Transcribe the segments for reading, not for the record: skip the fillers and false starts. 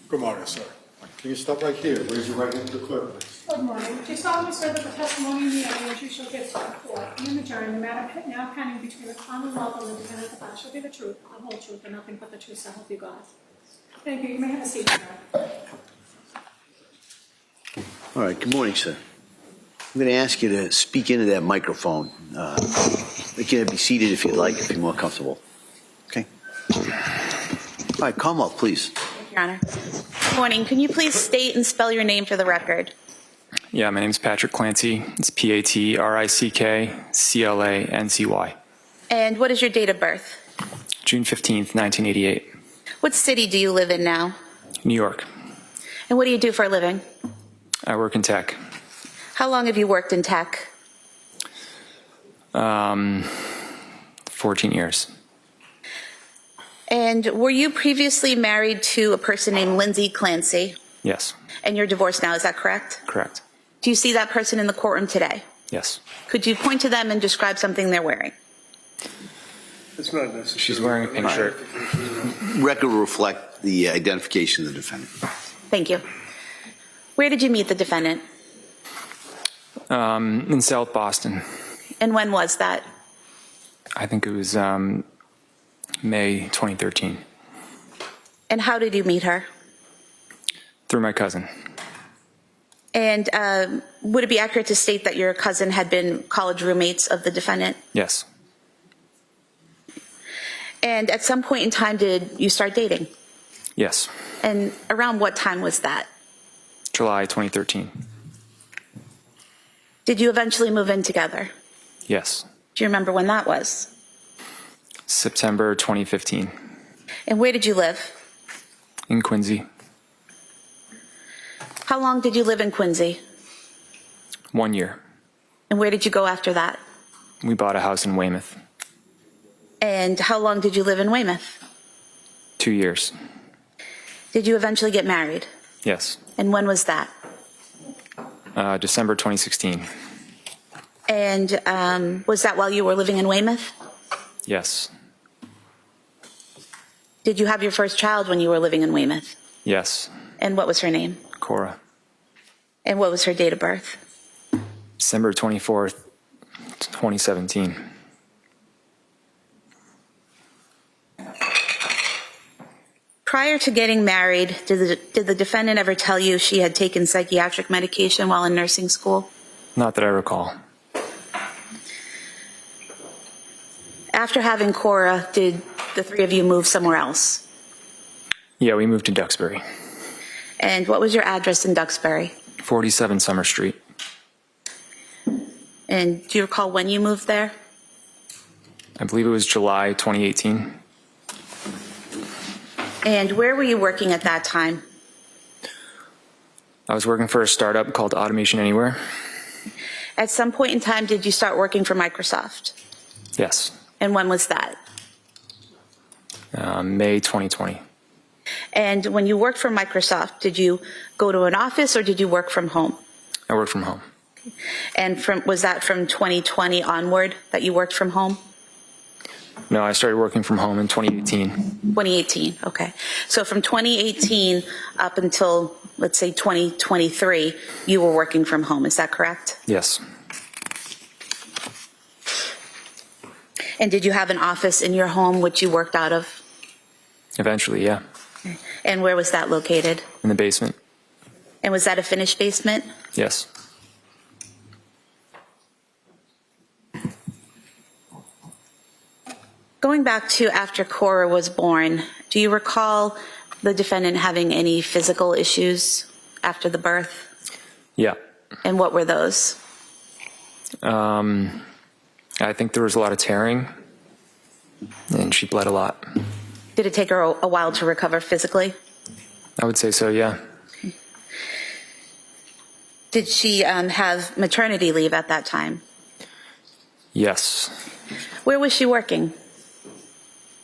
Good morning, sir. Can you stop right here? Raise your right hand to the clerk, please. Good morning. Do you solemnly swear that the testimony in the evidence you shall give to the court and the jury, in the matter now pending between the Commonwealth and the defendant above, shall be the truth, the whole truth, and nothing but the truth, so help you God? Thank you. You may have a seat, sir. All right, good morning, sir. I'm going to ask you to speak into that microphone. You can be seated if you'd like, if you're more comfortable. Okay? All right, come up, please. Thank you, Your Honor. Good morning. Can you please state and spell your name for the record? Yeah, my name is Patrick Clancy. It's Patrick Clancy. And what is your date of birth? June 15th, 1988. What city do you live in now? New York. And what do you do for a living? I work in tech. How long have you worked in tech? 14 years. And were you previously married to a person named Lindsay Clancy? Yes, And you're divorced now, is that correct? correct. Do you see that person in the courtroom today? Yes. Could you point to them and describe something they're wearing? It's not necessary. She's wearing a pink shirt. Record will reflect the identification of the defendant. Thank you. Where did you meet the defendant? In South Boston. And when was that? I think it was May 2013. And how did you meet her? Through my cousin. And would it be accurate to state that your cousin had been college roommates of the defendant? Yes. And at some point in time, did you start dating? Yes. And around what time was that? July 2013. Did you eventually move in together? Yes. Do you remember when that was? September 2015. And where did you live? In Quincy. How long did you live in Quincy? 1 year. And where did you go after that? We bought a house in Weymouth. And how long did you live in Weymouth? 2 years. Did you eventually get married? Yes. And when was that? December 2016. And was that while you were living in Weymouth? Yes. Did you have your first child when you were living in Weymouth? Yes. And what was her name? Cora. And what was her date of birth? December 24th, 2017. Prior to getting married, did the defendant ever tell you she had taken psychiatric medication while in nursing school? Not that I recall. After having Cora, did the three of you move somewhere else? Yeah, we moved to Duxbury. And what was your address in Duxbury? 47 Summer Street. And do you recall when you moved there? I believe it was July 2018. And where were you working at that time? I was working for a startup called Automation Anywhere. At some point in time, did you start working for Microsoft? Yes. And when was that? May 2020. And when you worked for Microsoft, did you go to an office or did you work from home? I worked from home. And was that from 2020 onward that you worked from home? No, I started working from home in 2018. 2018, okay. So from 2018 up until, let's say, 2023, you were working from home, is that correct? Yes. And did you have an office in your home which you worked out of? Eventually, yeah. And where was that located? In the basement. And was that a finished basement? Yes. Going back to after Cora was born, do you recall the defendant having any physical issues after the birth? Yeah. And what were those? I think there was a lot of tearing, and she bled a lot. Did it take her a while to recover physically? I would say so, yeah. Did she have maternity leave at that time? Yes. Where was she working?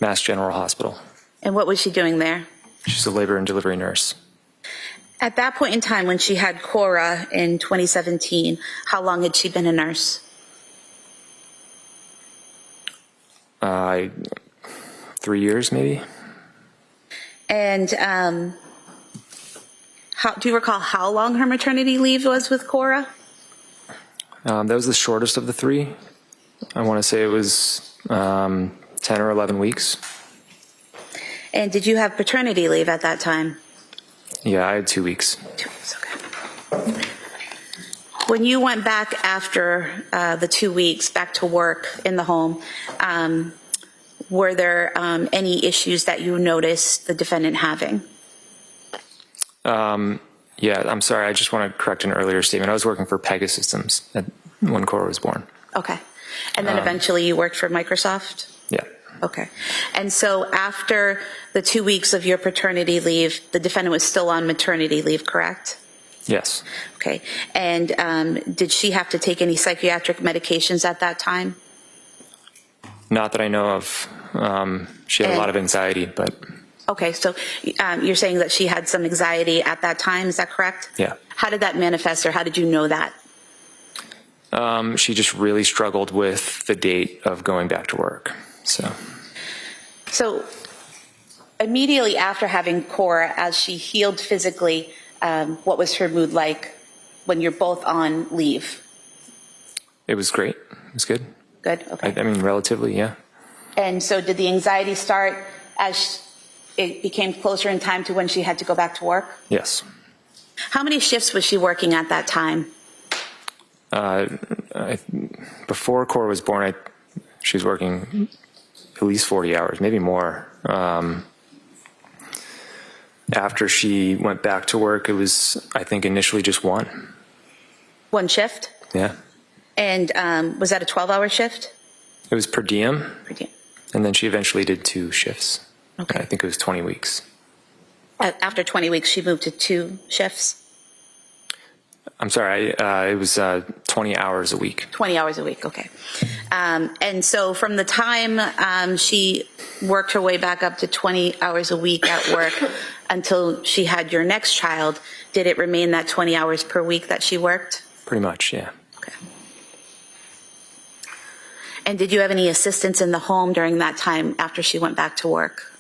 Mass General Hospital. And what was she doing there? She's a labor and delivery nurse. At that point in time when she had Cora in 2017, how long had she been a nurse? 3 years, maybe. And do you recall how long her maternity leave was with Cora? That was the shortest of the three. I want to say it was 10 or 11 weeks. And did you have paternity leave at that time? Yeah, I had 2 weeks. 2 weeks, okay. When you went back after the 2 weeks, back to work in the home, were there any issues that you noticed the defendant having? Yeah, I'm sorry. I just want to correct an earlier statement. I was working for Pegasystems when Cora was born. Okay. And then eventually you worked for Microsoft? Yeah. Okay. And so after the 2 weeks of your paternity leave, the defendant was still on maternity leave, correct? Yes. Okay. And did she have to take any psychiatric medications at that time? Not that I know of. She had a lot of anxiety, but Okay. So you're saying that she had some anxiety at that time, is that correct? yeah. How did that manifest, or how did you know that? She just really struggled with the date of going back to work. So immediately after having Cora, as she healed physically, what was her mood like when you're both on leave? It was great. It was good. Good. Okay. I mean, relatively, yeah. And so did the anxiety start as it became closer in time to when she had to go back to work? Yes. How many shifts was she working at that time? Before Cora was born, she was working at least 40 hours, maybe more. After she went back to work, it was, I think, initially just one. One shift? Yeah. And was that a 12-hour shift? It was per diem, Per diem. and then she eventually did 2 shifts. Okay. I think it was 20 weeks. After 20 weeks, she moved to 2 shifts? I'm sorry, it was 20 hours a week. 20 hours a week, okay. And so from the time she worked her way back up to 20 hours a week at work until she had your next child, did it remain that 20 hours per week that she worked? Pretty much, yeah. Okay. And did you have any assistance in the home during that time after she went back to work?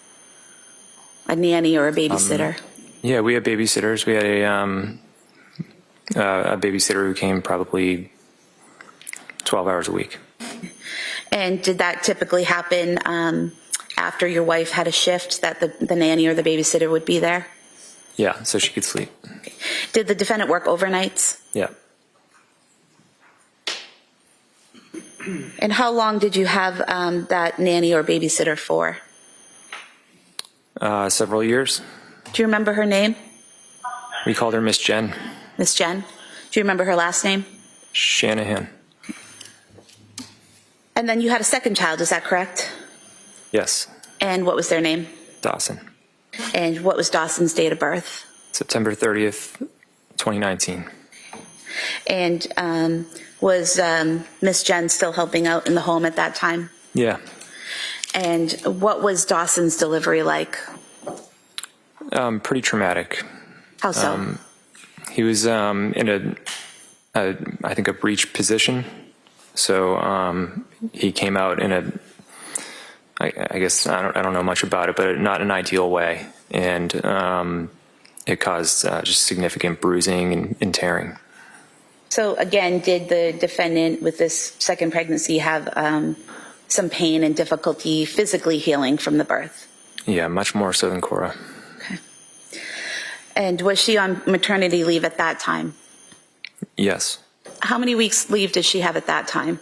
A nanny or a babysitter? Yeah, we had babysitters. We had a babysitter who came probably 12 hours a week. And did that typically happen after your wife had a shift, that the nanny or the babysitter would be there? Yeah, so she could sleep. Okay. Did the defendant work overnights? Yeah. And how long did you have that nanny or babysitter for? Several years. Do you remember her name? We called her Miss Jen Miss Jen? Do you remember her last name? Shanahan. And then you had a second child, is that correct? Yes, And what was their name? Dawson. And what was Dawson's date of birth? September 30th, 2019. And was Miss Jen still helping out in the home at that time? Yeah. And what was Dawson's delivery like? Pretty traumatic. How so? He was in I think a breech position. So he came out in I guess I don't know much about it, but not an ideal way, and it caused just significant bruising and tearing. So again, did the defendant with this second pregnancy have some pain and difficulty physically healing from the birth? Yeah, much more so than Cora. Okay. And was she on maternity leave at that time? Yes. How many weeks leave did she have at that time?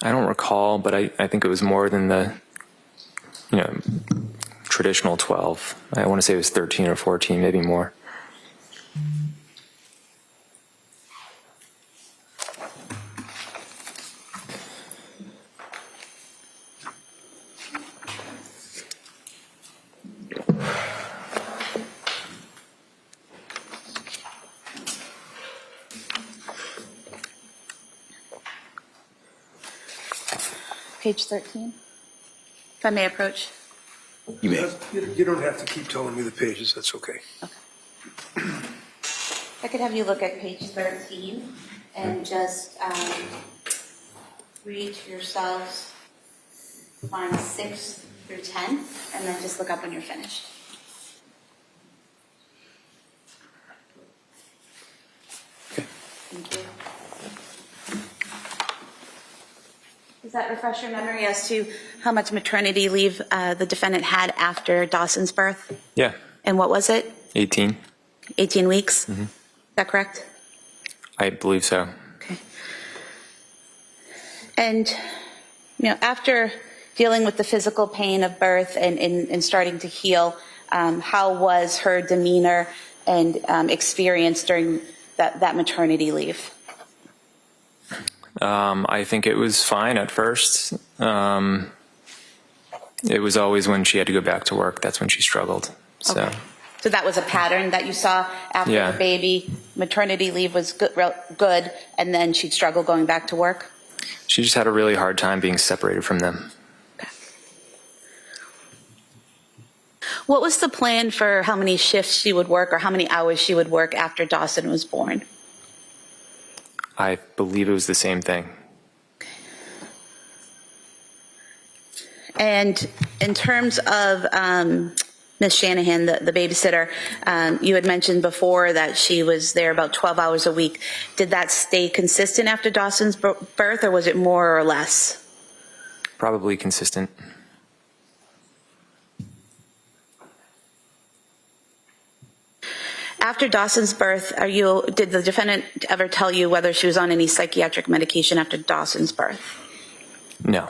I don't recall, but I think it was more than the traditional 12. I want to say it was 13 or 14, maybe more. Page 13, if I may approach. You may. You don't have to keep telling me the pages, that's okay. I could have you look at page 13 and just read to yourselves lines 6 through 10, and then just look up when you're finished. Thank you. Does that refresh your memory as to how much maternity leave the defendant had after Dawson's birth? Yeah, And what was it? 18. 18 weeks? Is that correct? I believe so. Okay. And, after dealing with the physical pain of birth and starting to heal, how was her demeanor and experience during that maternity leave? I think it was fine at first. It was always when she had to go back to work, that's when she struggled. So. Okay. So that was a pattern that you saw after Yeah. the baby, maternity leave was good, and then she'd struggle going back to work? She just had a really hard time being separated from them. Okay. What was the plan for how many shifts she would work or how many hours she would work after Dawson was born? I believe it was the same thing. And in terms of Ms. Shanahan, the babysitter, you had mentioned before that she was there about 12 hours a week. Did that stay consistent after Dawson's birth, or was it more or less? Probably consistent. After Dawson's birth, did the defendant ever tell you whether she was on any psychiatric medication after Dawson's birth? No.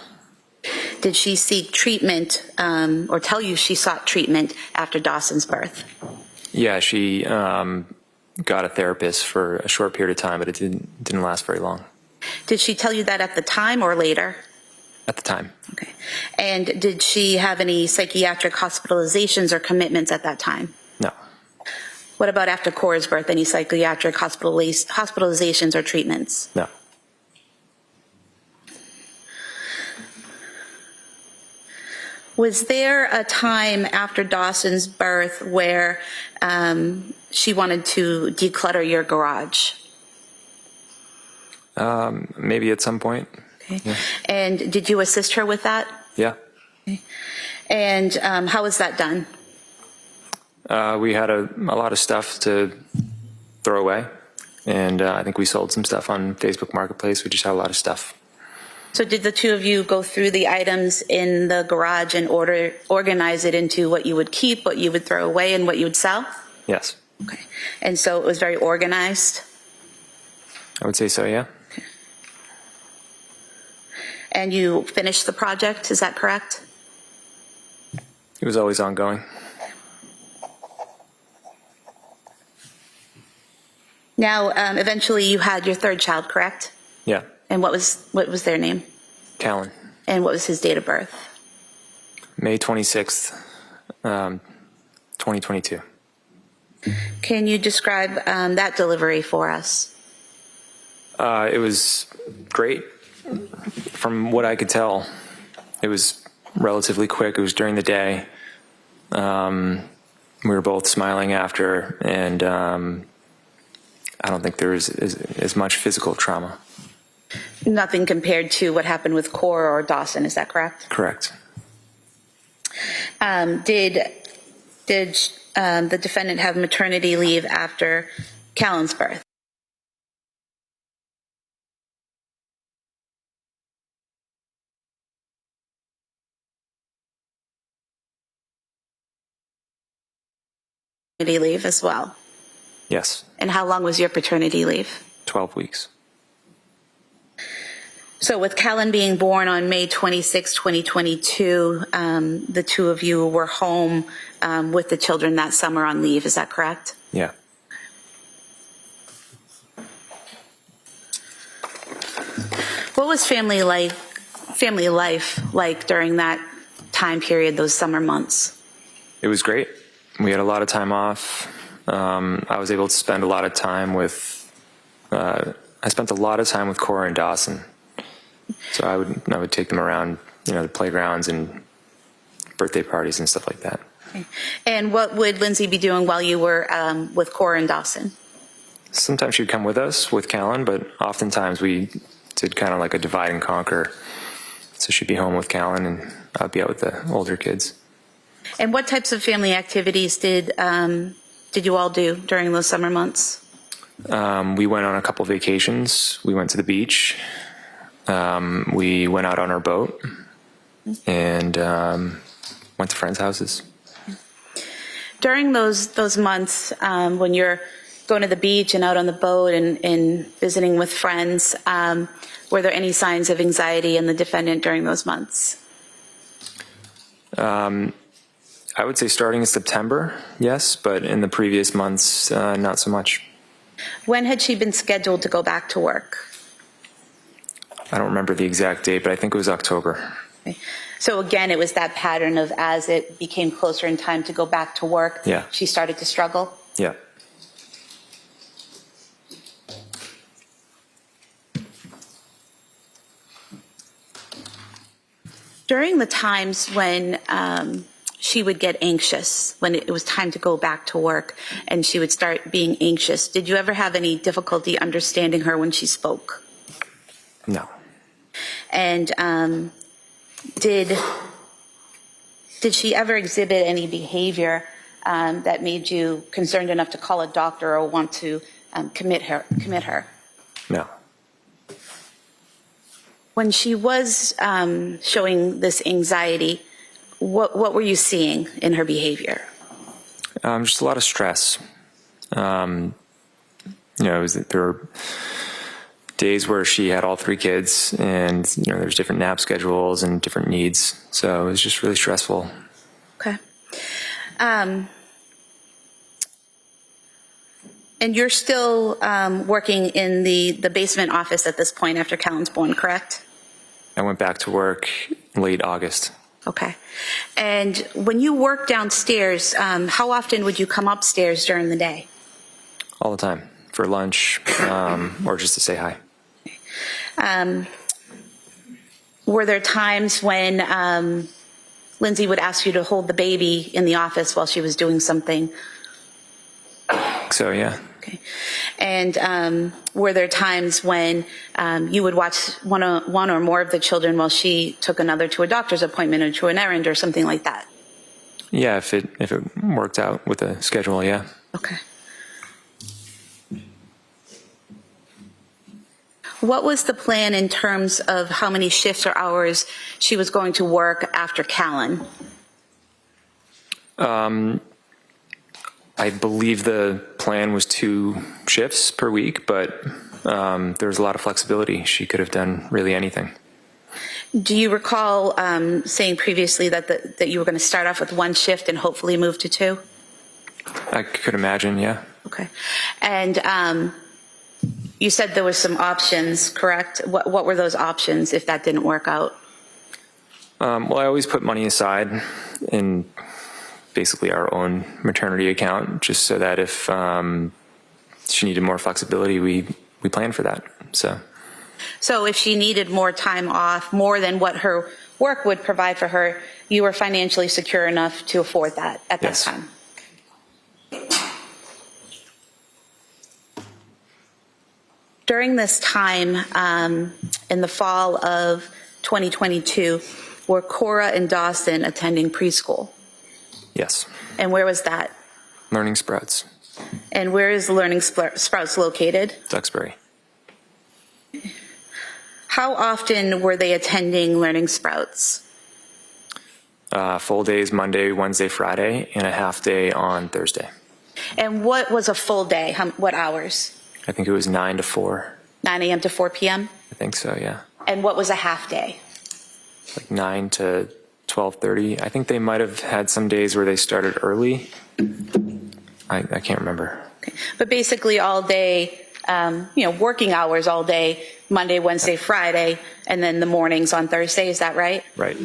Did she seek treatment or tell you she sought treatment after Dawson's birth? Yeah, she got a therapist for a short period of time, but it didn't last very long. Did she tell you that at the time or later? At the time. Okay. And did she have any psychiatric hospitalizations or commitments at that time? No. What about after Cora's birth? Any psychiatric hospitalizations or treatments? No. Was there a time after Dawson's birth where she wanted to declutter your garage? Maybe at some point. Okay. Yeah. And did you assist her with that? Yeah. And how was that done? We had a lot of stuff to throw away, and I think we sold some stuff on Facebook Marketplace. We just had a lot of stuff. So did the two of you go through the items in the garage and organize it into what you would keep, what you would throw away, and what you would sell? Yes. Okay. And so it was very organized? I would say so, yeah. Okay. And you finished the project, is that correct? It was always ongoing. Now, eventually you had your third child, correct? Yeah. And what was their name? Callan. And what was his date of birth? May 26th, 2022. Can you describe that delivery for us? It was great. From what I could tell, it was relatively quick. It was during the day. We were both smiling after, and I don't think there was as much physical trauma. Nothing compared to what happened with Cora or Dawson, is that correct? Correct. Did the defendant have maternity leave after Callan's birth? Paternity leave as well. Yes. And how long was your paternity leave? 12 weeks. So with Callan being born on May 26, 2022, the two of you were home with the children that summer on leave, is that correct? Yeah. What was family life like during that time period, those summer months? It was great. We had a lot of time off. I was able to spend a lot of time with, I spent a lot of time with Cora and Dawson. So I would take them around, the playgrounds and birthday parties and stuff like that. Okay. And what would Lindsay be doing while you were with Cora and Dawson? Sometimes she'd come with us with Callan, but oftentimes we did kind of like a divide and conquer. So she'd be home with Callan and I'd be out with the older kids. And what types of family activities did you all do during those summer months? We went on a couple vacations. We went to the beach. We went out on our boat and went to friends' houses. During those months when you're going to the beach and out on the boat and visiting with friends, were there any signs of anxiety in the defendant during those months? I would say starting in September, yes, but in the previous months, not so much. When had she been scheduled to go back to work? I don't remember the exact date, but I think it was October. Okay. So again, it was that pattern of as it became closer in time to go back to work, Yeah. she started to struggle? Yeah. During the times when she would get anxious, when it was time to go back to work and she would start being anxious, did you ever have any difficulty understanding her when she spoke? No. And did she ever exhibit any behavior that made you concerned enough to call a doctor or want to commit her? No. When she was showing this anxiety, what were you seeing in her behavior? Just a lot of stress. There were days where she had all three kids, and there's different nap schedules and different needs. So it was just really stressful. Okay. And you're still working in the basement office at this point after Callan's born, correct? I went back to work late August. Okay. And when you work downstairs, how often would you come upstairs during the day? All the time, for lunch or just to say hi. Were there times when Lindsay would ask you to hold the baby in the office while she was doing something? So, yeah. Okay. And were there times when you would watch one or more of the children while she took another to a doctor's appointment or to an errand or something like that? Yeah, if it worked out with the schedule, yeah. Okay. What was the plan in terms of how many shifts or hours she was going to work after Callan? I believe the plan was 2 shifts per week, but there was a lot of flexibility. She could have done really anything. Do you recall saying previously that you were going to start off with 1 shift and hopefully move to 2? I could imagine, yeah. Okay. And you said there were some options, correct? What were those options if that didn't work out? Well, I always put money aside in basically our own maternity account, just so that if she needed more flexibility, we planned for that. So if she needed more time off, more than what her work would provide for her, you were financially secure enough to afford that at that Yes. time? During this time, in the fall of 2022, were Cora and Dawson attending preschool? yes, And where was that? Learning Sprouts, And where is Learning Sprouts located? Duxbury. How often were they attending Learning Sprouts? Full days Monday, Wednesday, Friday, and a half day on Thursday. And what was a full day? What hours? I think it was 9 to 4. 9 a.m. to 4 p.m.? I think so, yeah. And what was a half day? Like 9 to 12:30. I think they might have had some days where they started early. I can't remember. Okay. But basically all day, working hours all day, Monday, Wednesday, Friday, and then the mornings on Thursday. Is that right? Right.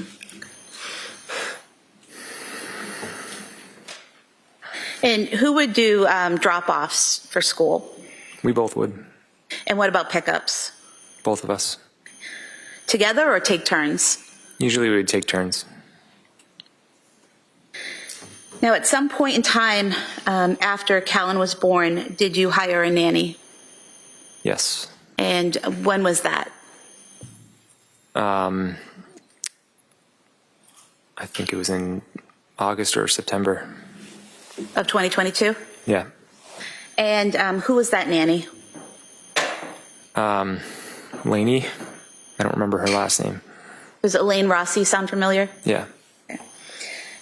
And who would do drop-offs for school? We both would. And what about pickups? Both of us. Together or take turns? Usually we would take turns. Now, at some point in time after Callan was born, did you hire a nanny? Yes. And when was that? I think it was in August or September. Of 2022? Yeah. And who was that nanny? Lainey, I don't remember her last name. Does Elaine Rossi sound familiar? Yeah.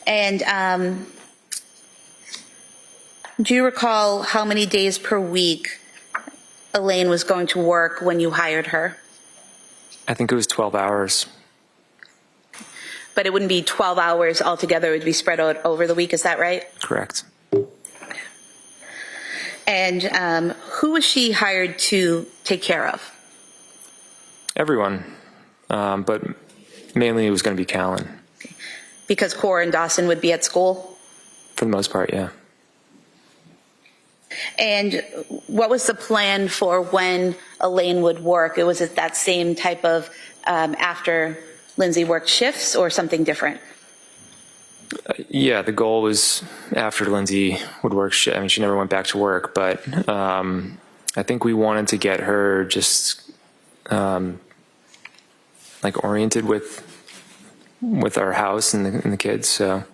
And do you recall how many days per week Elaine was going to work when you hired her? I think it was 12 hours. But it wouldn't be 12 hours altogether. It would be spread out over the week. Is that right? Correct. And who was she hired to take care of? Everyone. But mainly it was going to be Callan. Because Cora and Dawson would be at school? For the most part, yeah. And what was the plan for when Elaine would work? Was it that same type of after Lindsay worked shifts or something different? Yeah, the goal was after Lindsay would work. I mean, she never went back to work, but I think we wanted to get her just like oriented with our house and the kids. So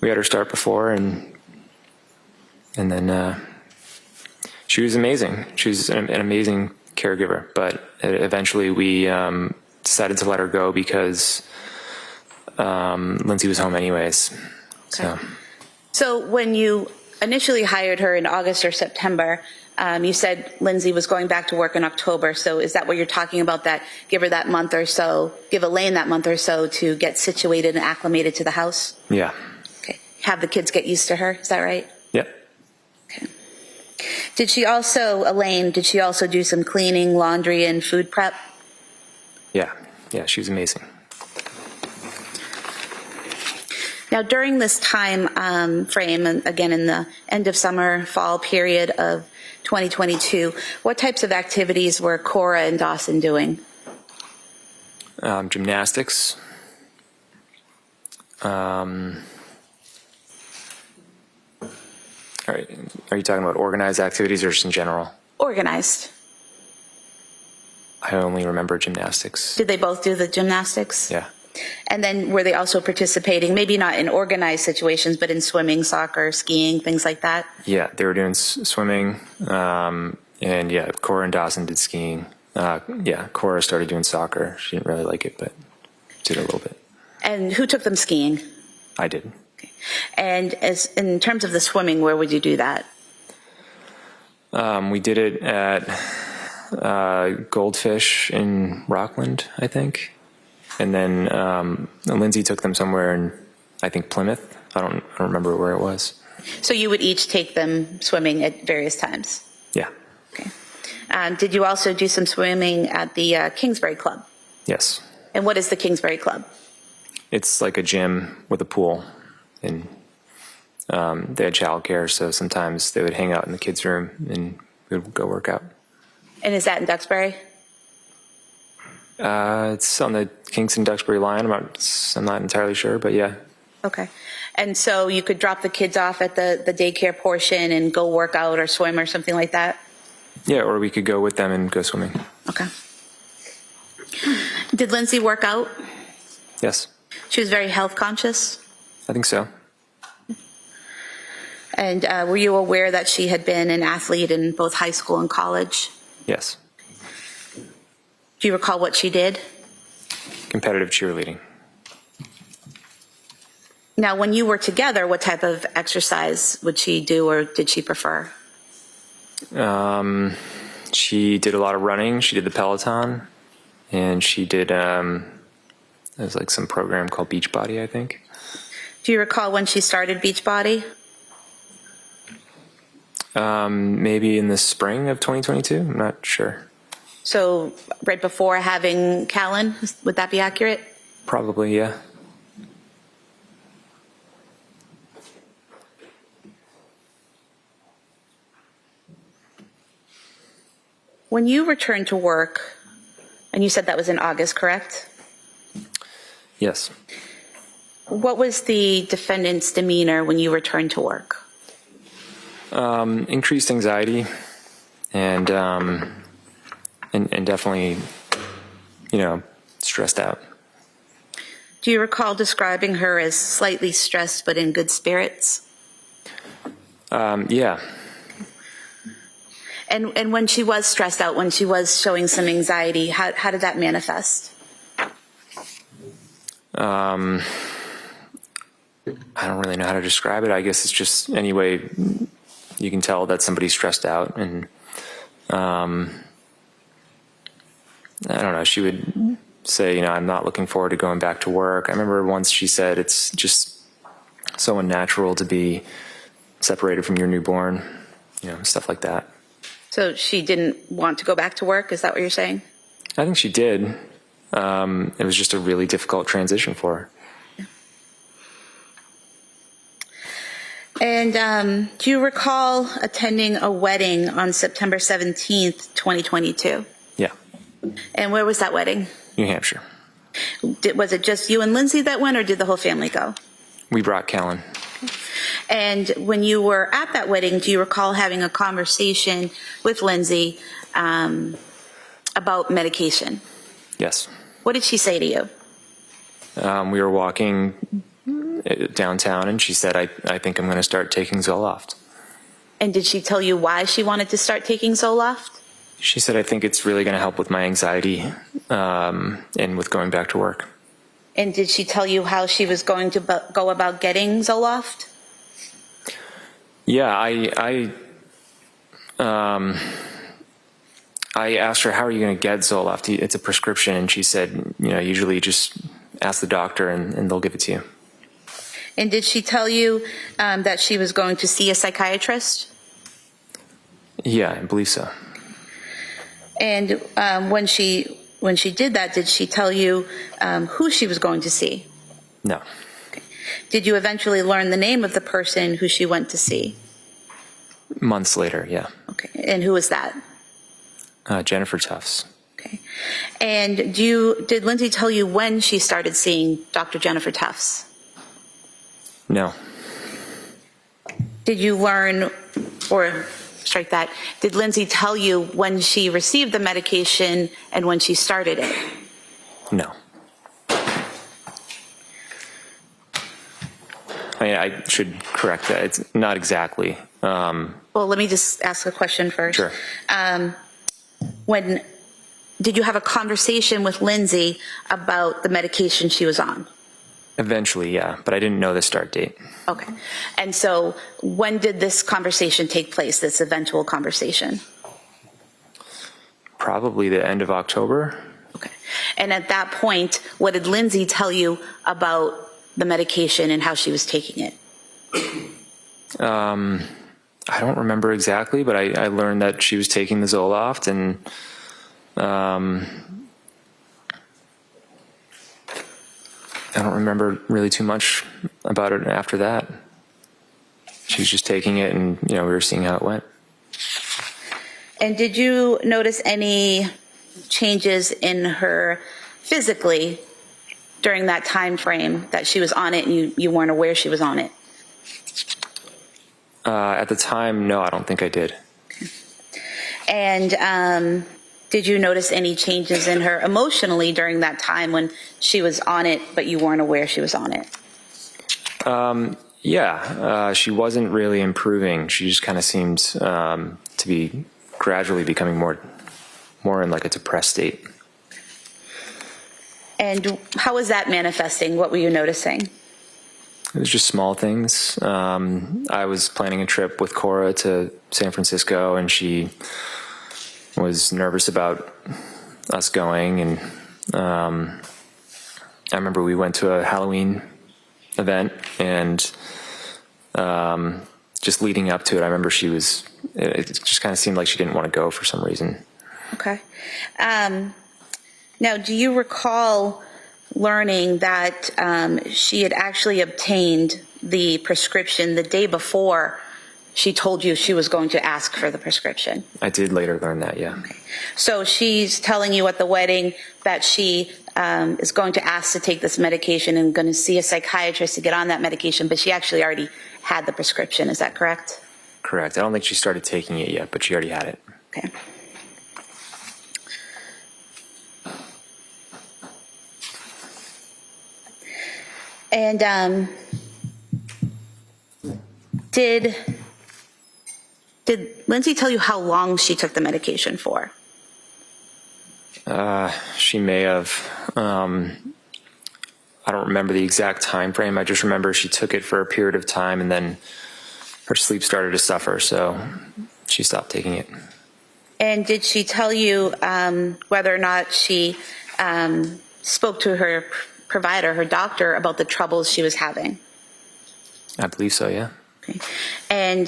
we had her start before, and then she was amazing. She was an amazing caregiver, but eventually we decided to let her go because Lindsay was home anyways. Okay. So when you initially hired her in August or September, you said Lindsay was going back to work in October. So is that what you're talking about, that give her that month or so, give Elaine that month or so to get situated and acclimated to the house? Yeah. Okay. Have the kids get used to her. Is that right? Yep. Okay. Did she also do some cleaning, laundry, and food prep? Yeah. Yeah, she was amazing. Now, during this time frame, and again in the end of summer, fall period of 2022, what types of activities were Cora and Dawson doing? Gymnastics. Are you talking about organized activities or just in general? Organized. I only remember gymnastics. Did they both do the gymnastics? Yeah. And then were they also participating, maybe not in organized situations, but in swimming, soccer, skiing, things like that? Yeah, they were doing swimming, and yeah, Cora and Dawson did skiing. Yeah, Cora started doing soccer. She didn't really like it, but did a little bit. And who took them skiing? I did. Okay. And as in terms of the swimming, where would you do that? We did it at Goldfish in Rockland, I think. And then Lindsay took them somewhere in, I think, Plymouth. I don't remember where it was. So you would each take them swimming at various times? Yeah. Okay. Did you also do some swimming at the Kingsbury Club? Yes. And what is the Kingsbury Club? It's like a gym with a pool, and they had childcare, so sometimes they would hang out in the kids' room and we would go work out. And is that in Duxbury? It's on the Kingston-Duxbury line. I'm not entirely sure, but yeah. Okay. And so you could drop the kids off at the daycare portion and go work out or swim or something like that? Yeah, or we could go with them and go swimming. Okay. Did Lindsay work out? Yes. She was very health conscious? I think so. And were you aware that she had been an athlete in both high school and college? Yes. Do you recall what she did? Competitive cheerleading. Now, when you were together, what type of exercise would she do or did she prefer? She did a lot of running. She did the Peloton, and she did, there's like some program called Beachbody, I think. Do you recall when she started Beachbody? Maybe in the spring of 2022. I'm not sure. So right before having Callan, would that be accurate? Probably, yeah. When you returned to work, and you said that was in August, correct? Yes. What was the defendant's demeanor when you returned to work? Increased anxiety and definitely, stressed out. Do you recall describing her as slightly stressed but in good spirits? Yeah. And when she was stressed out, when she was showing some anxiety, how did that manifest? I don't really know how to describe it. I guess it's just any way you can tell that somebody's stressed out. And I don't know, she would say, I'm not looking forward to going back to work. I remember once she said it's just so unnatural to be separated from your newborn, stuff like that. So she didn't want to go back to work? Is that what you're saying? I think she did. It was just a really difficult transition for her. And do you recall attending a wedding on September 17th, 2022? Yeah, And where was that wedding? New Hampshire. Was it just you and Lindsay that went, or did the whole family go? We brought Kellen. And when you were at that wedding, do you recall having a conversation with Lindsay about medication? Yes. What did she say to you? We were walking downtown, and she said, I think I'm going to start taking Zoloft. And did she tell you why she wanted to start taking Zoloft? She said, I think it's really going to help with my anxiety and with going back to work. And did she tell you how she was going to go about getting Zoloft? Yeah, I asked her, how are you going to get Zoloft? It's a prescription. And she said, usually just ask the doctor and they'll give it to you. And did she tell you that she was going to see a psychiatrist? Yeah, I believe so. And when she did that, did she tell you who she was going to see? No. Did you eventually learn the name of the person who she went to see? Months later, yeah. Okay. And who was that? Jennifer Tufts. Okay. And did Lindsay tell you when she started seeing Dr. Jennifer Tufts? No. Did you learn, or strike that, did Lindsay tell you when she received the medication and when she started it? No. I should correct that. It's not exactly. Well, let me just ask a question first. Sure. Did you have a conversation with Lindsay about the medication she was on? Eventually, yeah, but I didn't know the start date. Okay. And so when did this conversation take place, this eventual conversation? Probably the end of October. Okay. And at that point, what did Lindsay tell you about the medication and how she was taking it? I don't remember exactly, but I learned that she was taking the Zoloft, and I don't remember really too much about it after that. She was just taking it, and we were seeing how it went. And did you notice any changes in her physically during that time frame that she was on it and you weren't aware she was on it? At the time, no, I don't think I did. And did you notice any changes in her emotionally during that time when she was on it, but you weren't aware she was on it? Yeah, she wasn't really improving. She just kind of seemed to be gradually becoming more in like a depressed state. And how was that manifesting? What were you noticing? It was just small things. I was planning a trip with Cora to San Francisco, and she was nervous about us going. And I remember we went to a Halloween event, and just leading up to it, I remember it just kind of seemed like she didn't want to go for some reason. Okay. Now, do you recall learning that she had actually obtained the prescription the day before she told you she was going to ask for the prescription? I did later learn that, yeah. Okay. So she's telling you at the wedding that she is going to ask to take this medication and going to see a psychiatrist to get on that medication, but she actually already had the prescription. Is that correct? Correct. I don't think she started taking it yet, but she already had it. Okay. And Did Lindsay tell you how long she took the medication for? She may have. I don't remember the exact time frame. I just remember she took it for a period of time, and then her sleep started to suffer, so she stopped taking it. And did she tell you whether or not she spoke to her provider, her doctor, about the troubles she was having? I believe so, yeah. Okay. And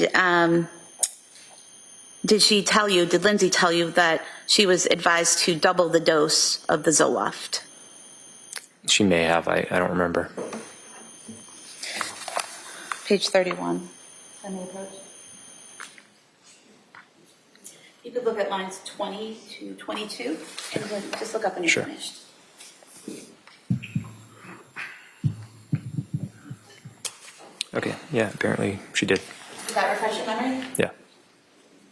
did Lindsay tell you that she was advised to double the dose of the Zoloft? She may have. I don't remember. Page 31. You could look at lines 20 to 22 and then just look up when you're Sure. finished. Okay, yeah, apparently she did. Did that refresh your memory? Yeah.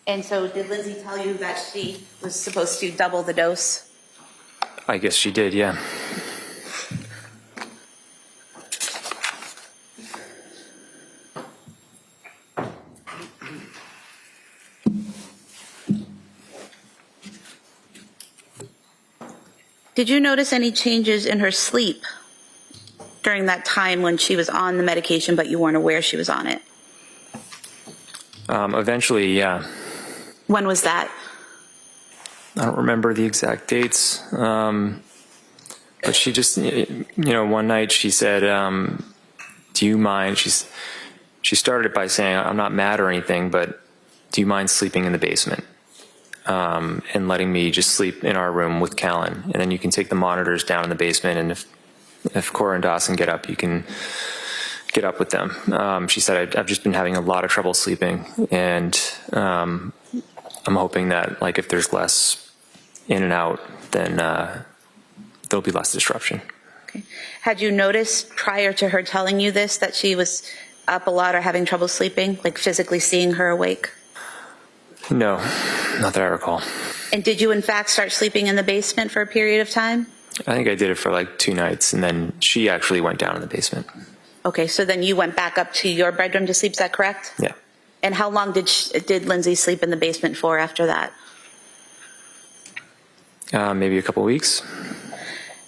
And so did Lindsay tell you that she was supposed to double the dose? I guess she did, yeah. Did you notice any changes in her sleep during that time when she was on the medication but you weren't aware she was on it? Eventually, yeah. When was that? I don't remember the exact dates, but she just, one night she said, do you mind, she started it by saying, I'm not mad or anything, but do you mind sleeping in the basement? And letting me just sleep in our room with Callan. And then you can take the monitors down in the basement, and if Cora and Dawson get up, you can get up with them. She said, I've just been having a lot of trouble sleeping, and I'm hoping that, like, if there's less in and out, then there'll be less disruption. Okay. Had you noticed prior to her telling you this that she was up a lot or having trouble sleeping, like physically seeing her awake? No, not that I recall. And did you in fact start sleeping in the basement for a period of time? I think I did it for like 2 nights, and then she actually went down in the basement. Okay, so then you went back up to your bedroom to sleep, is that correct? Yeah. And how long did Lindsay sleep in the basement for after that? Maybe a couple weeks.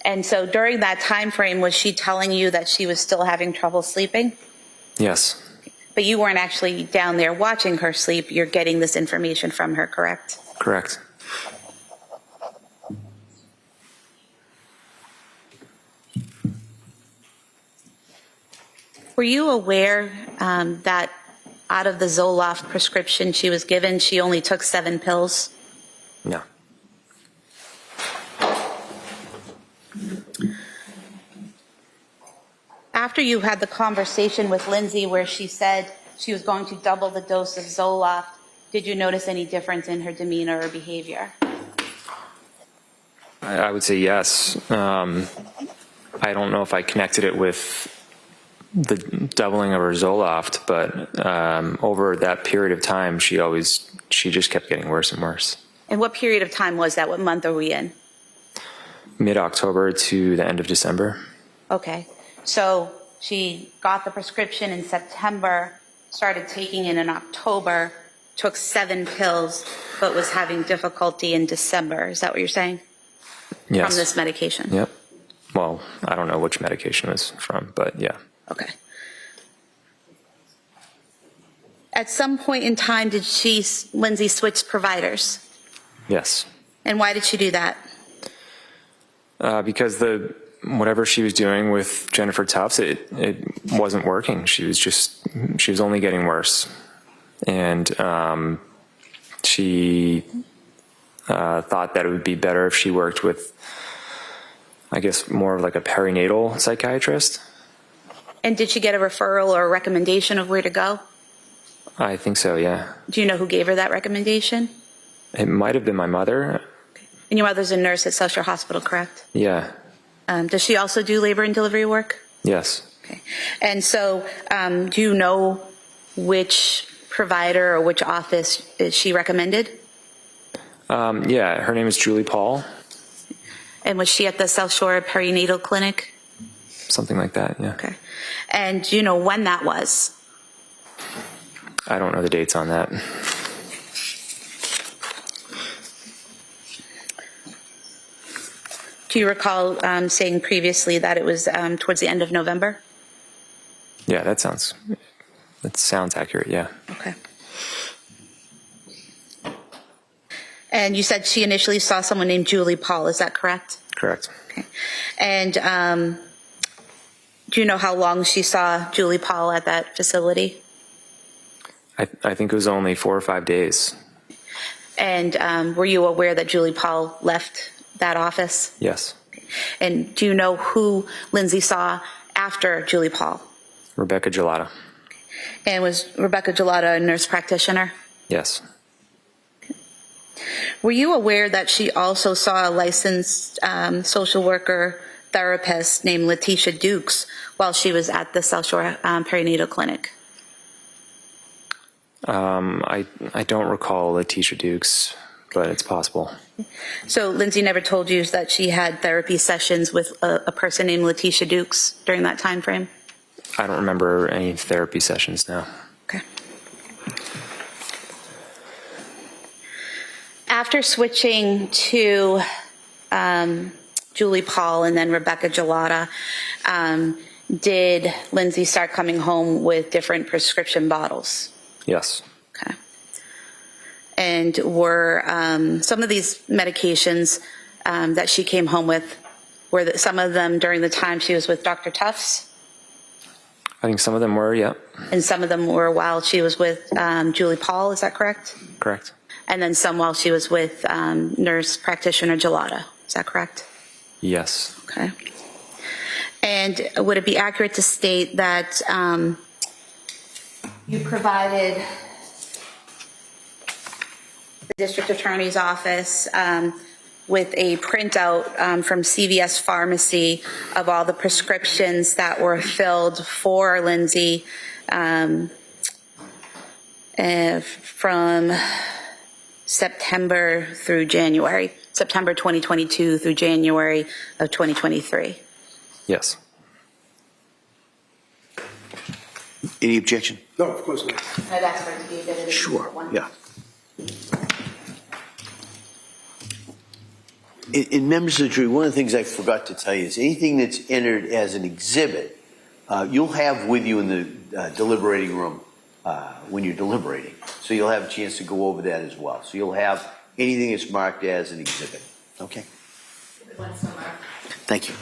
And so during that time frame, was she telling you that she was still having trouble sleeping? Yes. But you weren't actually down there watching her sleep. You're getting this information from her, correct? Correct. Were you aware that out of the Zoloft prescription she was given, she only took 7 pills? No. After you had the conversation with Lindsay where she said she was going to double the dose of Zoloft, did you notice any difference in her demeanor or behavior? I would say yes. I don't know if I connected it with the doubling of her Zoloft, but over that period of time, she just kept getting worse and worse. And what period of time was that? What month are we in? Mid-October to the end of December. Okay. So she got the prescription in September, started taking it in October, took 7 pills, but was having difficulty in December. Is that what you're saying? Yes. From this medication? Yep. Well, I don't know which medication it was from, but yeah. Okay. At some point in time, did Lindsay switch providers? Yes. And why did she do that? Because whatever she was doing with Jennifer Tufts, it wasn't working. She was only getting worse. And she thought that it would be better if she worked with, I guess, more of like a perinatal psychiatrist. And did she get a referral or a recommendation of where to go? I think so, yeah. Do you know who gave her that recommendation? It might have been my mother. And your mother's a nurse at South Shore Hospital, correct? Yeah. Does she also do labor and delivery work? Yes. Okay. And so do you know which provider or which office she recommended? Yeah, her name is Julie Paul. And was she at the South Shore Perinatal Clinic? Something like that, yeah. Okay. And do you know when that was? I don't know the dates on that. Do you recall saying previously that it was towards the end of November? Yeah, that sounds accurate, yeah. Okay. And you said she initially saw someone named Julie Paul, is that correct? Correct. Okay. And do you know how long she saw Julie Paul at that facility? I think it was only 4 or 5 days. And were you aware that Julie Paul left that office? Yes. And do you know who Lindsay saw after Julie Paul? Rebecca Gelata. And was Rebecca Gelata a nurse practitioner? Yes. Were you aware that she also saw a licensed social worker therapist named Letitia Dukes while she was at the South Shore Perinatal Clinic? I don't recall Letitia Dukes, but it's possible. So Lindsay never told you that she had therapy sessions with a person named Letitia Dukes during that time frame? I don't remember any therapy sessions now. Okay. After switching to Julie Paul and then Rebecca Gelata, did Lindsay start coming home with different prescription bottles? Yes. Okay. And were some of these medications that she came home with, were some of them during the time she was with Dr. Tufts? I think some of them were, yeah. And some of them were while she was with Julie Paul, is that correct? Correct. And then some while she was with nurse practitioner Gelata, is that correct? Yes. Okay. And would it be accurate to state that you provided the district attorney's office with a printout from CVS Pharmacy of all the prescriptions that were filled for Lindsay from September through January, September 2022 through January of 2023? Yes. Any objection? No, of course not. I'd ask for it to be admitted. Sure, yeah. In members of the jury, one of the things I forgot to tell you is anything that's entered as an exhibit, you'll have with you in the deliberating room when you're deliberating. So you'll have a chance to go over that as well. So you'll have anything that's marked as an exhibit. Okay? Thank you.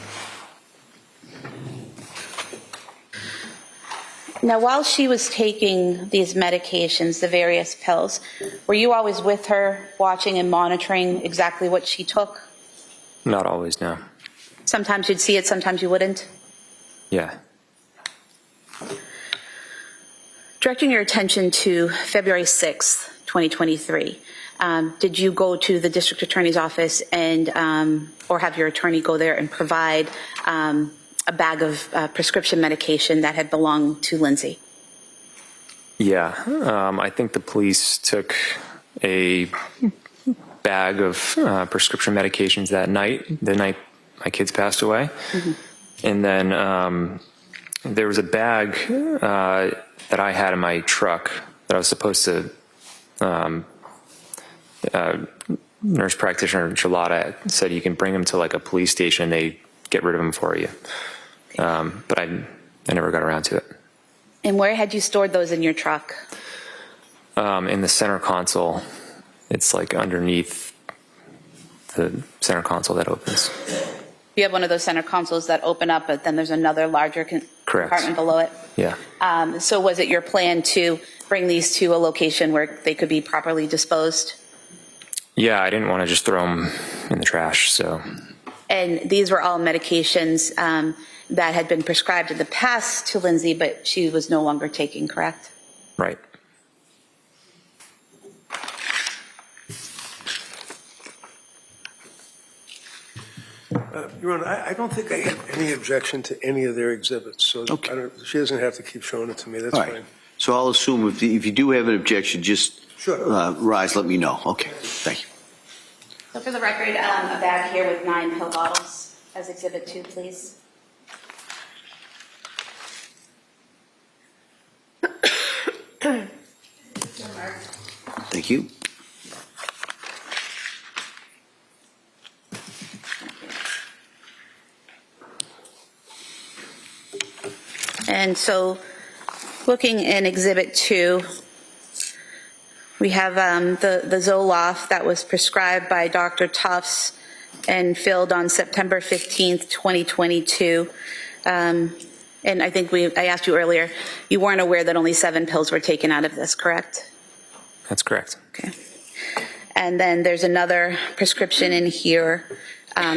Now, while she was taking these medications, the various pills, were you always with her, watching and monitoring exactly what she took? Not always, no. Sometimes you'd see it, sometimes you wouldn't? Yeah. Directing your attention to February 6th, 2023, did you go to the district attorney's office and, or have your attorney go there and provide a bag of prescription medication that had belonged to Lindsay? Yeah. I think the police took a bag of prescription medications that night, the night my kids passed away. Mm-hmm. And then there was a bag that I had in my truck that I was supposed to, nurse practitioner Gelata said you can bring them to like a police station, they get rid of them for you. But I never got around to it. And where had you stored those in your truck? In the center console. It's like underneath the center console that opens. You have one of those center consoles that open up, but then there's another larger compartment below it? Yeah. So was it your plan to bring these to a location where they could be properly disposed? Yeah, I didn't want to just throw them in the trash, so. And these were all medications that had been prescribed in the past to Lindsay, but she was no longer taking, correct? Right. Your Honor, I don't think I have any objection to any of their exhibits, so Okay. she doesn't have to keep showing it to me. That's All right. fine. So I'll assume if you do have an objection, just Sure. rise, let me know. Okay, thank you. So for the record, a bag here with 9 pill bottles as Exhibit 2, please. Thank you. And so looking in Exhibit 2, we have the Zoloft that was prescribed by Dr. Tufts and filled on September 15th, 2022. And I think I asked you earlier, you weren't aware that only 7 pills were taken out of this, correct? That's correct. Okay. And then there's another prescription in here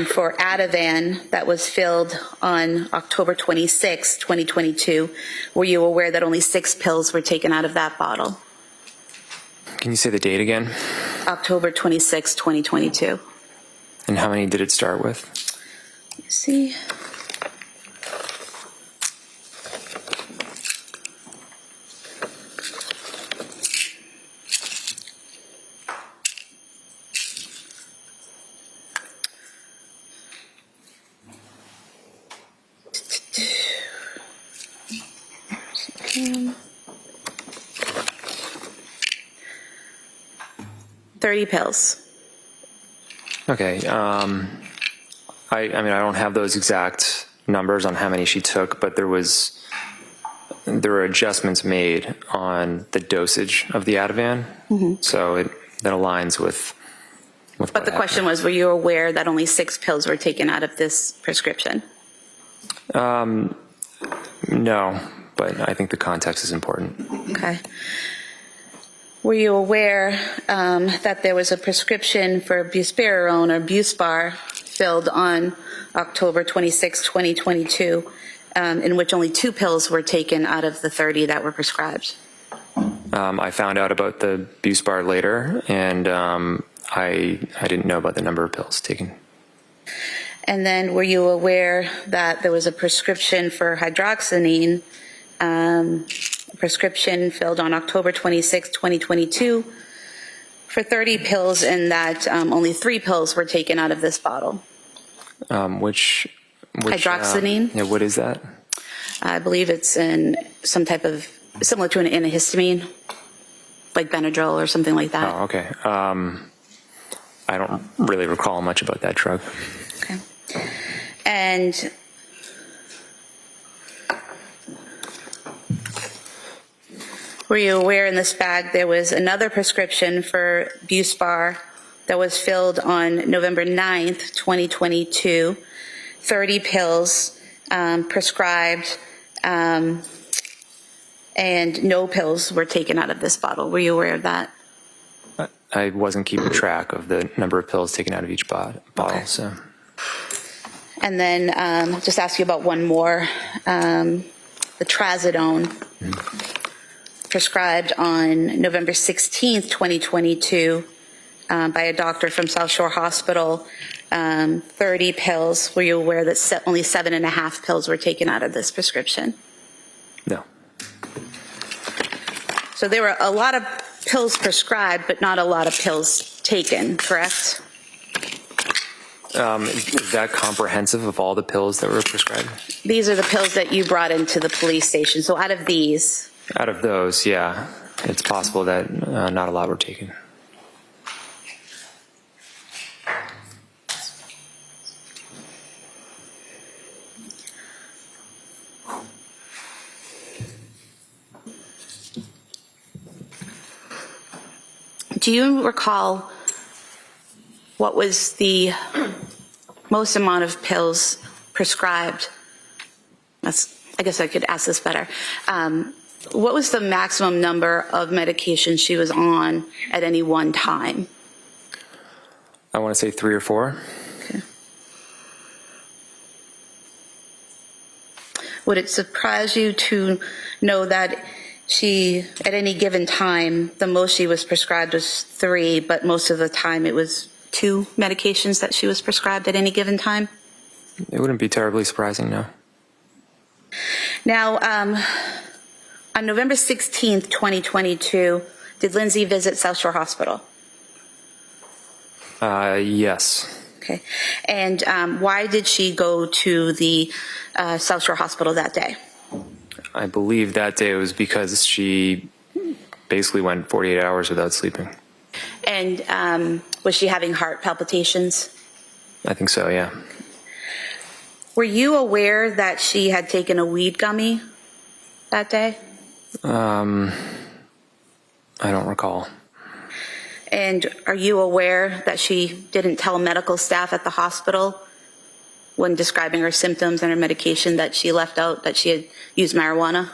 for Ativan that was filled on October 26, 2022. Were you aware that only 6 pills were taken out of that bottle? Can you say the date again? October 26, 2022. And how many did it start with? Let's see. Um, 30 pills. Okay. I mean, I don't have those exact numbers on how many she took, but there were adjustments made on the dosage of the Ativan. So that aligns with But the question was, were you aware that only 6 pills were taken out of this prescription? No, but I think the context is important. Okay. Were you aware that there was a prescription for buspirone or Buspar filled on October 26, 2022, in which only 2 pills were taken out of the 30 that were prescribed? I found out about the Buspar later, and I didn't know about the number of pills taken. And then were you aware that there was a prescription for hydroxyzine, prescription filled on October 26, 2022 for 30 pills, and that only 3 pills were taken out of this bottle? Which Hydroxyzine? Yeah, what is that? I believe it's in some type of, similar to an antihistamine, like Benadryl or something like that. Oh, okay. I don't really recall much about that drug. Okay. And were you aware in this bag there was another prescription for Buspar that was filled on November 9th, 2022, 30 pills prescribed, and no pills were taken out of this bottle? Were you aware of that? I wasn't keeping track of the number of pills taken out of each bottle, Okay. so. And then I'll just ask you about one more. The trazodone, prescribed on November 16th, 2022, by a doctor from South Shore Hospital, 30 pills. Were you aware that only 7.5 pills were taken out of this prescription? No. So there were a lot of pills prescribed, but not a lot of pills taken, correct? Is that comprehensive of all the pills that were prescribed? These are the pills that you brought into the police station. So out of these, Out of those, yeah, it's possible that not a lot were taken. do you recall what was the most amount of pills prescribed? I guess I could ask this better. What was the maximum number of medications she was on at any one time? I want to say 3 or 4. Okay. Would it surprise you to know that she, at any given time, the most she was prescribed was 3, but most of the time it was 2 medications that she was prescribed at any given time? It wouldn't be terribly surprising, no. Now, on November 16th, 2022, did Lindsay visit South Shore Hospital? Yes. Okay. And why did she go to the South Shore Hospital that day? I believe that day it was because she basically went 48 hours without sleeping. And was she having heart palpitations? I think so, yeah. Were you aware that she had taken a weed gummy that day? I don't recall. And are you aware that she didn't tell medical staff at the hospital when describing her symptoms and her medication that she left out that she had used marijuana?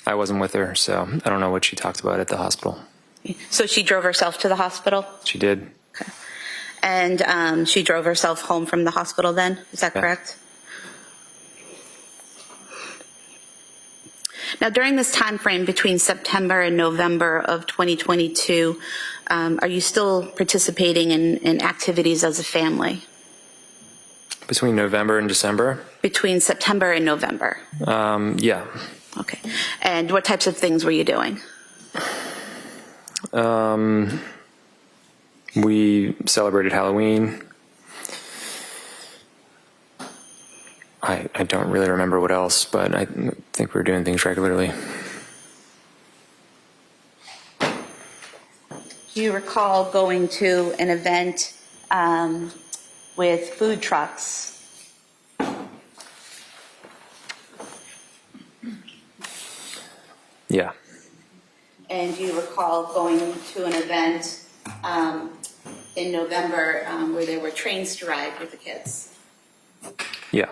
I wasn't with her, so I don't know what she talked about at the hospital. So she drove herself to the hospital? She did. Okay. And she drove herself home from the hospital then? Is that Yeah. correct? Now, during this time frame between September and November of 2022, are you still participating in activities as a family? Between November and December? Between September and November? Yeah. Okay. And what types of things were you doing? We celebrated Halloween. I don't really remember what else, but I think we were doing things regularly. Do you recall going to an event with food trucks? Yeah. And do you recall going to an event in November where there were trains to ride with the kids? Yeah.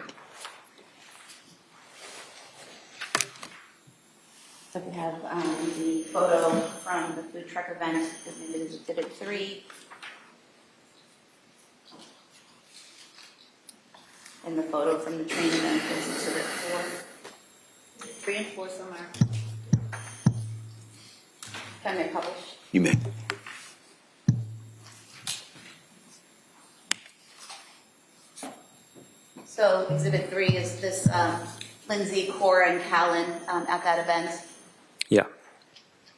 So we have the photo from the food truck event, this is Exhibit 3. And the photo from the train event is Exhibit 4. 3 and 4 somewhere. Can they publish? You may. So Exhibit 3 is this Lindsay, Cora, and Callan at that event. Yeah.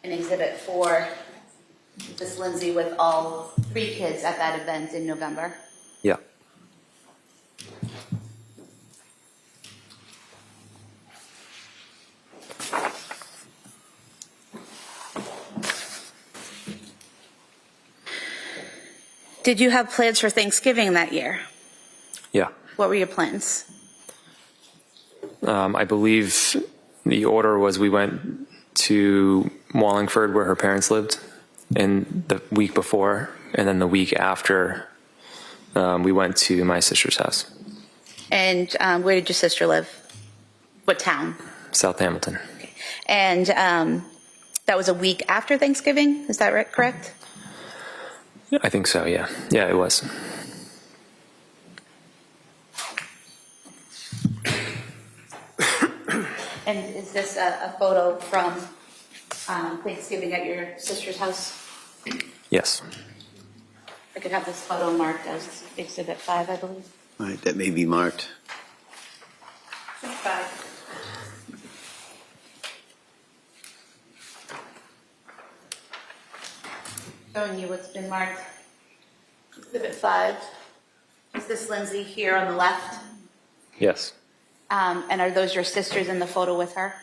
And Exhibit 4, this Lindsay with all 3 kids at that event in November. Yeah. Did you have plans for Thanksgiving that year? Yeah. What were your plans? I believe the order was we went to Wallingford where her parents lived in the week before, and then the week after we went to my sister's house. And where did your sister live? What town? South Hamilton. Okay. And that was a week after Thanksgiving, is that right, correct? Yeah, I think so, yeah. Yeah, it was. And is this a photo from Thanksgiving at your sister's house? Yes. I could have this photo marked as Exhibit 5, I believe. All right, that may be marked. 5. Showing you what's been marked. Exhibit 5. Is this Lindsay here on the left? Yes. And are those your sisters in the photo with her?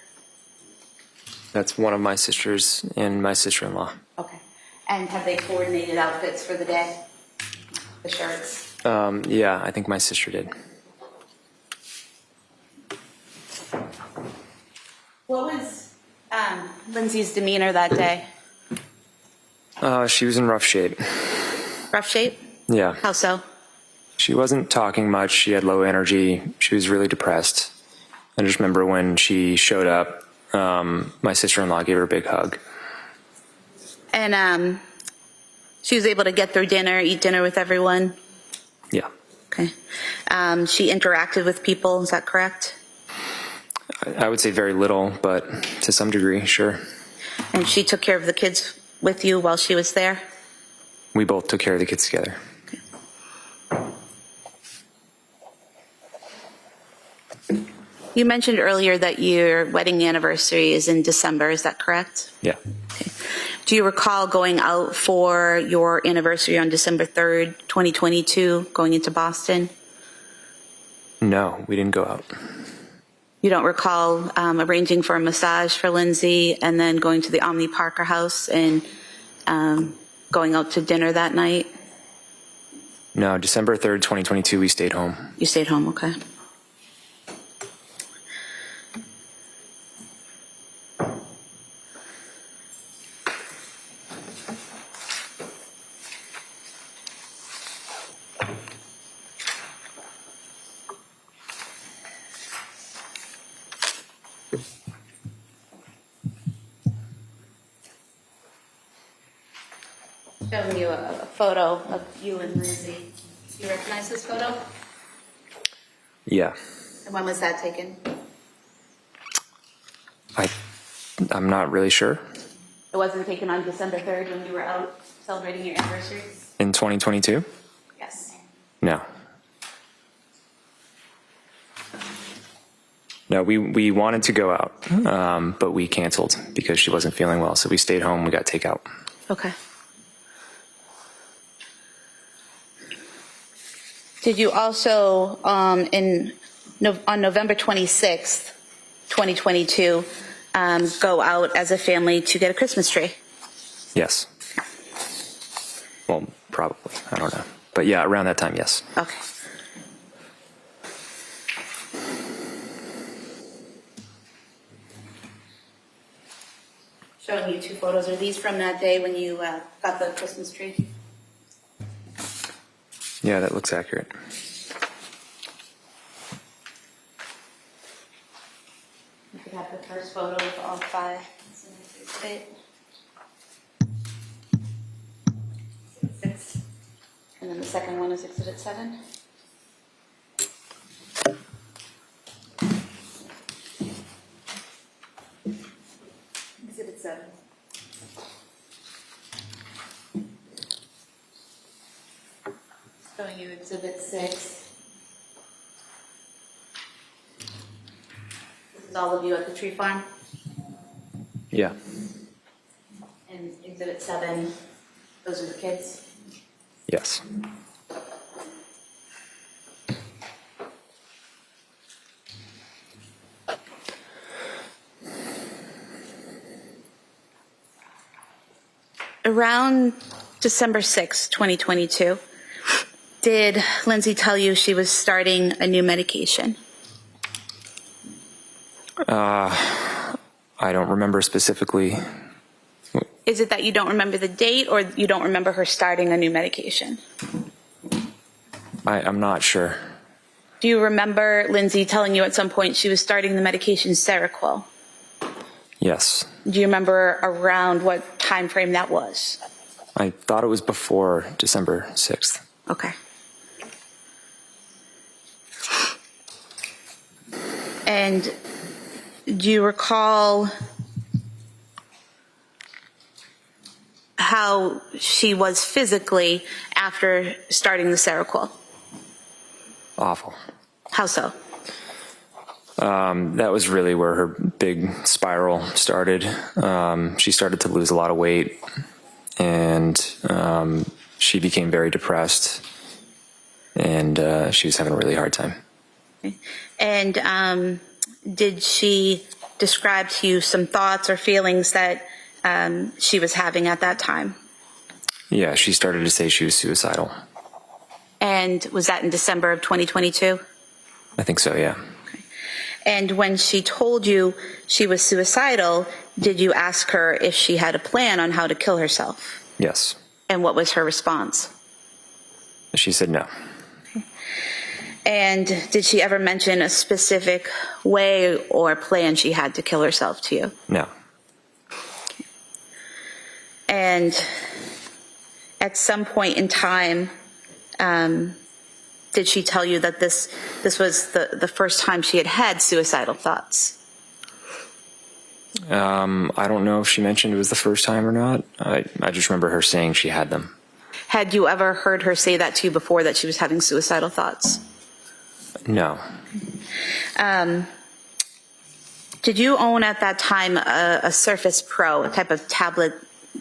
That's one of my sisters and my sister-in-law. Okay. And have they coordinated outfits for the day? The shirts? Yeah, I think my sister did. What was Lindsay's demeanor that day? She was in rough shape. Rough shape? Yeah. How so? She wasn't talking much. She had low energy. She was really depressed. I just remember when she showed up, my sister-in-law gave her a big hug. And she was able to get through dinner, eat dinner with everyone? Yeah. Okay. She interacted with people, is that correct? I would say very little, but to some degree, sure. And she took care of the kids with you while she was there? We both took care of the kids together. You mentioned earlier that your wedding anniversary is in December, is that correct? Yeah. Okay. Do you recall going out for your anniversary on December 3rd, 2022, going into Boston? No, we didn't go out. You don't recall arranging for a massage for Lindsay and then going to the Omni Parker house and going out to dinner that night? No, December 3rd, 2022, we stayed home. You stayed home, okay. Showing you a photo of you and Lindsay. You recognize this photo? Yeah. And when was that taken? I'm not really sure. It wasn't taken on December 3rd when you were out celebrating your anniversary? In 2022? Yes. No. No, we wanted to go out, but we canceled because she wasn't feeling well. So we stayed home. We got takeout. Okay. Did you also, on November 26th, 2022, go out as a family to get a Christmas tree? Yes. Well, probably. I don't know. But yeah, around that time, yes. Okay. Showing you two photos. Are these from that day when you got the Christmas tree? Yeah, that looks accurate. You could have the first photo of all five. Six. And then the second one is Exhibit 7. Exhibit 7. Showing you Exhibit 6. This is all of you at the tree farm. Yeah. And Exhibit 7, those are the kids. Yes. Around December 6, 2022, did Lindsay tell you she was starting a new medication? I don't remember specifically. Is it that you don't remember the date or you don't remember her starting a new medication? I'm not sure. Do you remember Lindsay telling you at some point she was starting the medication Seroquel? Yes. Do you remember around what time frame that was? I thought it was before December 6th. Okay. And do you recall how she was physically after starting the Seroquel? Awful. How so? That was really where her big spiral started. She started to lose a lot of weight, and she became very depressed, and she was having a really hard time. And did she describe to you some thoughts or feelings that she was having at that time? Yeah, she started to say she was suicidal. And was that in December of 2022? I think so, yeah. And when she told you she was suicidal, did you ask her if she had a plan on how to kill herself? Yes. And what was her response? She said no. And did she ever mention a specific way or plan she had to kill herself to you? No. And at some point in time, did she tell you that this was the first time she had had suicidal thoughts? I don't know if she mentioned it was the first time or not. I just remember her saying she had them. Had you ever heard her say that to you before, that she was having suicidal thoughts? No. Did you own at that time a Surface Pro, a type of tablet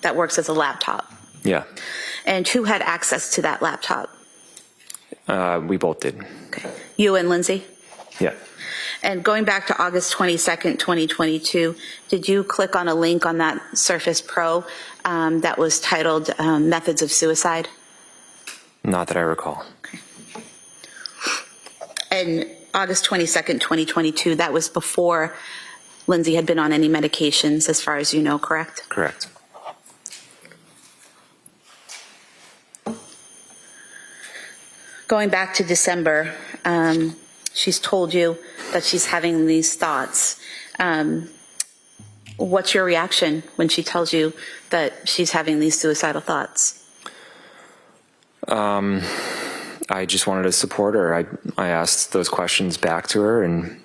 that works as a laptop? Yeah. And who had access to that laptop? We both did. Okay. You and Lindsay? Yeah. And going back to August 22nd, 2022, did you click on a link on that Surface Pro that was titled Methods of Suicide? Not that I recall. Okay. And August 22nd, 2022, that was before Lindsay had been on any medications, as far as you know, correct? Correct. Going back to December, she's told you that she's having these thoughts. What's your reaction when she tells you that she's having these suicidal thoughts? I just wanted to support her. I asked those questions back to her, and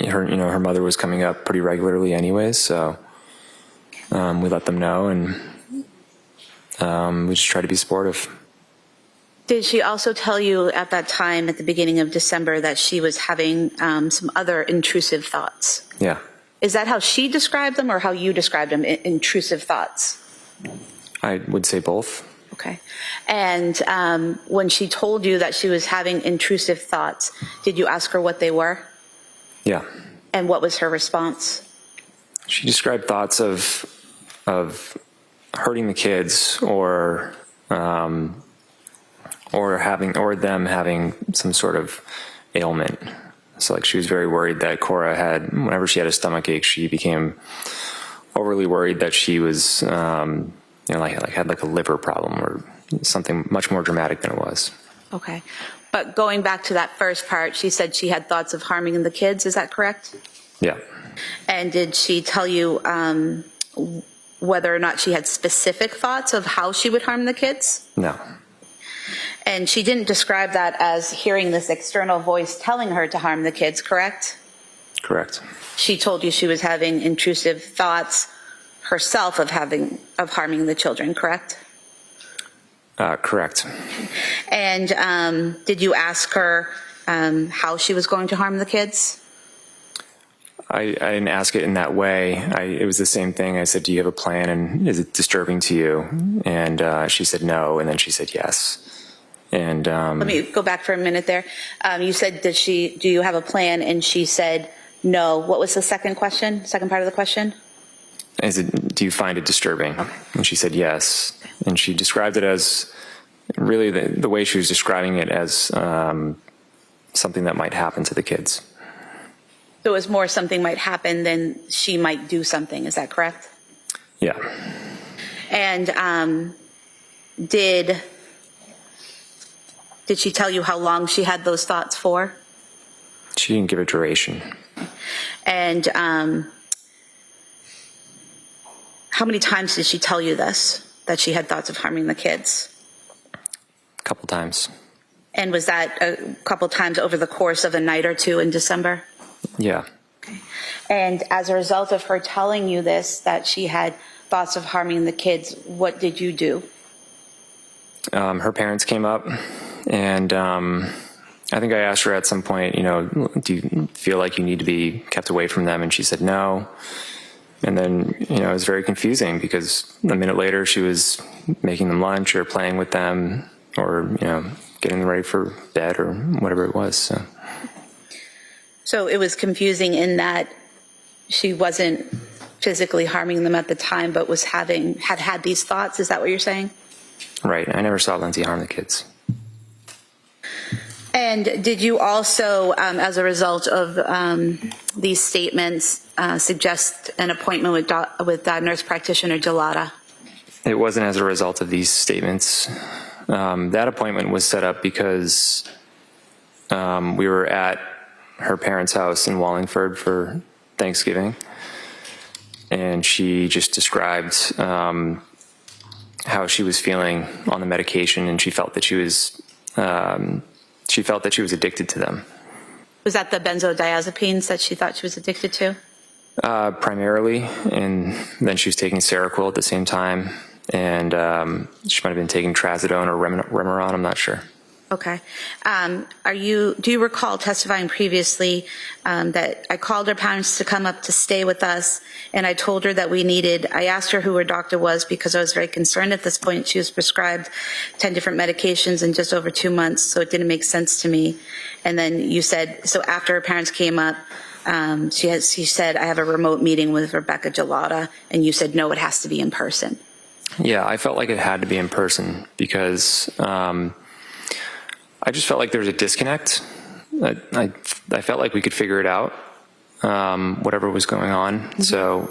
her mother was coming up pretty regularly anyways, so we let them know, and we just tried to be supportive. Did she also tell you at that time, at the beginning of December, that she was having some other intrusive thoughts? Yeah. Is that how she described them or how you described them, intrusive thoughts? I would say both. Okay. And when she told you that she was having intrusive thoughts, did you ask her what they were? Yeah. And what was her response? She described thoughts of hurting the kids or them having some sort of ailment. So like she was very worried that Cora had, whenever she had a stomach ache, she became overly worried that she was, had like a liver problem or something much more dramatic than it was. Okay. But going back to that first part, she said she had thoughts of harming the kids. Is that correct? Yeah. And did she tell you whether or not she had specific thoughts of how she would harm the kids? No. And she didn't describe that as hearing this external voice telling her to harm the kids, correct? Correct. She told you she was having intrusive thoughts herself of harming the children, correct? Correct. And did you ask her how she was going to harm the kids? I didn't ask it in that way. It was the same thing. I said, do you have a plan, and is it disturbing to you? And she said no, and then she said yes. And let me go back for a minute there. You said, do you have a plan? And she said no. What was the second question? Second part of the question? Do you find it disturbing? Okay. And she said yes. And she described it as, really the way she was describing it as something that might happen to the kids. So it was more something might happen than she might do something. Is that correct? Yeah. And did she tell you how long she had those thoughts for? She didn't give a duration. And how many times did she tell you this, that she had thoughts of harming the kids? A couple times. And was that a couple times over the course of a night or two in December? Yeah. Okay. And as a result of her telling you this, that she had thoughts of harming the kids, what did you do? Her parents came up, and I think I asked her at some point, do you feel like you need to be kept away from them? And she said no. And then, it was very confusing because a minute later she was making them lunch or playing with them or, getting them ready for bed or whatever it was. So it was confusing in that she wasn't physically harming them at the time, but was had these thoughts. Is that what you're saying? Right. I never saw Lindsay harm the kids. And did you also, as a result of these statements, suggest an appointment with nurse practitioner Gelada? It wasn't as a result of these statements. That appointment was set up because we were at her parents' house in Wallingford for Thanksgiving, and she just described how she was feeling on the medication, and she felt that she was addicted to them. Was that the benzodiazepines that she thought she was addicted to? Primarily, and then she was taking Seroquel at the same time, and she might have been taking Trazodone or Remeron, I'm not sure. Okay. Do you recall testifying previously that I called her parents to come up to stay with us, and I told her that I asked her who her doctor was because I was very concerned at this point. She was prescribed 10 different medications in just over 2 months, so it didn't make sense to me. And then you said, so after her parents came up, she said, I have a remote meeting with Rebecca Gelada, and you said, no, it has to be in person. Yeah, I felt like it had to be in person because I just felt like there was a disconnect. I felt like we could figure it out, whatever was going on. Mm-hmm. So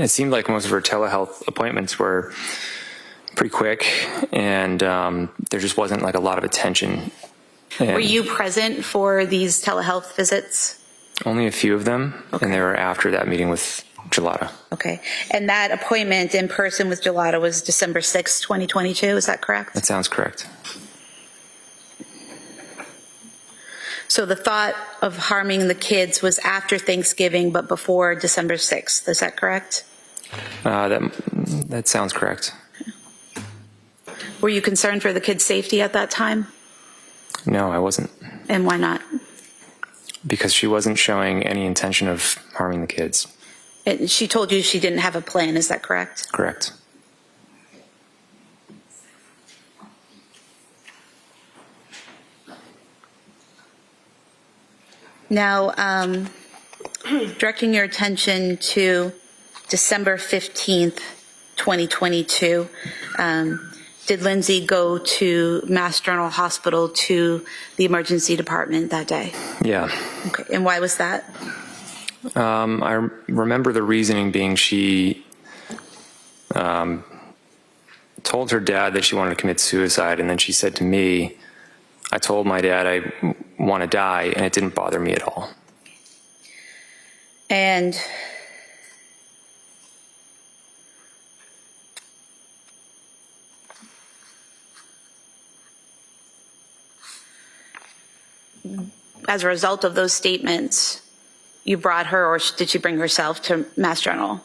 it seemed like most of her telehealth appointments were pretty quick, and there just wasn't like a lot of attention. Were you present for these telehealth visits? Only a few of them, okay. And they were after that meeting with Gelada. Okay. And that appointment in person with Gelada was December 6, 2022. Is that correct? That sounds correct. So the thought of harming the kids was after Thanksgiving, but before December 6th. Is that correct? That sounds correct. Were you concerned for the kids' safety at that time? No, I wasn't. And why not? Because she wasn't showing any intention of harming the kids. And she told you she didn't have a plan. Is that correct? Correct. Now, directing your attention to December 15th, 2022, did Lindsay go to Mass General Hospital to the emergency department that day? Yeah. Okay. And why was that? I remember the reasoning being she told her dad that she wanted to commit suicide, and then she said to me, I told my dad I want to die, and it didn't bother me at all. And as a result of those statements, you brought her, or did she bring herself to Mass General?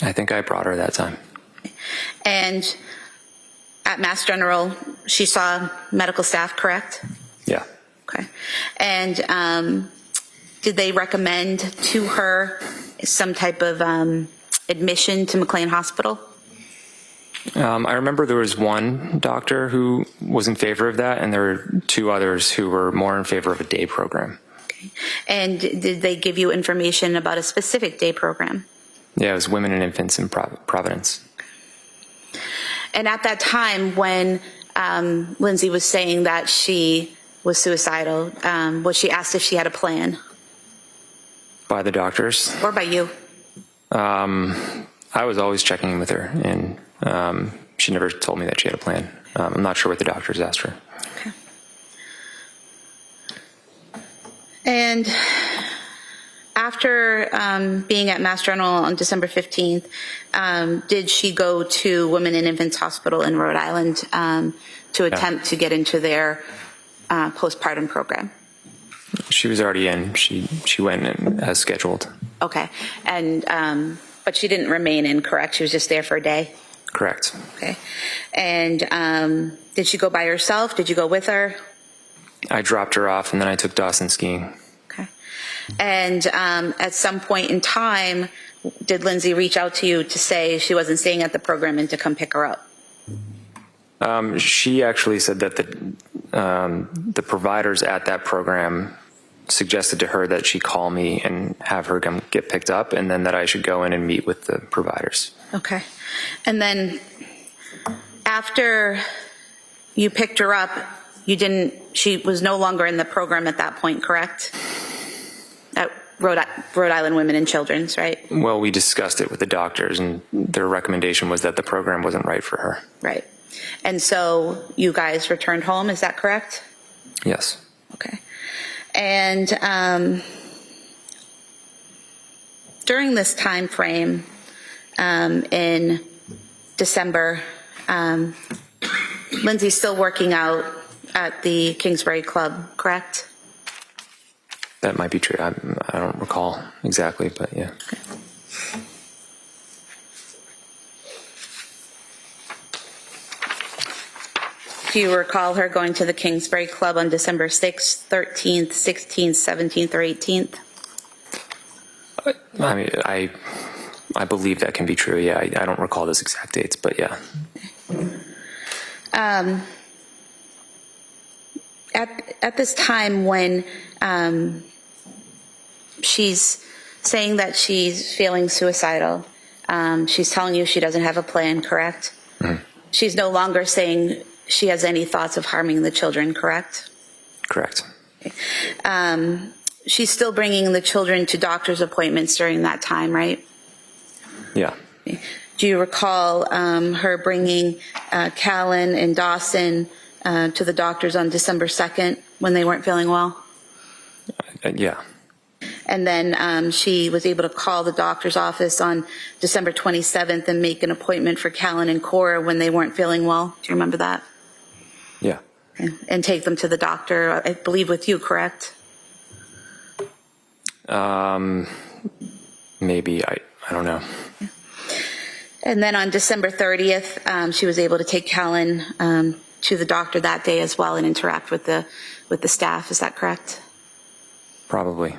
I think I brought her that time. And at Mass General, she saw medical staff, correct? Yeah. Okay. And did they recommend to her some type of admission to McLean Hospital? I remember there was one doctor who was in favor of that, and there were two others who were more in favor of a day program. Okay. And did they give you information about a specific day program? Yeah, it was women and infants in Providence. And at that time, when Lindsay was saying that she was suicidal, was she asked if she had a plan? By the doctors? Or by you? I was always checking in with her, and she never told me that she had a plan. I'm not sure what the doctors asked her. Okay. And after being at Mass General on December 15th, did she go to Women and Infants Hospital in Rhode Island to attempt to get into their postpartum program? She was already in. She went in as scheduled. Okay. And but she didn't remain in, correct? She was just there for a day? Correct. Okay. And did she go by herself? Did you go with her? I dropped her off, and then I took Dawson skiing. Okay. And at some point in time, did Lindsay reach out to you to say she wasn't staying at the program and to come pick her up? She actually said that the providers at that program suggested to her that she call me and have her come get picked up, and then that I should go in and meet with the providers. Okay. And then after you picked her up, she was no longer in the program at that point, correct? At Rhode Island Women and Children's, right? Well, we discussed it with the doctors, and their recommendation was that the program wasn't right for her. Right. And so you guys returned home, is that correct? Yes. Okay. And during this time frame in December, Lindsay's still working out at the Kingsbury Club, correct? That might be true. I don't recall exactly, but yeah. Okay. Do you recall her going to the Kingsbury Club on December 6th, 13th, 16th, 17th, or 18th? I mean, I believe that can be true. Yeah, I don't recall those exact dates, but yeah. At this time when she's saying that she's feeling suicidal, she's telling you she doesn't have a plan, correct? Mm-hmm. She's no longer saying she has any thoughts of harming the children, correct? Correct. She's still bringing the children to doctor's appointments during that time, right? Yeah. Do you recall her bringing Callan and Dawson to the doctors on December 2nd when they weren't feeling well? Yeah. And then she was able to call the doctor's office on December 27th and make an appointment for Callan and Cora when they weren't feeling well. Do you remember that? Yeah. Okay. And take them to the doctor, I believe with you, correct? Maybe, I don't know. And then on December 30th, she was able to take Callan to the doctor that day as well and interact with the staff. Is that correct? Probably.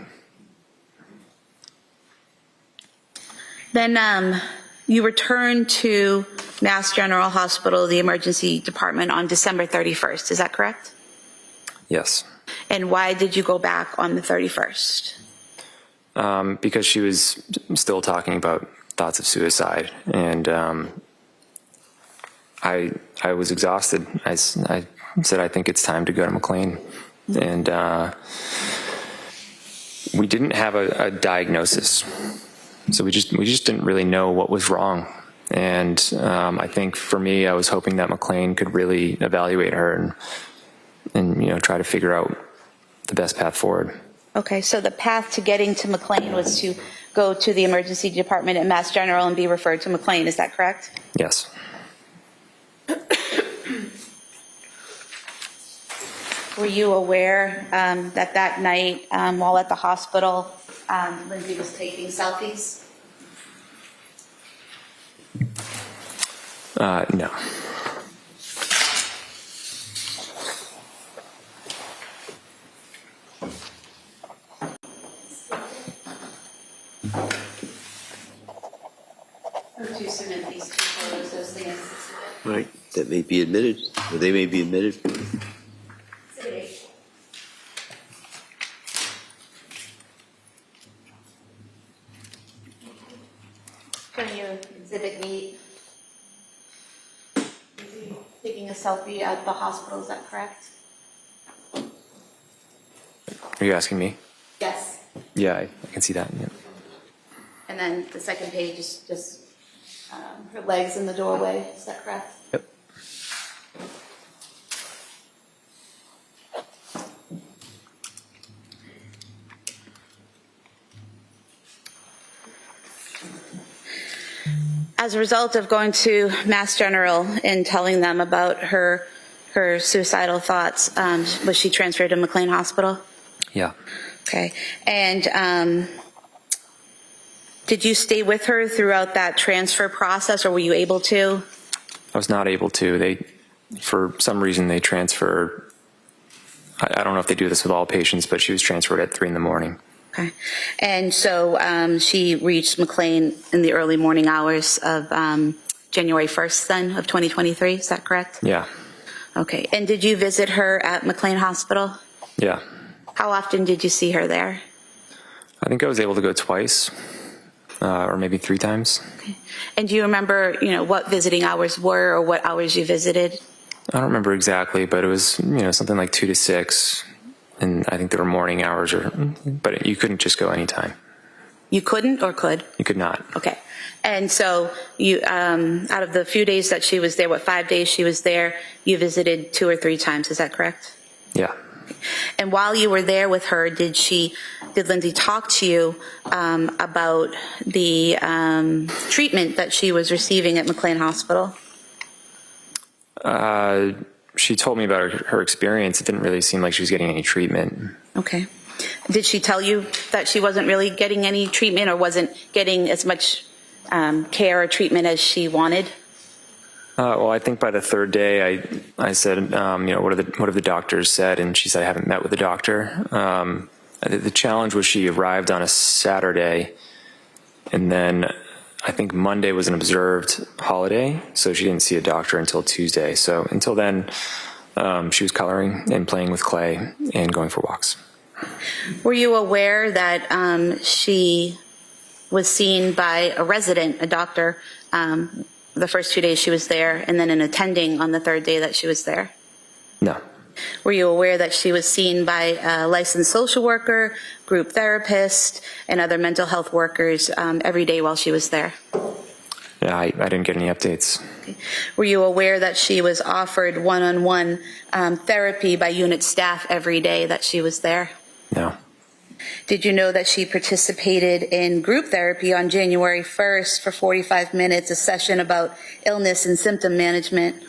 Then you returned to Mass General Hospital, the emergency department, on December 31st. Is that correct? Yes. And why did you go back on the 31st? Because she was still talking about thoughts of suicide, and I was exhausted. I said, I think it's time to go to McLean, and we didn't have a diagnosis, so we just didn't really know what was wrong. And I think for me, I was hoping that McLean could really evaluate her and try to figure out the best path forward. Okay, so the path to getting to McLean was to go to the emergency department at Mass General and be referred to McLean. Is that correct? Yes. Were you aware that night while at the hospital, Lindsay was taking selfies? No. Too soon at these two photos, those things. Right, that may be admitted, or they may be admitted. Can you exhibit me taking a selfie at the hospital, is that correct? Are you asking me? Yes. Yeah, I can see that. Yeah. And then the second page is just her legs in the doorway, is that correct? Yep. As a result of going to Mass General and telling them about her suicidal thoughts, was she transferred to McLean Hospital? Yeah. Okay. And did you stay with her throughout that transfer process, or were you able to? I was not able to. For some reason, they transfer. I don't know if they do this with all patients, but she was transferred at 3 a.m. Okay. And so she reached McLean in the early morning hours of January 1st then of 2023, is that correct? Yeah. Okay. And did you visit her at McLean Hospital? Yeah. How often did you see her there? I think I was able to go twice, or maybe 3 times. Okay. And do you remember, what visiting hours were or what hours you visited? I don't remember exactly, but it was, something like 2 to 6. And I think there were morning hours, but you couldn't just go anytime. You couldn't or could? You could not. Okay. And so you, out of the few days that she was there, 5 days she was there, you visited 2 or 3 times, is that correct? Yeah. And while you were there with her, did Lindsay talk to you about the treatment that she was receiving at McLean Hospital? She told me about her experience. It didn't really seem like she was getting any treatment. Okay. Did she tell you that she wasn't really getting any treatment or wasn't getting as much care or treatment as she wanted? Well, I think by the 3rd day, I said, what have the doctors said? And she said, I haven't met with the doctor. The challenge was she arrived on a Saturday, and then I think Monday was an observed holiday, so she didn't see a doctor until Tuesday. So until then, she was coloring and playing with clay and going for walks. Were you aware that she was seen by a resident, a doctor, the first 2 days she was there, and then an attending on the 3rd day that she was there? No. Were you aware that she was seen by a licensed social worker, group therapist, and other mental health workers every day while she was there? Yeah, I didn't get any updates. Okay. Were you aware that she was offered one-on-one therapy by unit staff every day that she was there? No. Did you know that she participated in group therapy on January 1st for 45 minutes, a session about illness and symptom management?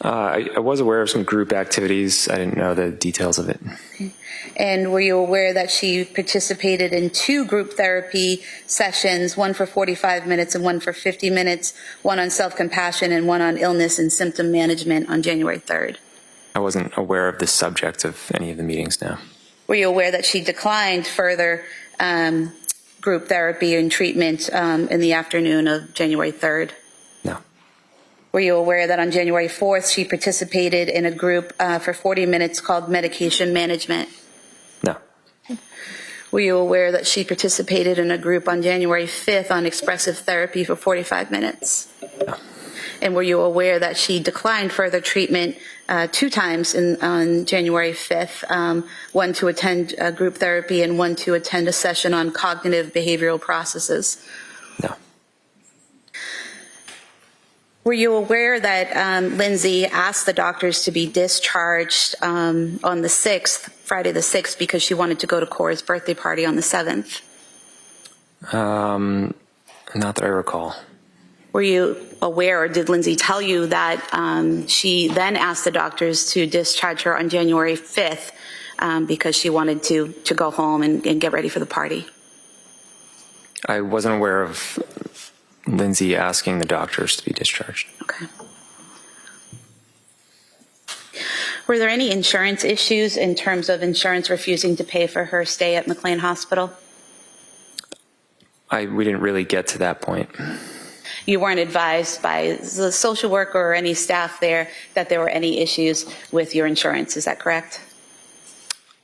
I was aware of some group activities. I didn't know the details of it. And were you aware that she participated in 2 group therapy sessions, one for 45 minutes and one for 50 minutes, one on self-compassion and one on illness and symptom management on January 3rd? I wasn't aware of the subject of any of the meetings now. Were you aware that she declined further group therapy and treatment in the afternoon of January 3rd? No. Were you aware that on January 4th she participated in a group for 40 minutes called medication management? No. Were you aware that she participated in a group on January 5th on expressive therapy for 45 minutes? No. And were you aware that she declined further treatment 2 times on January 5th, one to attend group therapy and one to attend a session on cognitive behavioral processes? No. Were you aware that Lindsay asked the doctors to be discharged on the 6th, Friday the 6th, because she wanted to go to Cora's birthday party on the 7th? Not that I recall. Were you aware, or did Lindsay tell you that she then asked the doctors to discharge her on January 5th because she wanted to go home and get ready for the party? I wasn't aware of Lindsay asking the doctors to be discharged. Okay. Were there any insurance issues in terms of insurance refusing to pay for her stay at McLean Hospital? We didn't really get to that point. You weren't advised by the social worker or any staff there that there were any issues with your insurance, is that correct?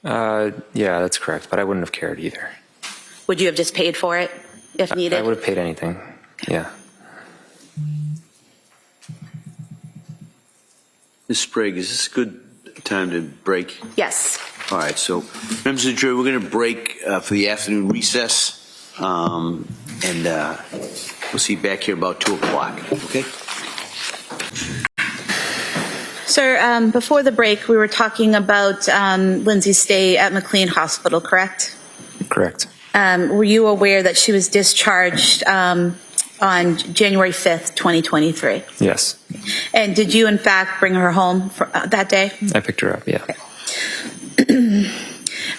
Yeah, that's correct, but I wouldn't have cared either. Would you have just paid for it if needed? I would have paid anything, yeah. Ms. Sprague, is this a good time to break? Yes. All right, so members of the jury, we're going to break for the afternoon recess, and we'll see you back here about 2 o'clock, okay? Sir, before the break, we were talking about Lindsay's stay at McLean Hospital, correct? Correct. Were you aware that she was discharged on January 5th, 2023? Yes. And did you, in fact, bring her home for, that day? I picked her up, yeah.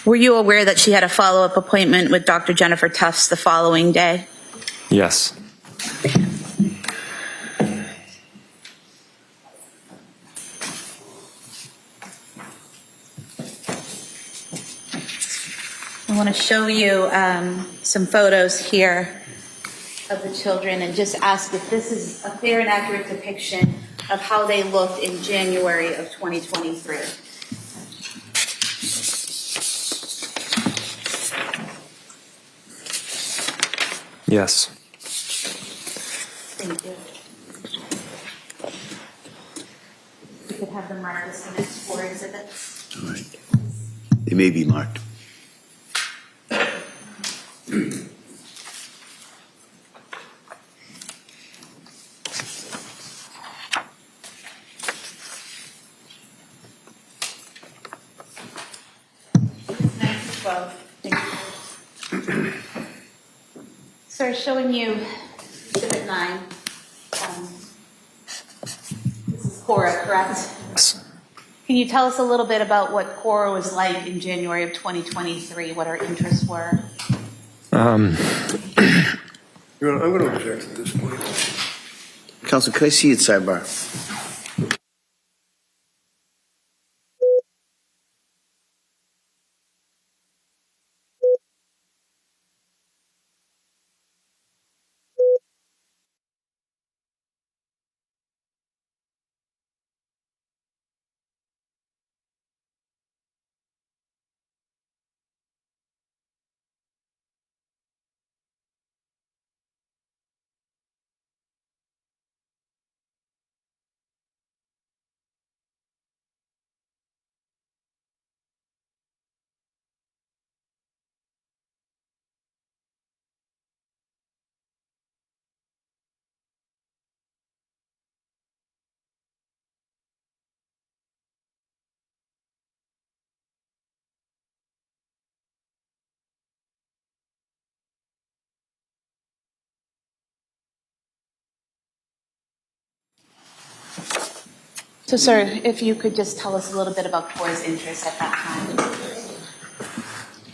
Were you aware that she had a follow-up appointment with Dr. Jennifer Tufts the following day? Yes. I want to show you some photos here of the children and just ask if this is a fair and accurate depiction of how they looked in January of 2023. Yes. Thank you. We could have them mark this in its 4 exhibits. All right. They may be marked. Sir, showing you Exhibit 9. This is Cora, correct? Yes. Can you tell us a little bit about what Cora was like in January of 2023, what her interests were? Your Honor, I'm going to object at this point. Counsel, could I see it sidebar? So, sir, if you could just tell us a little bit about Cora's interests at that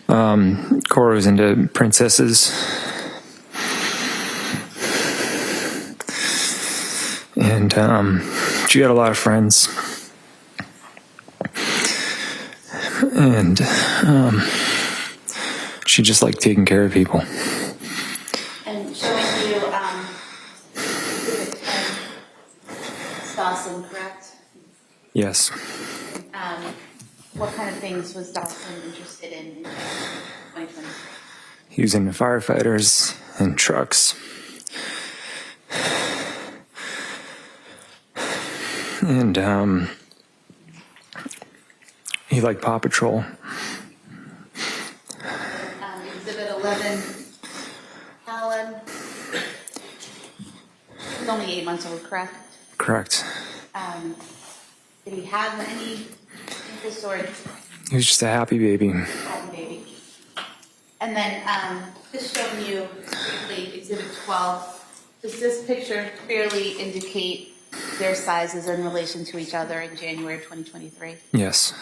time. Cora was into princesses. And she had a lot of friends. And she just liked taking care of people. And showing you Exhibit 10, Dawson, correct? Yes. What kind of things was Dawson interested in 2023? He was into firefighters and trucks. And he liked Paw Patrol. Exhibit 11, Alan. He's only 8 months old, correct? Correct. Did he have any interest or He was just a happy baby. happy baby? And then just showing you briefly Exhibit 12. Does this picture clearly indicate their sizes in relation to each other in January of 2023? Yes.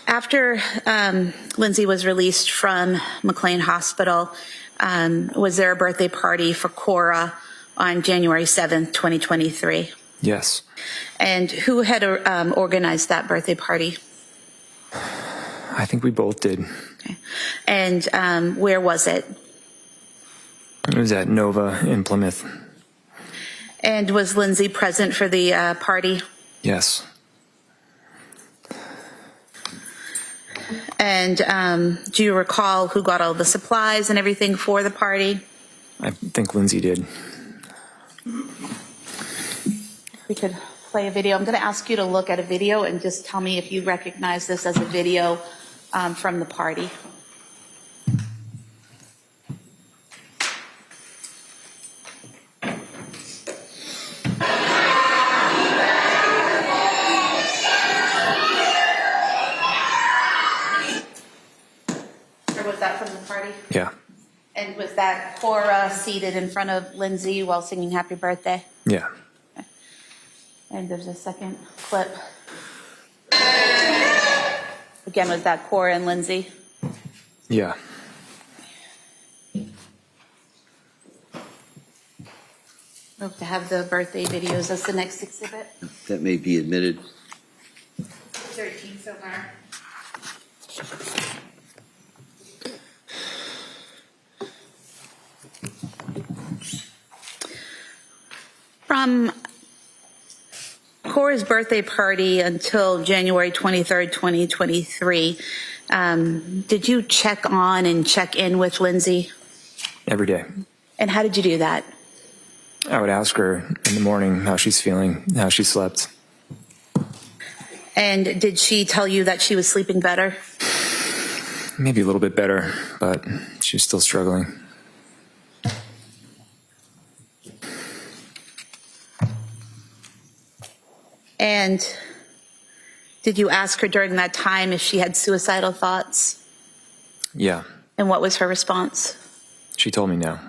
After Lindsay was released from McLean Hospital, was there a birthday party for Cora on January 7th, 2023? Yes. And who had organized that birthday party? I think we both did. Okay. And where was it? It was at Nova in Plymouth. And was Lindsay present for the party? Yes. And do you recall who got all the supplies and everything for the party? I think Lindsay did. We could play a video. I'm going to ask you to look at a video and just tell me if you recognize this as a video from the party. Or was that from the party? Yeah. And was that Cora seated in front of Lindsay while singing Happy Birthday? Yeah. And there's a second clip. Again, was that Cora and Lindsay? Yeah. Hope to have the birthday videos as the next exhibit. That may be admitted. 13 so far. From Cora's birthday party until January 23rd, 2023, did you check on and check in with Lindsay? Every day. And how did you do that? I would ask her in the morning how she's feeling, how she slept. And did she tell you that she was sleeping better? Maybe a little bit better, but she's still struggling. And did you ask her during that time if she had suicidal thoughts? Yeah. And what was her response? She told me no.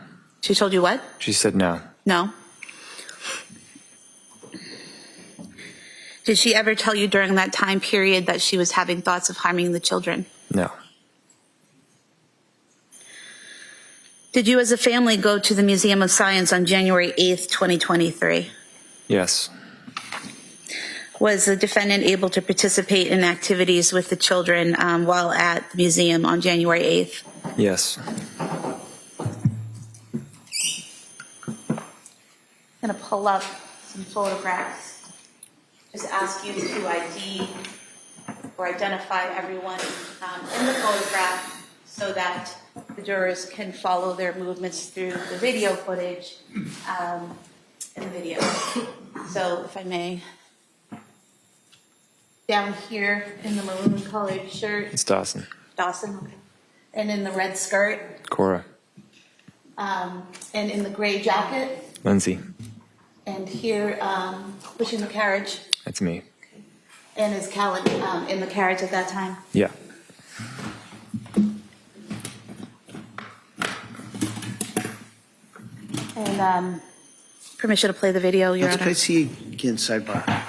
She told you what? She said no. No. Did she ever tell you during that time period that she was having thoughts of harming the children? No. Did you as a family go to the Museum of Science on January 8th, 2023? Yes. Was the defendant able to participate in activities with the children while at the museum on January 8th? Yes. I'm going to pull up some photographs. Just ask you to ID or identify everyone in the photograph so that the jurors can follow their movements through the video footage in the video. So if I may, down here in the maroon colored shirt, It's Dawson. Dawson, okay. And in the red skirt, Cora. and in the gray jacket, Lindsay. and here pushing the carriage. That's me. And is Callan in the carriage at that time? Yeah. And permission to play the video, Your Could I Honor? see you again, sidebar?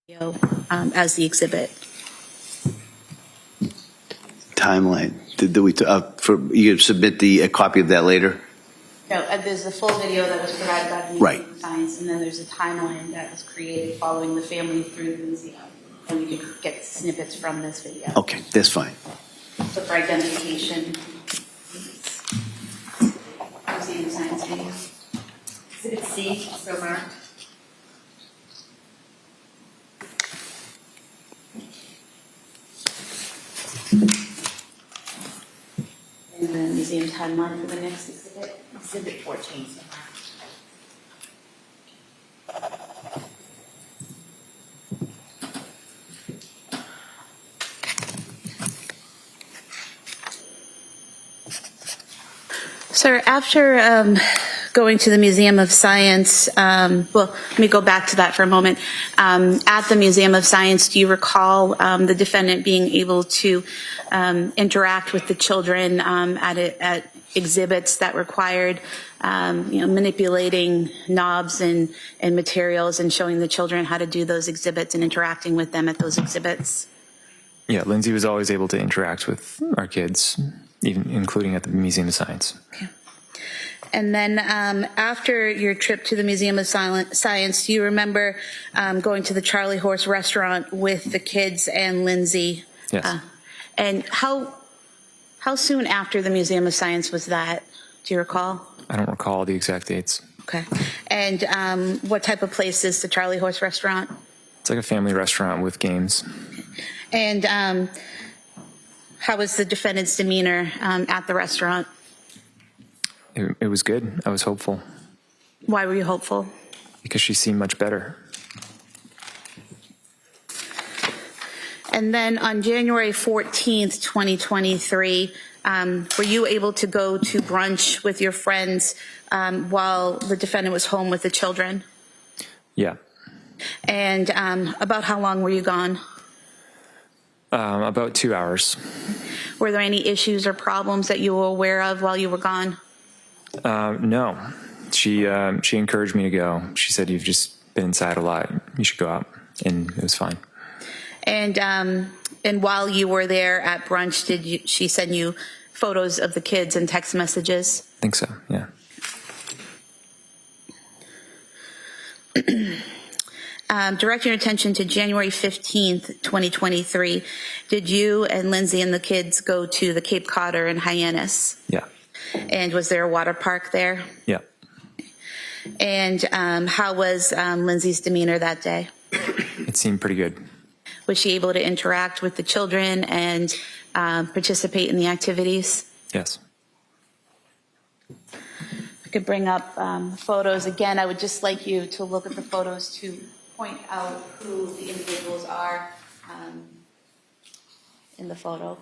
as the exhibit. Timeline. Did we, you could submit a copy of that later? No, there's the full video that was provided by the Right. Museum of Science, and then there's a timeline that was created following the family through the museum. And we could get snippets from this video. Okay, that's fine. So for identification, Museum of Science video. Exhibit C, so marked. And the museum timeline for the next exhibit, exhibit 14. So marked. Sir, after going to the Museum of Science, well, let me go back to that for a moment. At the Museum of Science, do you recall the defendant being able to interact with the children at exhibits that required, manipulating knobs and materials and showing the children how to do those exhibits and interacting with them at those exhibits? Yeah, Lindsay was always able to interact with our kids, even including at the Museum of Science. Okay. And then after your trip to the Museum of Science, do you remember going to the Charlie Horse restaurant with the kids and Lindsay? Yes. And how soon after the Museum of Science was that? Do you recall? I don't recall the exact dates. Okay. And what type of place is the Charlie Horse restaurant? It's like a family restaurant with games. And how was the defendant's demeanor at the restaurant? It was good. I was hopeful Why were you hopeful? because she seemed much better. And then on January 14th, 2023, were you able to go to brunch with your friends while the defendant was home with the children? Yeah. And about how long were you gone? About 2 hours. Were there any issues or problems that you were aware of while you were gone? No. She encouraged me to go. She said, "You've just been inside a lot. You should go out." And it was fine. And while you were there at brunch, she send you photos of the kids and text messages? I think so, yeah. Direct your attention to January 15th, 2023. Did you and Lindsay and the kids go to the Cape Codder in Hyannis? Yeah. And was there a water park there? Yeah. And how was Lindsay's demeanor that day? It seemed pretty good. Was she able to interact with the children and participate in the activities? Yes. I could bring up photos again. I would just like you to look at the photos to point out who the individuals are in the photo.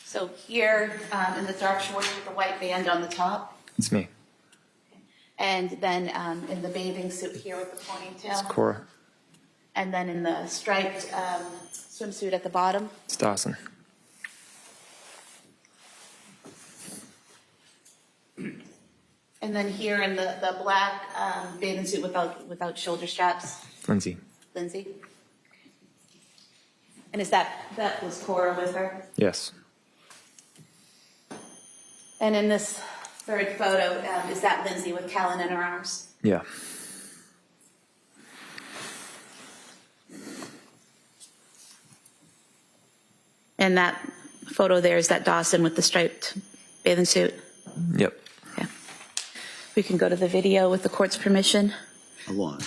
So here in the dark shorts with the white band on the top. It's me. And then in the bathing suit here with the ponytail. It's Cora. And then in the striped swimsuit at the bottom. It's Dawson. And then here in the black bathing suit without shoulder straps. Lindsay. Lindsay. And is that was Cora with her? Yes. And in this third photo, is that Lindsay with Callan in her arms? Yeah. And that photo there, is that Dawson with the striped bathing suit? Yep. Okay. We can go to the video with the court's permission. How long?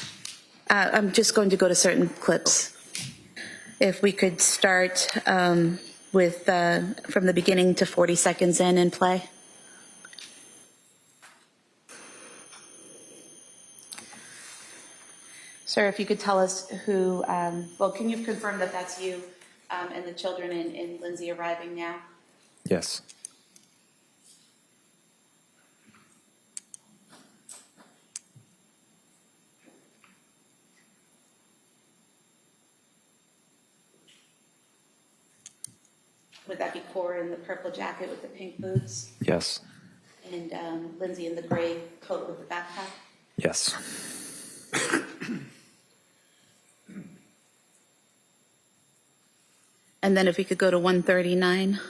I'm just going to go to certain clips. If we could start with from the beginning to 40 seconds in and play. Sir, if you could tell us who, well, can you confirm that that's you and the children and Lindsay arriving now? Yes. Would that be Cora in the purple jacket with the pink boots? Yes. And Lindsay in the gray coat with the backpack? Yes. And then if we could go to 139.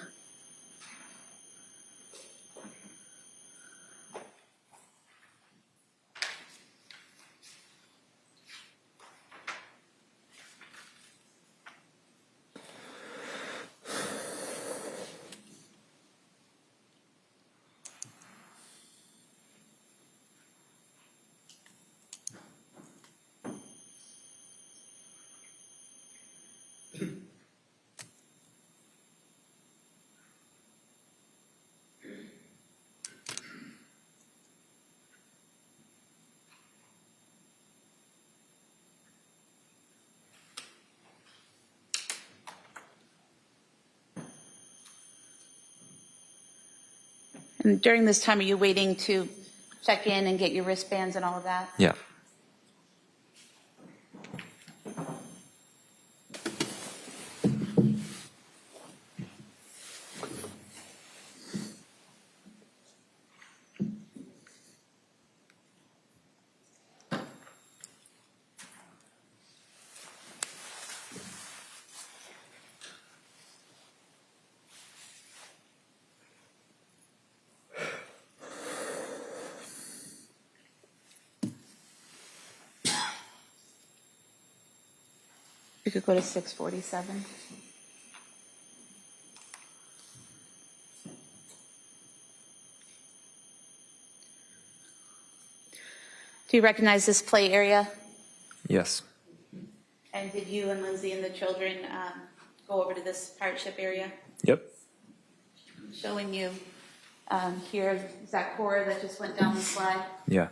And during this time, are you waiting to check in and get your wristbands and all of that? Yeah. We could go to 647. Do you recognize this play area? Yes. And did you and Lindsay and the children go over to this hardship area? Yep. Showing you here, is that Cora that just went down the slide? Yeah.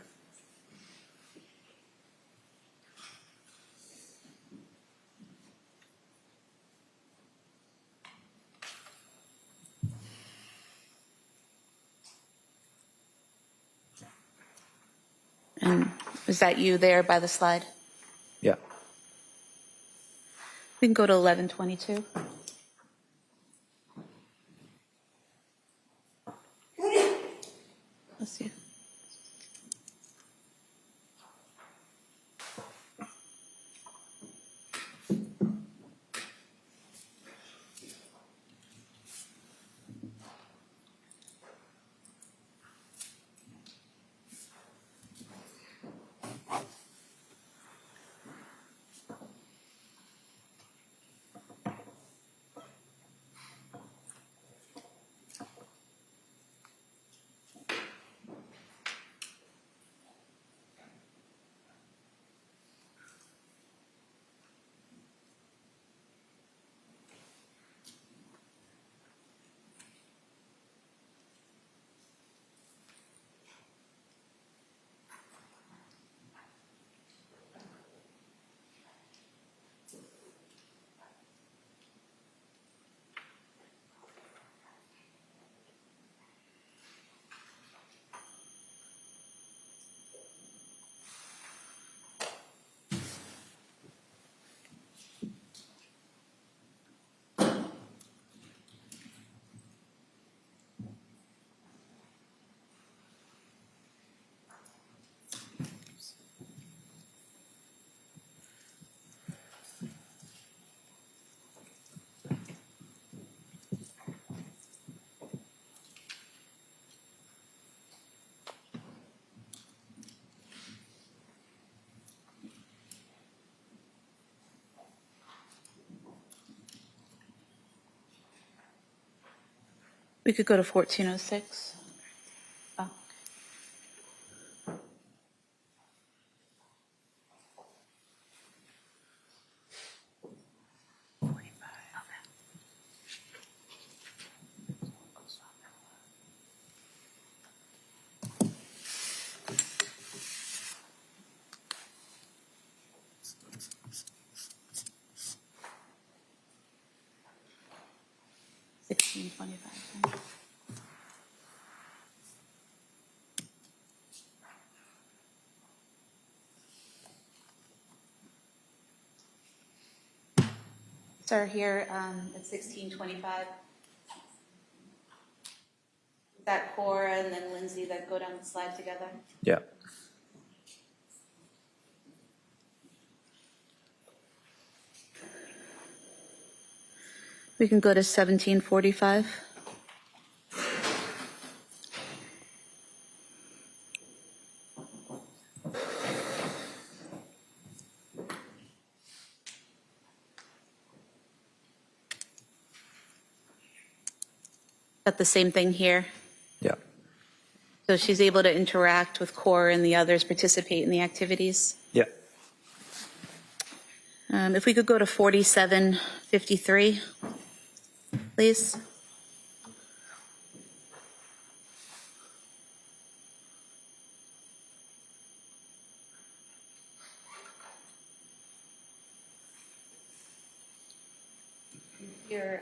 And is that you there by the slide? Yeah. We can go to 1122. Let's see. We could go to 1406. Oh. $16.25. Sir, here at 1625. That Cora and then Lindsay that go down the slide together. Yeah. We can go to 1745. Got the same thing here. Yeah. So she's able to interact with CORE and the others, participate in the activities. Yeah. If we could go to 4753, please. You're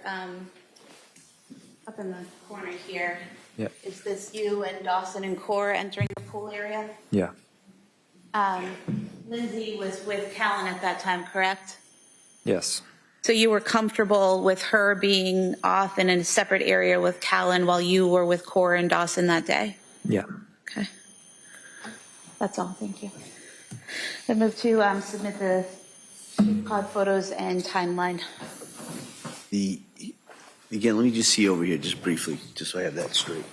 up in the corner here. Yeah. Is this you and Dawson and CORE entering the pool area? Yeah. Lindsay was with Callan at that time, correct? Yes. So you were comfortable with her being off in a separate area with Callan while you were with CORE and Dawson that day? Yeah. Okay. That's all, thank you. I move to submit the cod photos and timeline. Again, let me just see over here just briefly, just so I have that straight.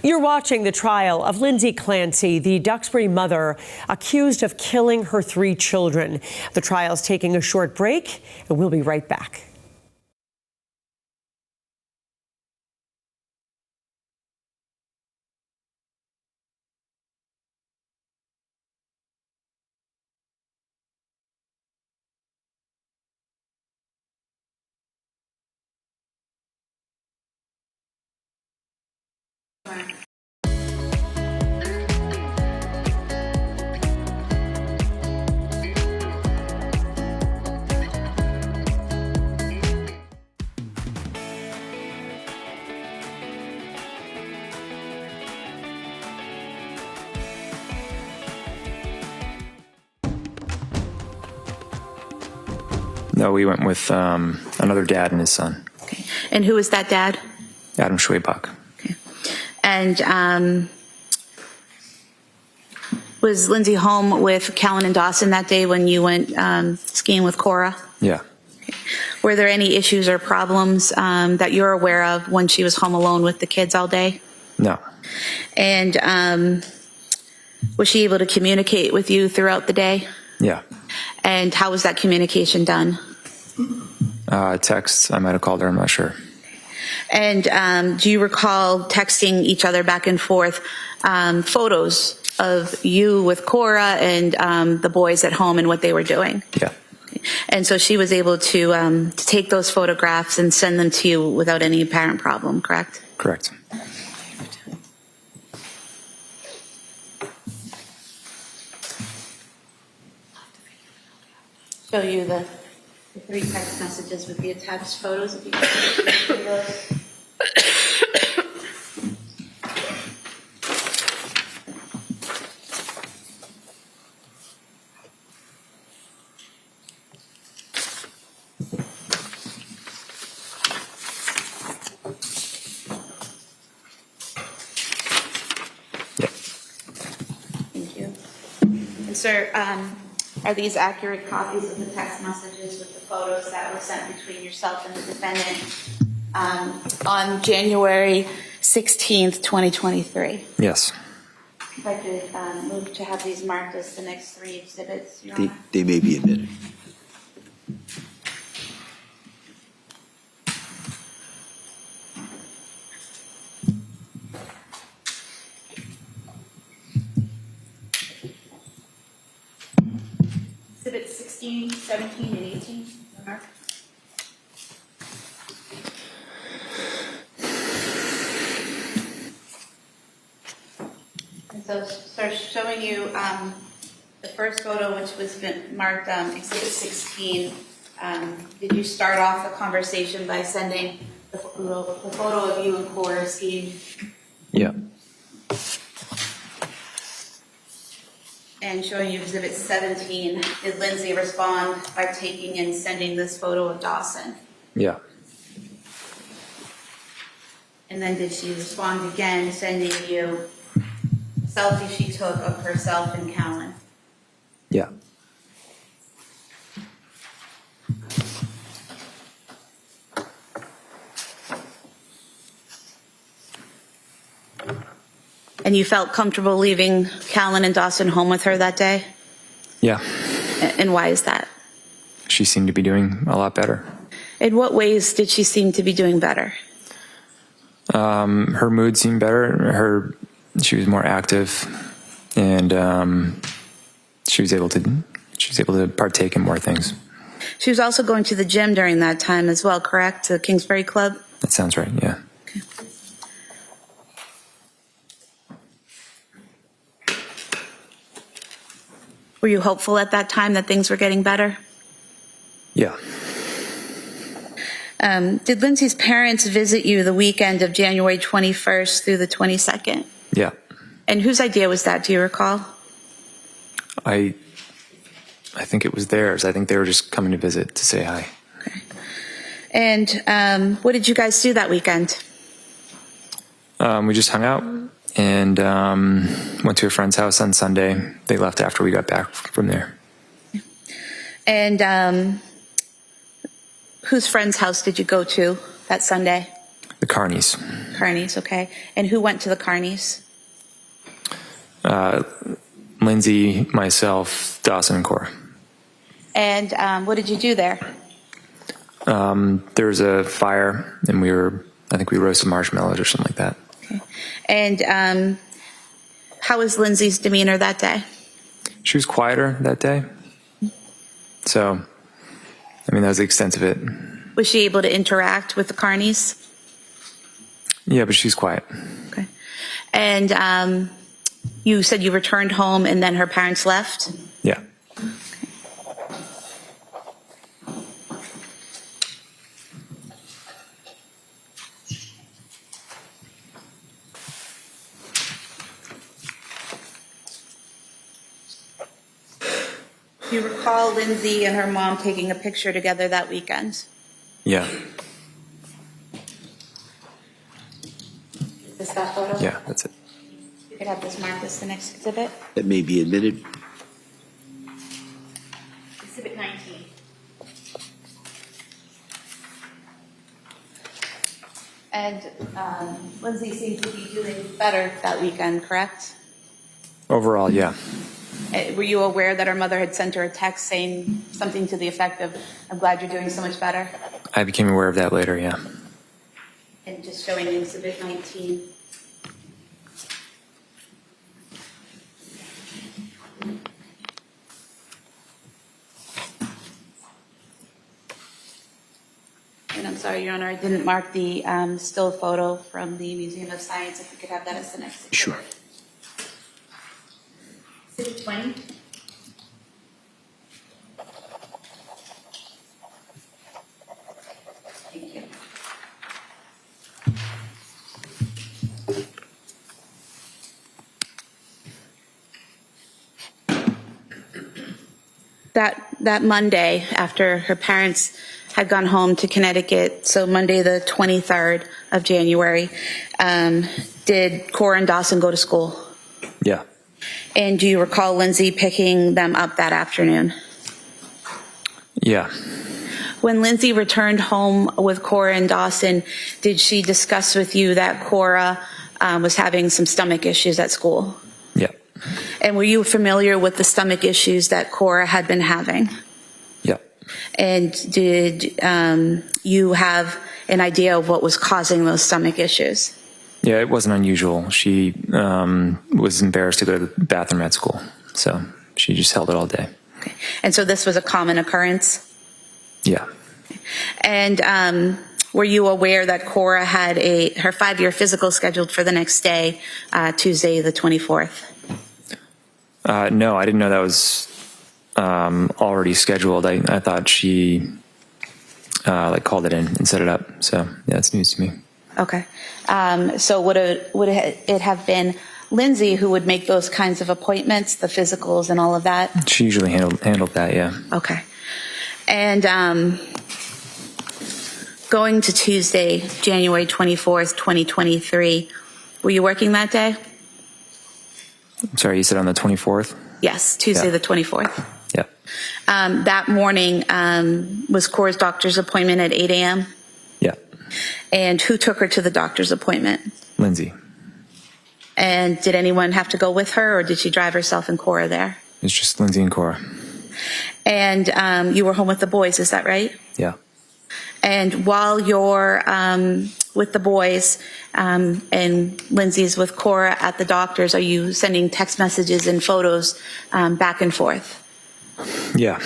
You're watching the trial of Lindsay Clancy, the Duxbury mother accused of killing her 3 children. The trial's taking a short break, and we'll be right back. No, we went with another dad and his son, Okay. And who was that dad? Adam Schwabach. Okay. And was Lindsay home with Callan and Dawson that day when you went skiing with Cora? Yeah. Were there any issues or problems that you're aware of when she was home alone with the kids all day? No. And was she able to communicate with you throughout the day? Yeah. And how was that communication done? Texts. I might have called her. I'm not sure. And do you recall texting each other back and forth photos of you with Cora and the boys at home and what they were doing? Yeah. And so she was able to take those photographs and send them to you without any apparent problem, correct? Correct. Show you the 3 text messages with the attached photos. If you can see those. Thank you. And sir, are these accurate copies of the text messages with the photos that were sent between yourself and the defendant on January 16th, 2023? Yes. If I could move to have these marked as the next 3 exhibits, Your They, Honor. they may be admitted. Exhibits 16, 17, and 18, Your Honor. And so, sir, showing you the first photo, which was marked Exhibit 16, did you start off the conversation by sending the photo of you and Cora skiing? Yeah. And showing you Exhibit 17, did Lindsay respond by taking and sending this photo of Dawson? Yeah. And then did she respond again, sending you a selfie she took of herself and Callan? Yeah. And you felt comfortable leaving Callan and Dawson home with her that day? Yeah. And why is that? She seemed to be doing a lot better. In what ways did she seem to be doing better? Her mood seemed better. She was more active, and she was able to partake in more things. She was also going to the gym during that time as well, correct? To Kingsbury Club? That sounds right. Yeah. Okay. Were you hopeful at that time that things were getting better? Yeah. Did Lindsay's parents visit you the weekend of January 21st through the 22nd? Yeah. And whose idea was that? Do you recall? I think it was theirs. I think they were just coming to visit to say hi. Okay. And what did you guys do that weekend? We just hung out and went to a friend's house on Sunday. They left after we got back from there. And whose friend's house did you go to that Sunday? The Carneys. Carneys, okay. And who went to the Carneys? Lindsay, myself, Dawson, and Cora. And what did you do there? There was a fire, and I think we roasted marshmallows or something like that. Okay. And how was Lindsay's demeanor that day? She was quieter that day. So, I mean, that was the extent of it. Was she able to interact with the Carneys? Yeah, but she's quiet. Okay. And you said you returned home and then her parents left? Yeah. Do you recall Lindsay and her mom taking a picture together that weekend? Yeah. Is this that photo? Yeah, that's it. You could have this marked as the next exhibit. That may be admitted. Exhibit 19. And Lindsay seemed to be doing better that weekend, correct? Overall, yeah. Were you aware that her mother had sent her a text saying something to the effect of, "I'm glad you're doing so much better"? I became aware of that later, yeah. And just showing exhibit 19. And I'm sorry, Your Honor, I didn't mark the still photo from the Museum of Science. If we could have that as the next exhibit. Sure. Exhibit 20. Thank you. That Monday, after her parents had gone home to Connecticut, so Monday the 23rd of January, did Cora and Dawson go to school? Yeah. And do you recall Lindsay picking them up that afternoon? Yeah. When Lindsay returned home with Cora and Dawson, did she discuss with you that Cora was having some stomach issues at school? Yeah. And were you familiar with the stomach issues that Cora had been having? Yeah. And did you have an idea of what was causing those stomach issues? Yeah, it wasn't unusual. She was embarrassed to go to the bathroom at school, so she just held it all day. Okay. And so this was a common occurrence? Yeah. And were you aware that Cora had her 5-year physical scheduled for the next day, Tuesday the 24th? No, I didn't know that was already scheduled. I thought she called it in and set it up. So yeah, it's news to me. Okay. So would it have been Lindsay who would make those kinds of appointments, the physicals and all of that? She usually handled that, yeah. Okay. And going to Tuesday, January 24th, 2023, were you working that day? I'm sorry, you said on the 24th? Yes, Tuesday Yeah. the 24th. Yeah. That morning was Cora's doctor's appointment at 8 a.m.? Yeah. And who took her to the doctor's appointment? Lindsay. And did anyone have to go with her, or did she drive herself and Cora there? It's just Lindsay and Cora. And you were home with the boys, is that right? Yeah. And while you're with the boys and Lindsay's with Cora at the doctor's, are you sending text messages and photos back and forth? Yeah.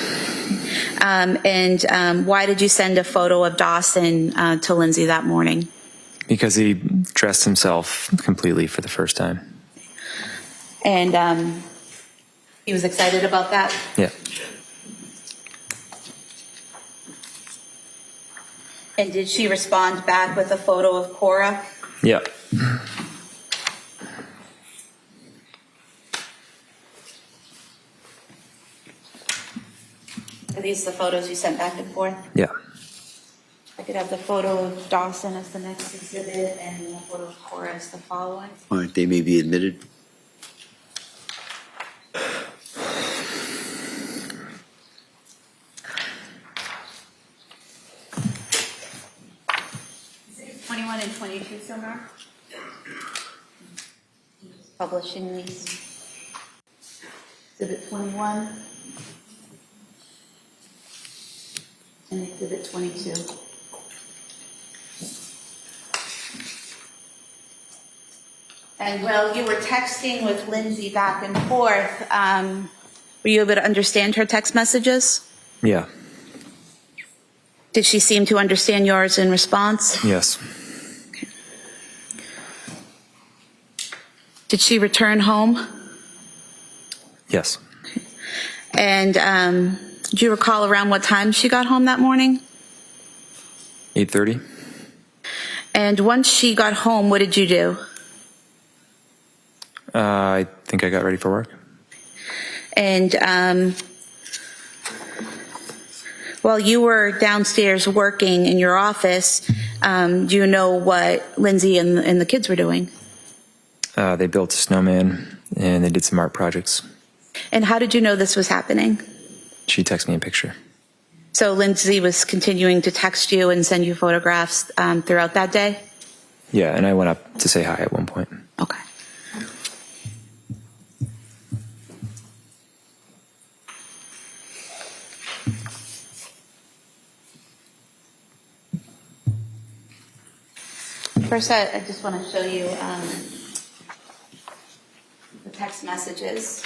And why did you send a photo of Dawson to Lindsay that morning? Because he dressed himself completely for the first time. And he was excited about that? Yeah. And did she respond back with a photo of Cora? Yeah. Are these the photos you sent back and forth? Yeah. I could have the photo of Dawson as the next exhibit and the photo of Cora as the following. All right, they may be admitted. Exhibit 21 and 22 somewhere. Publishing these. Exhibit 21 and Exhibit 22. And while you were texting with Lindsay back and forth, were you able to understand her text messages? Yeah. Did she seem to understand yours in response? Yes. Did she return home? Yes. And do you recall around what time she got home that morning? 8:30. And once she got home, what did you do? I think I got ready for work. And While you were downstairs working in your office, do you know what Lindsay and the kids were doing? They built a snowman and they did some art projects. And how did you know this was happening? She texted me a picture. So Lindsay was continuing to text you and send you photographs throughout that day? Yeah, and I went up to say hi at one point. Okay. First, I just want to show you the text messages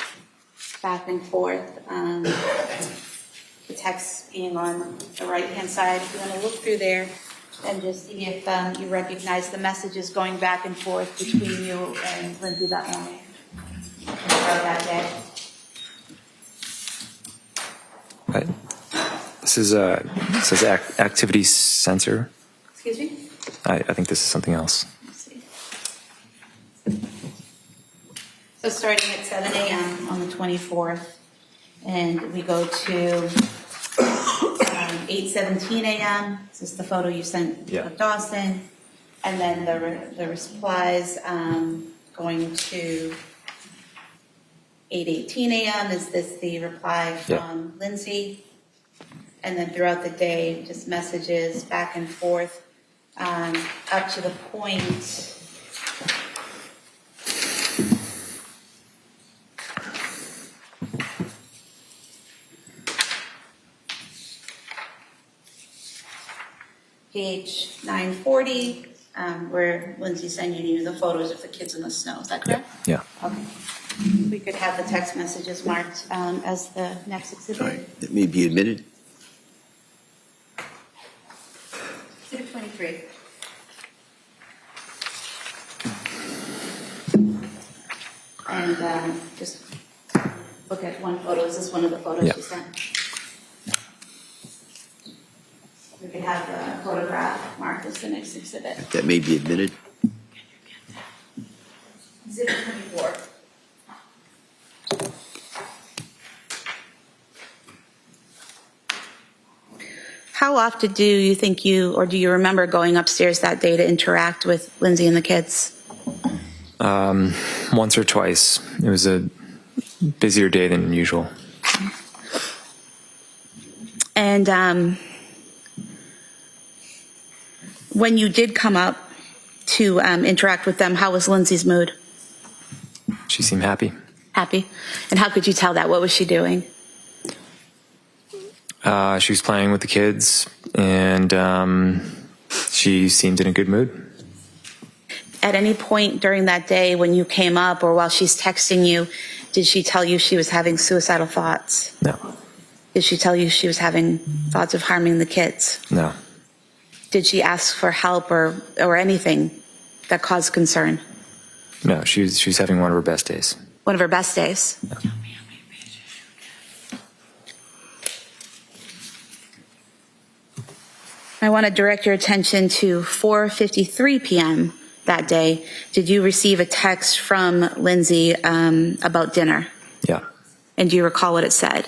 back and forth. The text being on the right-hand side. If you want to look through there and just see if you recognize the messages going back and forth between you and Lindsay that morning or that day. Right. This is it says activity sensor. Excuse me? I think this is something else. Let's see. So starting at 7 a.m. on the 24th, and we go to 8:17 a.m. This is the photo you sent of Dawson, and then the replies going to 8:18 a.m. Is this the reply from Lindsay? And then throughout the day, just messages back and forth. Up to the point page 940, where Lindsay's sending you the photos of the kids in the snow. Is that correct? Yeah. Okay. We could have the text messages marked as the next exhibit. All right, that may be admitted. Exhibit 23. And just look at one photo. Is this one of the photos you sent? We could have the photograph marked as the next exhibit. That may be admitted. Exhibit 24. How often do you think or do you remember going upstairs that day to interact with Lindsay and the kids? Once or twice. It was a busier day than usual. And when you did come up to interact with them, how was Lindsay's mood? She seemed happy. Happy? And how could you tell that? What was she doing? She was playing with the kids, and she seemed in a good mood. At any point during that day when you came up or while she's texting you, did she tell you she was having suicidal thoughts? No. Did she tell you she was having thoughts of harming the kids? No. Did she ask for help or anything that caused concern? No, she was having one of her best days. One of her best days? No. I want to direct your attention to 4:53 p.m. that day. Did you receive a text from Lindsay about dinner? Yeah. And do you recall what it said?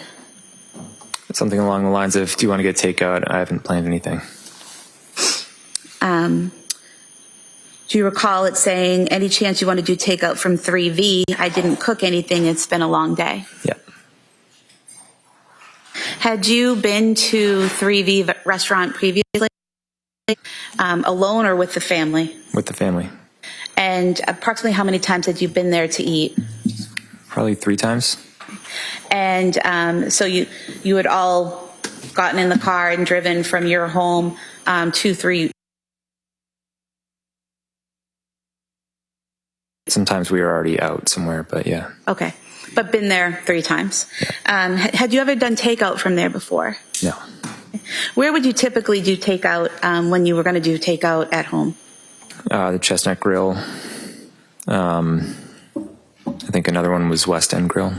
Something along the lines of, do you want to get takeout? I haven't planned anything. Do you recall it saying, any chance you want to do takeout from 3V? I didn't cook anything. It's been a long day. Yeah. Had you been to 3V restaurant previously, alone or with the family? With the family. And approximately how many times had you been there to eat? Probably 3 times. And so you had all gotten in the car and driven from your home to 3. Sometimes we were already out somewhere, but yeah. Okay. But been there 3 times. Had you ever done takeout from there before? No. Where would you typically do takeout when you were going to do takeout at home? The Chestnut Grill. I think another one was West End Grill.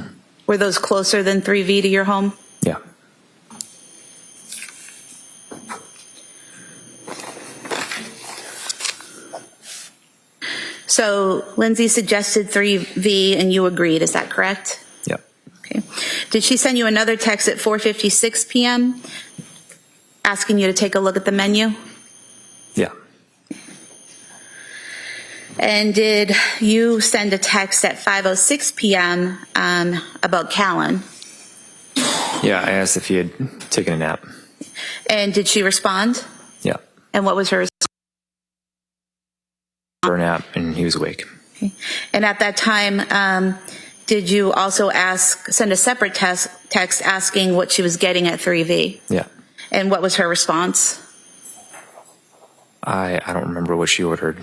Were those closer than 3V to your home? Yeah. So Lindsay suggested 3V and you agreed, is that correct? Yeah. Okay. Did she send you another text at 4:56 p.m.? asking you to take a look at the menu? Yeah. And did you send a text at 5:06 p.m. About Callan? Yeah, I asked if he had taken a nap. And did she respond? Yeah. And what was her response? For a nap, and he was awake. Okay. And at that time, did you also send a separate text asking what she was getting at 3V? Yeah. And what was her response? I don't remember what she ordered.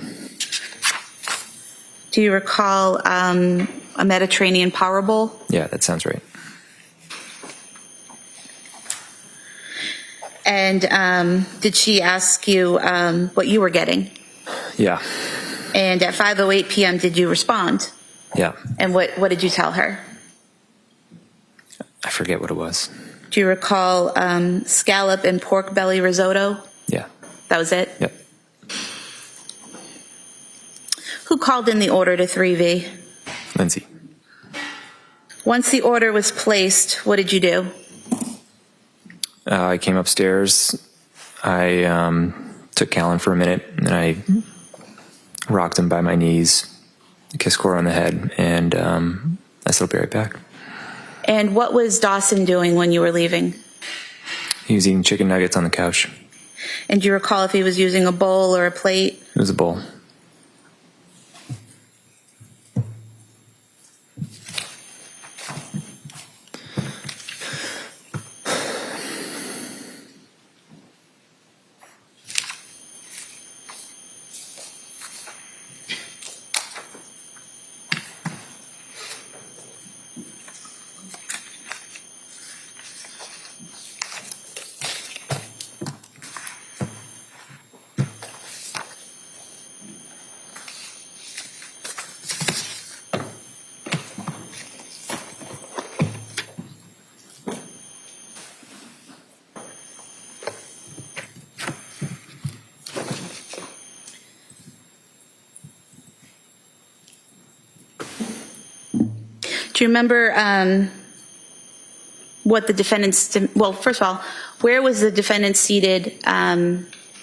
Do you recall a Mediterranean power bowl? Yeah, that sounds right. And did she ask you what you were getting? Yeah. And at 5:08 p.m., did you respond? Yeah. And what did you tell her? I forget what it was. Do you recall scallop and pork belly risotto? Yeah. That was it? Yep. Who called in the order to 3V? Lindsay. Once the order was placed, what did you do? I came upstairs. I took Callan for a minute, and I rocked him by my knees, kissed Cora on the head, and I said, I'll be right back. And what was Dawson doing when you were leaving? He was eating chicken nuggets on the couch. And do you recall if he was using a bowl or a plate? It was a bowl. Do you remember what the defendant's, well, first of all, where was the defendant seated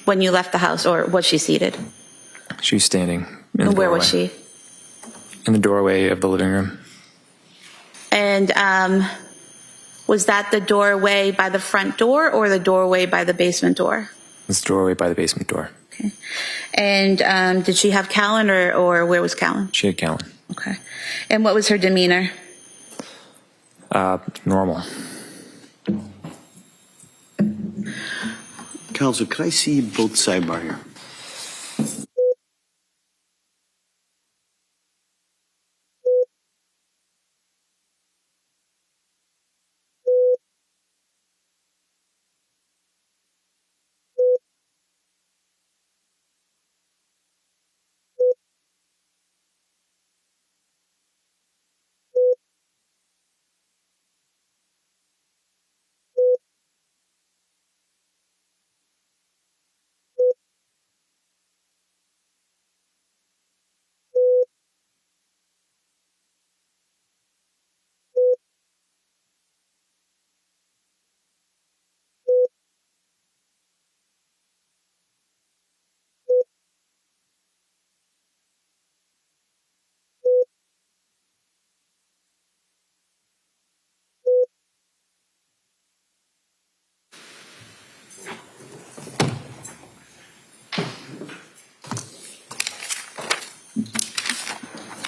when you left the house, or was she seated? She was standing in the Where doorway. was she? In the doorway of the living room. And was that the doorway by the front door or the doorway by the basement door? It's the doorway by the basement door. Okay. And did she have Callan, or where was Callan? She had Callan. Okay. And what was her demeanor? Normal. Counsel, could I see both sidebar here?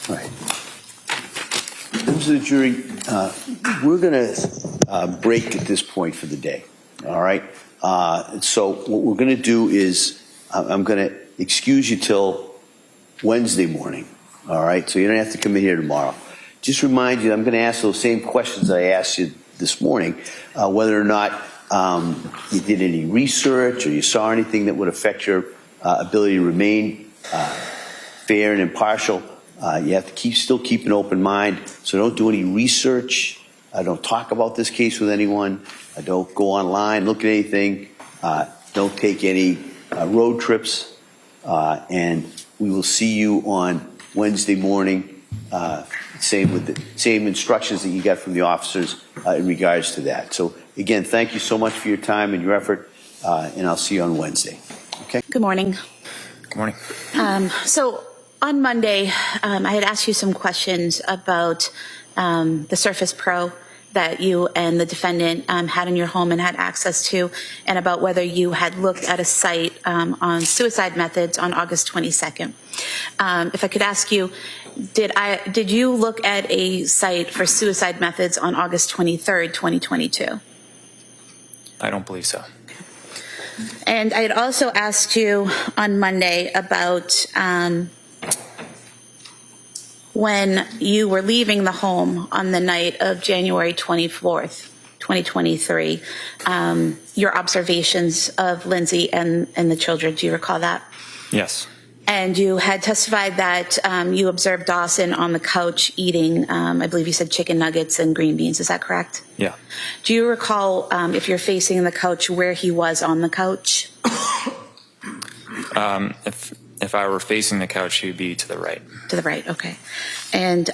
All right. Members of the jury, we're going to break at this point for the day. All right. So what we're going to do is I'm going to excuse you till Wednesday morning. All right. So you don't have to come in here tomorrow. Just remind you, I'm going to ask those same questions I asked you this morning, whether or not you did any research or you saw anything that would affect your ability to remain fair and impartial. You have to still keep an open mind. So don't do any research. Don't talk about this case with anyone. Don't go online, look at anything. Don't take any road trips. And we will see you on Wednesday morning. Same with the same instructions that you got from the officers in regards to that. So again, thank you so much for your time and your effort. and I'll see you on Wednesday. Okay? Good morning. Good morning. So on Monday, I had asked you some questions about the Surface Pro that you and the defendant had in your home and had access to, and about whether you had looked at a site on suicide methods on August 22nd. If I could ask you, did you look at a site for suicide methods on August 23rd, 2022? I don't believe so. And I had also asked you on Monday about when you were leaving the home on the night of January 24th, 2023, your observations of Lindsay and the children. Do you recall that? Yes. And you had testified that you observed Dawson on the couch eating, I believe you said chicken nuggets and green beans. Is that correct? Yeah. Do you recall, if you're facing the couch, where he was on the couch? If I were facing the couch, he would be to the right. To the right, okay. And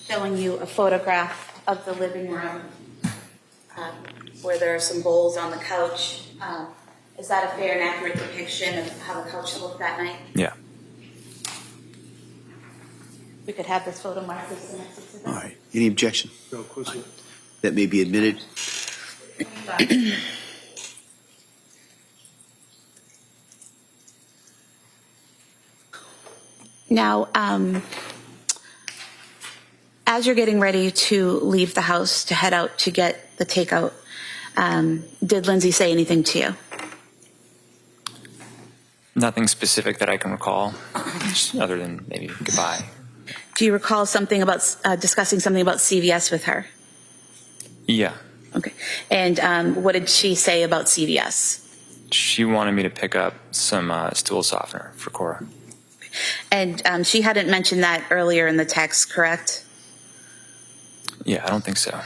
showing you a photograph of the living room where there are some bowls on the couch. Is that a fair and accurate depiction of how the couch looked that night? Yeah. We could have this photo marked as the next exhibit. All right. Any objection? No, of course not. That may be admitted. Now, as you're getting ready to leave the house to head out to get the takeout, did Lindsay say anything to you? Nothing specific that I can recall, just other than maybe goodbye. Do you recall something about discussing something about CVS with her? Yeah. Okay. And what did she say about CVS? She wanted me to pick up some stool softener for Cora. And she hadn't mentioned that earlier in the text, correct? Yeah, I don't think so.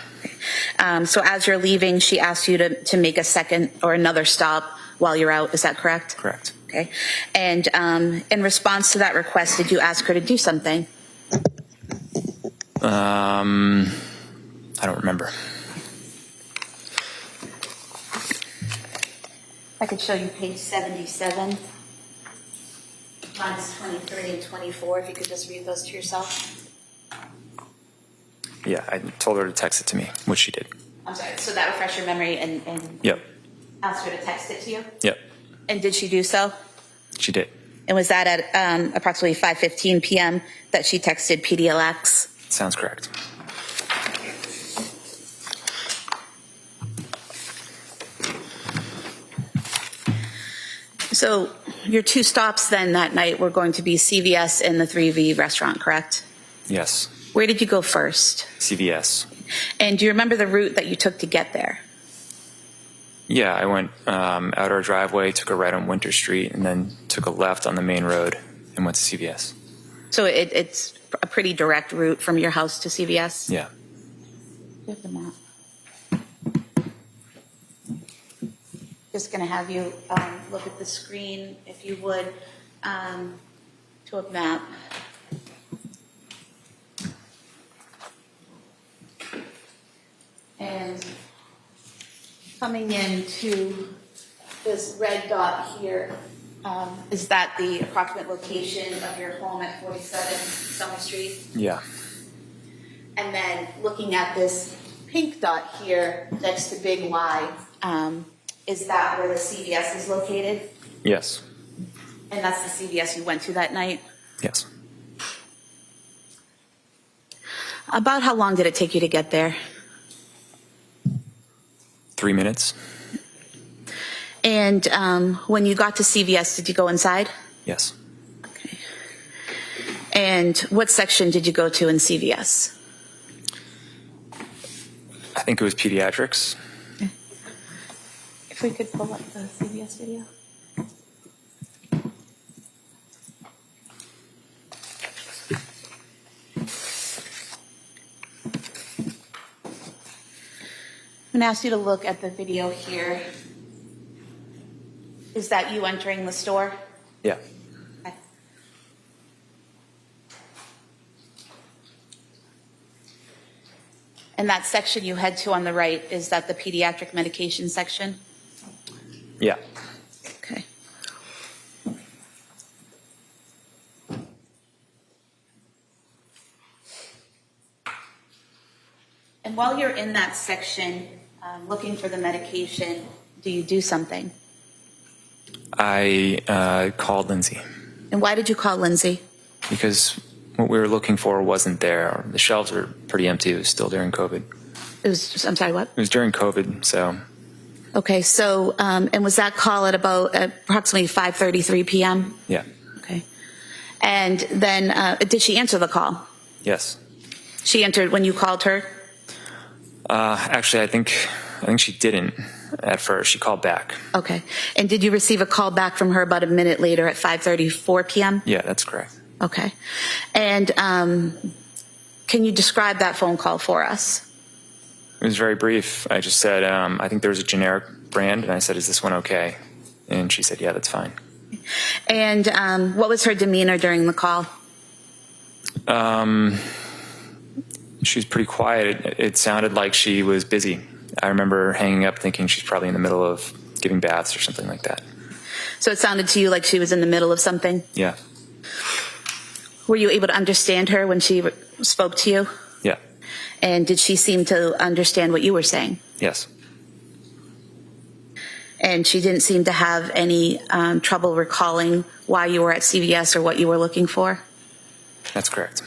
So as you're leaving, she asked you to make a second or another stop while you're out. Is that correct? Correct. Okay. And in response to that request, did you ask her to do something? I don't remember. I could show you page 77, lines 23 and 24, if you could just read those to yourself. Yeah, I told her to text it to me, which she did. I'm sorry, so that refresh your memory and Yep. asked her to text it to you? Yep. And did she do so? She did. And was that at approximately 5:15 p.m. that she texted PDLX? Sounds correct. So your two stops then that night were going to be CVS and the 3V restaurant, correct? Yes. Where did you go first? CVS. And do you remember the route that you took to get there? Yeah, I went out our driveway, took a right on Winter Street, and then took a left on the main road and went to CVS. So it's a pretty direct route from your house to CVS? Yeah. You have the map. Just going to have you look at the screen, if you would, to a map. And coming into this red dot here, is that the approximate location of your home at 47 Summer Street? Yeah. And then looking at this pink dot here next to Big Y, is that where the CVS is located? Yes. And that's the CVS you went to that night? Yes. About how long did it take you to get there? 3 minutes. And when you got to CVS, did you go inside? Yes. Okay. And what section did you go to in CVS? I think it was pediatrics. If we could pull up the CVS video. I'm going to ask you to look at the video here. Is that you entering the store? Yeah. Okay. And that section you head to on the right, is that the pediatric medication section? Yeah. Okay. And while you're in that section, looking for the medication, do you do something? I called Lindsay And why did you call Lindsay? because what we were looking for wasn't there. The shelves were pretty empty. It was still during COVID. I'm sorry, what? It was during COVID, so Okay, so, and was that call at about approximately 5:33 p.m.? yeah. Okay. And then, did she answer the call? Yes. She entered when you called her? Actually, I think she didn't at first. She called back. Okay. And did you receive a call back from her about a minute later at 5:34 p.m.? Yeah, that's correct. Okay. And can you describe that phone call for us? It was very brief. I just said, I think there was a generic brand, and I said, is this one okay? And she said, yeah, that's fine. And what was her demeanor during the call? She was pretty quiet. It sounded like she was busy. I remember hanging up thinking she's probably in the middle of giving baths or something like that. So it sounded to you like she was in the middle of something? Yeah. Were you able to understand her when she spoke to you? Yeah. And did she seem to understand what you were saying? Yes. And she didn't seem to have any trouble recalling why you were at CVS or what you were looking for? That's correct.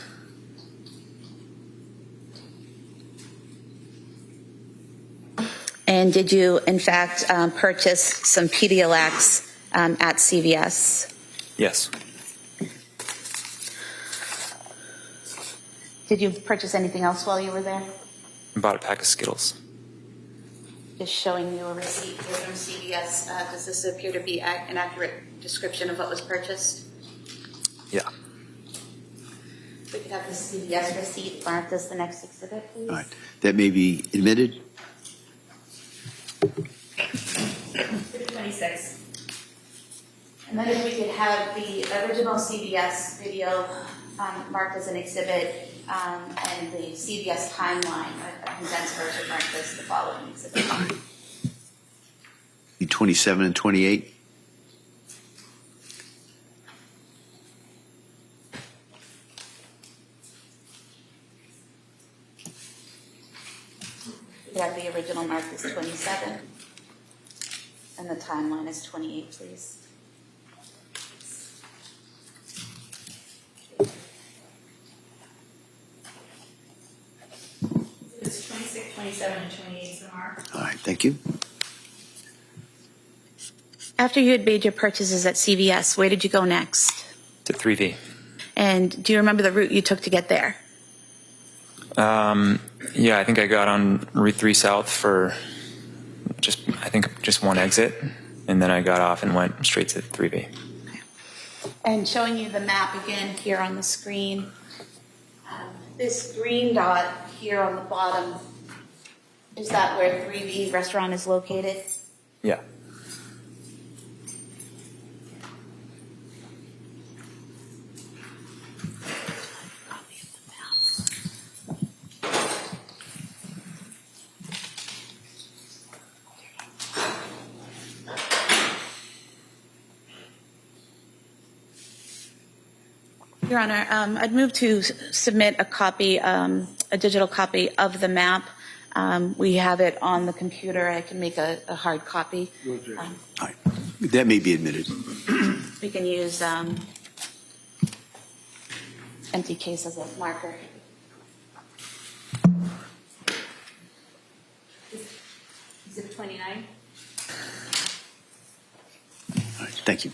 And did you, in fact, purchase some Pedialyx at CVS? Yes. Did you purchase anything else while you were there? I bought a pack of Skittles. Just showing you a receipt here from CVS. Does this appear to be an accurate description of what was purchased? Yeah. We could have the CVS receipt marked as the next exhibit, please. All right. That may be admitted. 26. And then if we could have the original CVS video marked as an exhibit and the CVS timeline, a condensed version marked as the following exhibit. Be 27 and 28. We have the original marked as 27 and the timeline is 28, please. It's 26, 27, and 28 is the mark. All right. Thank you. After you had made your purchases at CVS, where did you go next? To 3V. And do you remember the route you took to get there? Yeah, I think I got on Route 3 South for just one exit, and then I got off and went straight to 3V. And showing you the map again here on the screen. This green dot here on the bottom, is that where 3V restaurant is located? Yeah. Your Honor, I'd move to submit a copy, a digital copy of the map. We have it on the computer. I can make a hard copy. All right. That may be admitted. We can use empty case as a marker. Is it 29? All right. Thank you.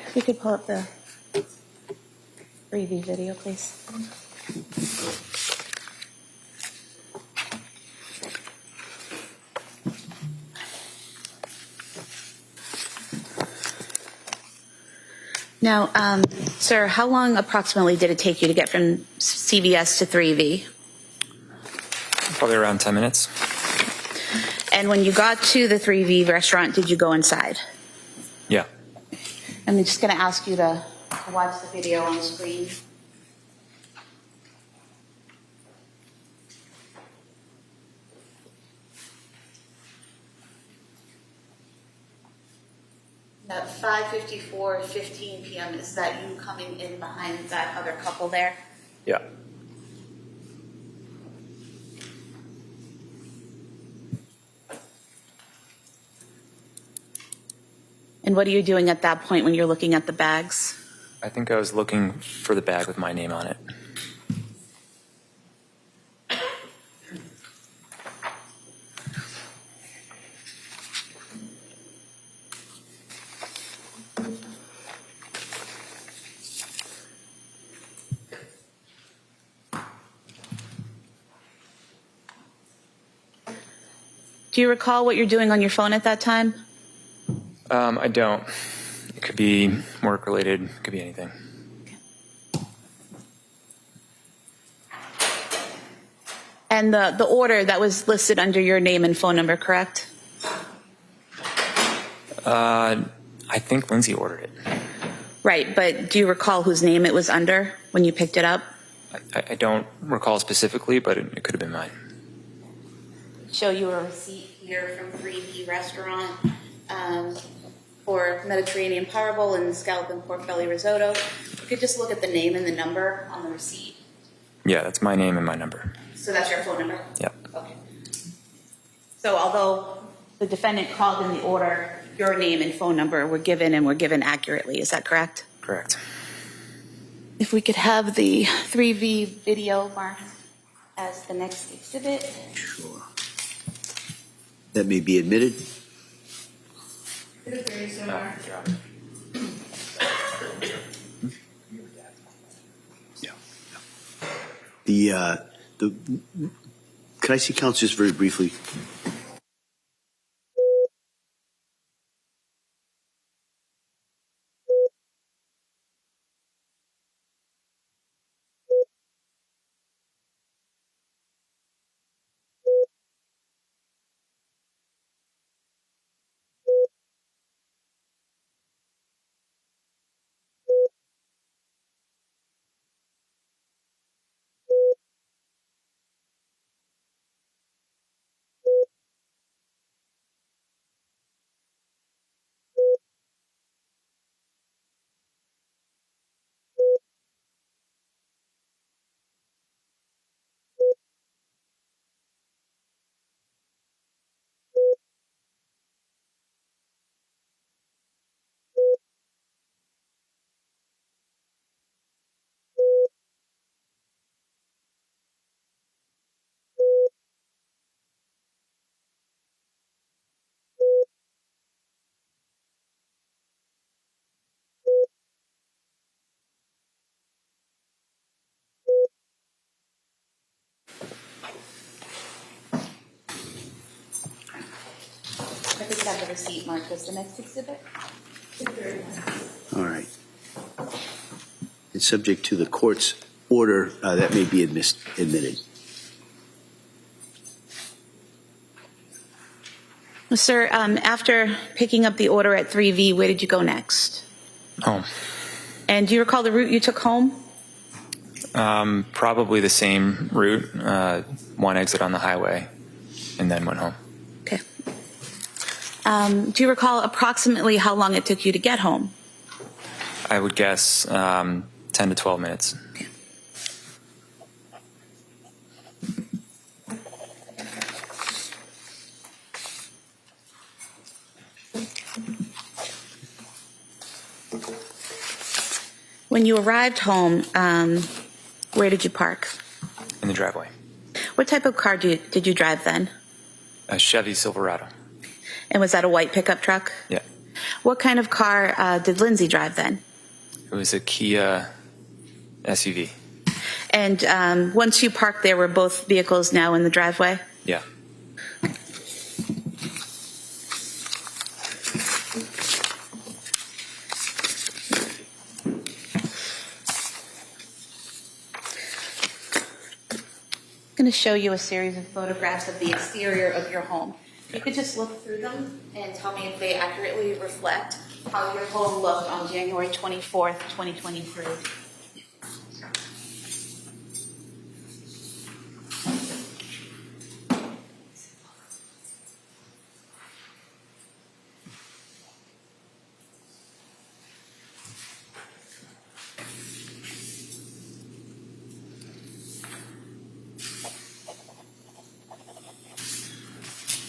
If we could pull up the 3V video, please. Now, sir, how long approximately did it take you to get from CVS to 3V? Probably around 10 minutes. And when you got to the 3V restaurant, did you go inside? Yeah. I'm just going to ask you to watch the video on screen. 5:54:15 p.m. Is that you coming in behind that other couple there? Yeah. And what are you doing at that point when you're looking at the bags? I think I was looking for the bag with my name on it. Do you recall what you're doing on your phone at that time? I don't. It could be work related, it could be anything. And the order that was listed under your name and phone number, correct? I think Lindsay ordered it. Right, but do you recall whose name it was under when you picked it up? I don't recall specifically, but it could have been mine. Show you a receipt here from 3V Restaurant for Mediterranean Power Bowl and scallop and pork belly risotto. You could just look at the name and the number on the receipt. Yeah, that's my name and my number. So that's your phone number? Yep. Okay. So although the defendant called in the order, your name and phone number were given and were given accurately, is that correct? Correct. If we could have the 3V video marked as the next exhibit. Sure. That may be admitted. Yeah. Can I see counsel just very briefly? If we could have the receipt marked as the next exhibit. All right. It's subject to the court's order that may be admitted. Sir, after picking up the order at 3V, where did you go next? Home. And do you recall the route you took home? Probably the same route, one exit on the highway, and then went home. Okay. Do you recall approximately how long it took you to get home? I would guess 10 to 12 minutes. Okay. When you arrived home, where did you park? In the driveway. What type of car did you drive then? A Chevy Silverado. And was that a white pickup truck? Yeah. What kind of car did Lindsay drive then? It was a Kia SUV. And once you parked there, were both vehicles now in the driveway? Yeah. I'm going to show you a series of photographs of the exterior of your home. You could just look through them and tell me if they accurately reflect how your home looked on January 24th, 2023.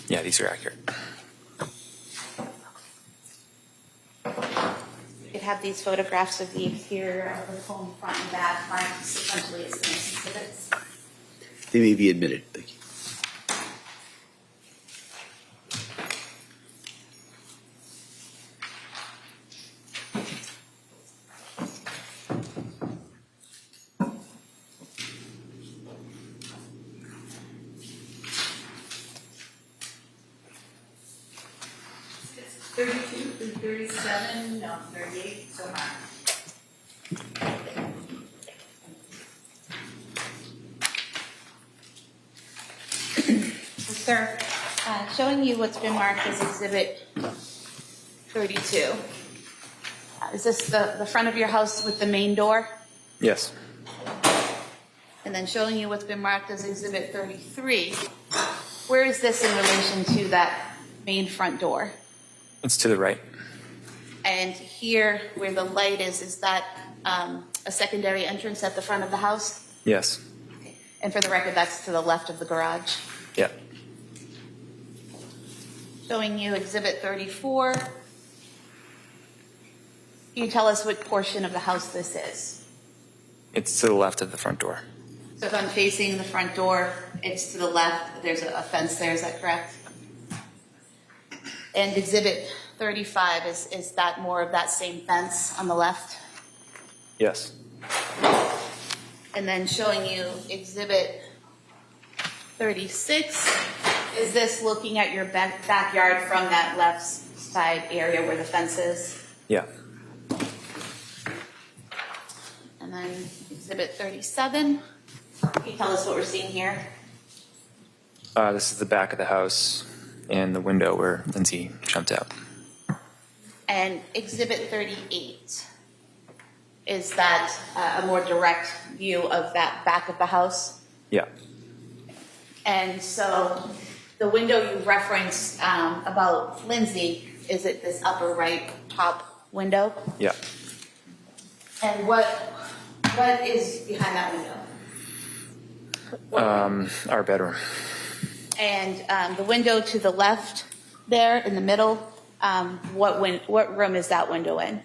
Yeah, these are accurate. You could have these photographs of the exterior of the home, front and back, marked sequentially as witness exhibits. They may be admitted. Thank you. It's 32 through 37, no, 38, so far. Sir, showing you what's been marked as Exhibit 32. Is this the front of your house with the main door? Yes. And then showing you what's been marked as Exhibit 33. Where is this in relation to that main front door? It's to the right. And here, where the light is that a secondary entrance at the front of the house? Yes. And for the record, that's to the left of the garage. Yeah. Showing you Exhibit 34. Can you tell us what portion of the house this is? It's to the left of the front door. So if I'm facing the front door, it's to the left. There's a fence there, is that correct? And Exhibit 35, is that more of that same fence on the left? Yes. And then showing you Exhibit 36, is this looking at your backyard from that left side area where the fence is? Yeah. And then Exhibit 37, can you tell us what we're seeing here? This is the back of the house and the window where Lindsay jumped out. And Exhibit 38, is that a more direct view of that back of the house? Yeah. And so the window you referenced about Lindsay, is it this upper right top window? Yeah. And what is behind that window? Our bedroom. And the window to the left there in the middle, what room is that window in?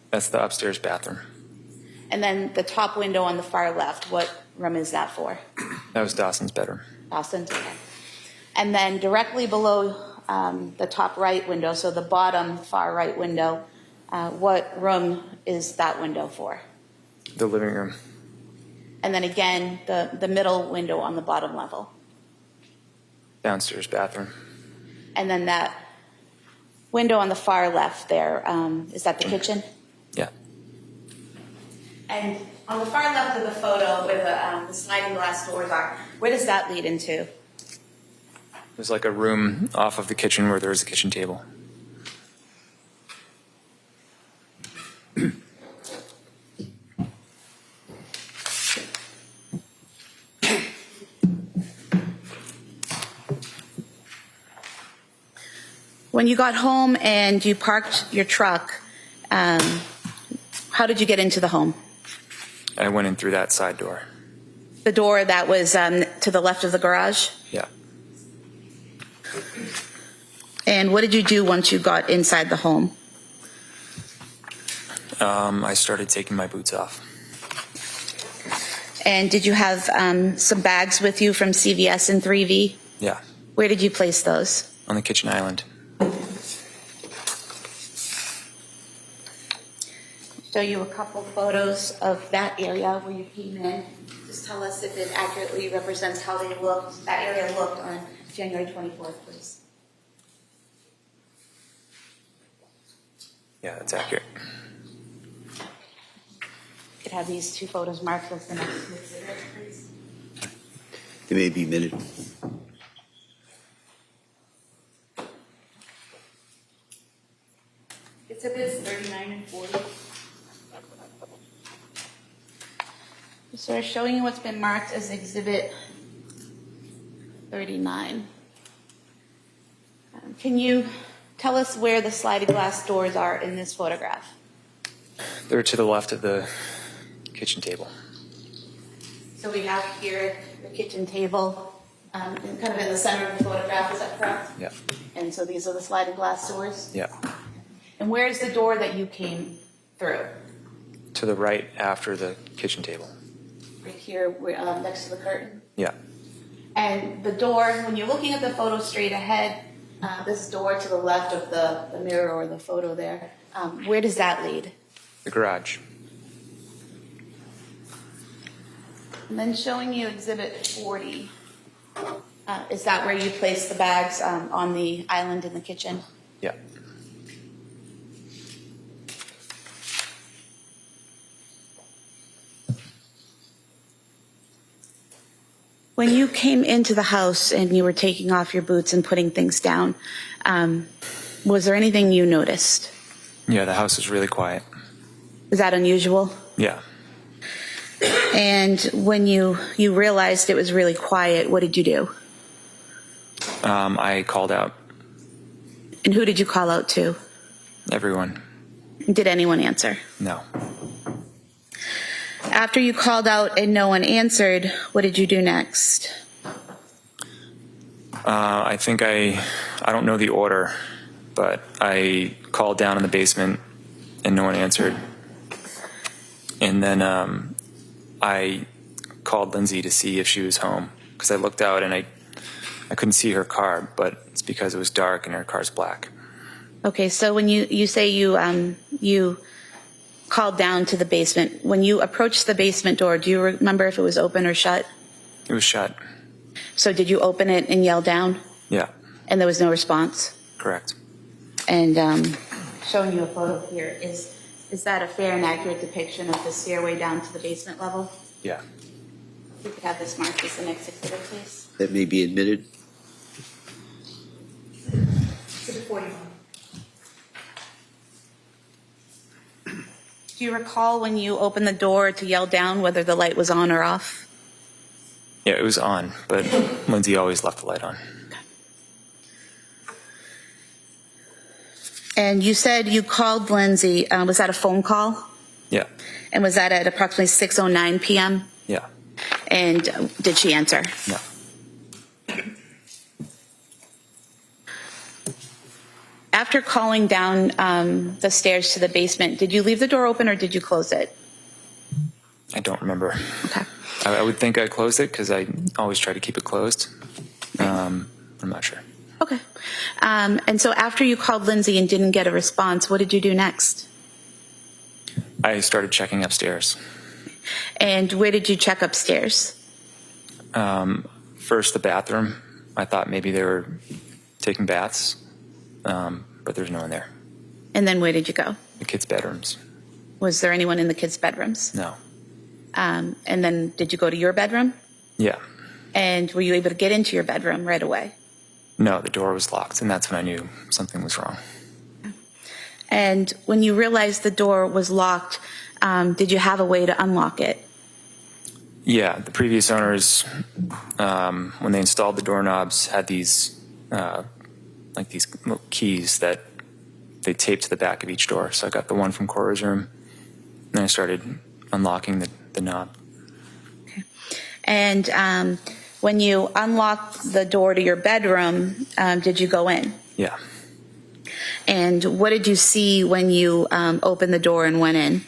That's the upstairs bathroom. And then the top window on the far left, what room is that for? That was Dawson's bedroom. Dawson's, okay. And then directly below the top right window, so the bottom far right window, what room is that window for? The living room. And then again, the middle window on the bottom level. Downstairs bathroom. And then that window on the far left there, is that the kitchen? Yeah. And on the far left of the photo where the sliding glass doors are, where does that lead into? There's like a room off of the kitchen where there's a kitchen table. When you got home and you parked your truck, how did you get into the home? I went in through that side door. The door that was to the left of the garage? Yeah. And what did you do once you got inside the home? I started taking my boots off. And did you have some bags with you from CVS and 3V? Yeah. Where did you place those? On the kitchen island. Show you a couple photos of that area where you came in. Just tell us if it accurately represents how they looked, that area looked on January 24th, please. Yeah, that's accurate. You could have these two photos marked as the next two exhibits, please. They may be admitted. Exhibits 39 and 40. So we're showing you what's been marked as Exhibit 39. Can you tell us where the sliding glass doors are in this photograph? They're to the left of the kitchen table. So we have here the kitchen table, kind of in the center of the photograph, is that correct? Yeah. And so these are the sliding glass doors? Yeah. And where's the door that you came through? To the right after the kitchen table. Right here, next to the curtain? Yeah. And the door, when you're looking at the photo straight ahead, this door to the left of the mirror or the photo there, where does that lead? The garage. And then showing you Exhibit 40. Is that where you place the bags on the island in the kitchen? Yeah. When you came into the house and you were taking off your boots and putting things down, was there anything you noticed? Yeah, the house is really quiet. Is that unusual? Yeah. And when you realized it was really quiet, what did you do? I called out. And who did you call out to? Everyone. Did anyone answer? No. After you called out and no one answered, what did you do next? I think I don't know the order, but I called down in the basement and no one answered. And then I called Lindsay to see if she was home because I looked out and I couldn't see her car, but it's because it was dark and her car's black. Okay, so when you say you called down to the basement, when you approached the basement door, do you remember if it was open or shut? It was shut. So did you open it and yell down? Yeah, And there was no response? correct. And showing you a photo here, is that a fair and accurate depiction of the stairway down to the basement level? Yeah. We could have this marked as the next exhibit, please. That may be admitted. Exhibit 41. Do you recall when you opened the door to yell down whether the light was on or off? Yeah, it was on, but Lindsay always left the light on. And you said you called Lindsay. Was that a phone call? Yeah. And was that at approximately 6:09 p.m.? Yeah. And did she answer? No. After calling down the stairs to the basement, did you leave the door open or did you close it? I don't remember. Okay. I would think I closed it because I always try to keep it closed. I'm not sure. Okay. And so after you called Lindsay and didn't get a response, what did you do next? I started checking upstairs. And where did you check upstairs? First, the bathroom. I thought maybe they were taking baths, but there's no one there. And then where did you go? The kids' bedrooms. Was there anyone in the kids' bedrooms? No. And then did you go to your bedroom? Yeah. And were you able to get into your bedroom right away? No, the door was locked, and that's when I knew something was wrong. And when you realized the door was locked, did you have a way to unlock it? Yeah, the previous owners, when they installed the doorknobs, had these like these little keys that they taped to the back of each door. So I got the one from Cora's room, and then I started unlocking the knob. Okay. And when you unlocked the door to your bedroom, did you go in? Yeah. And what did you see when you opened the door and went in?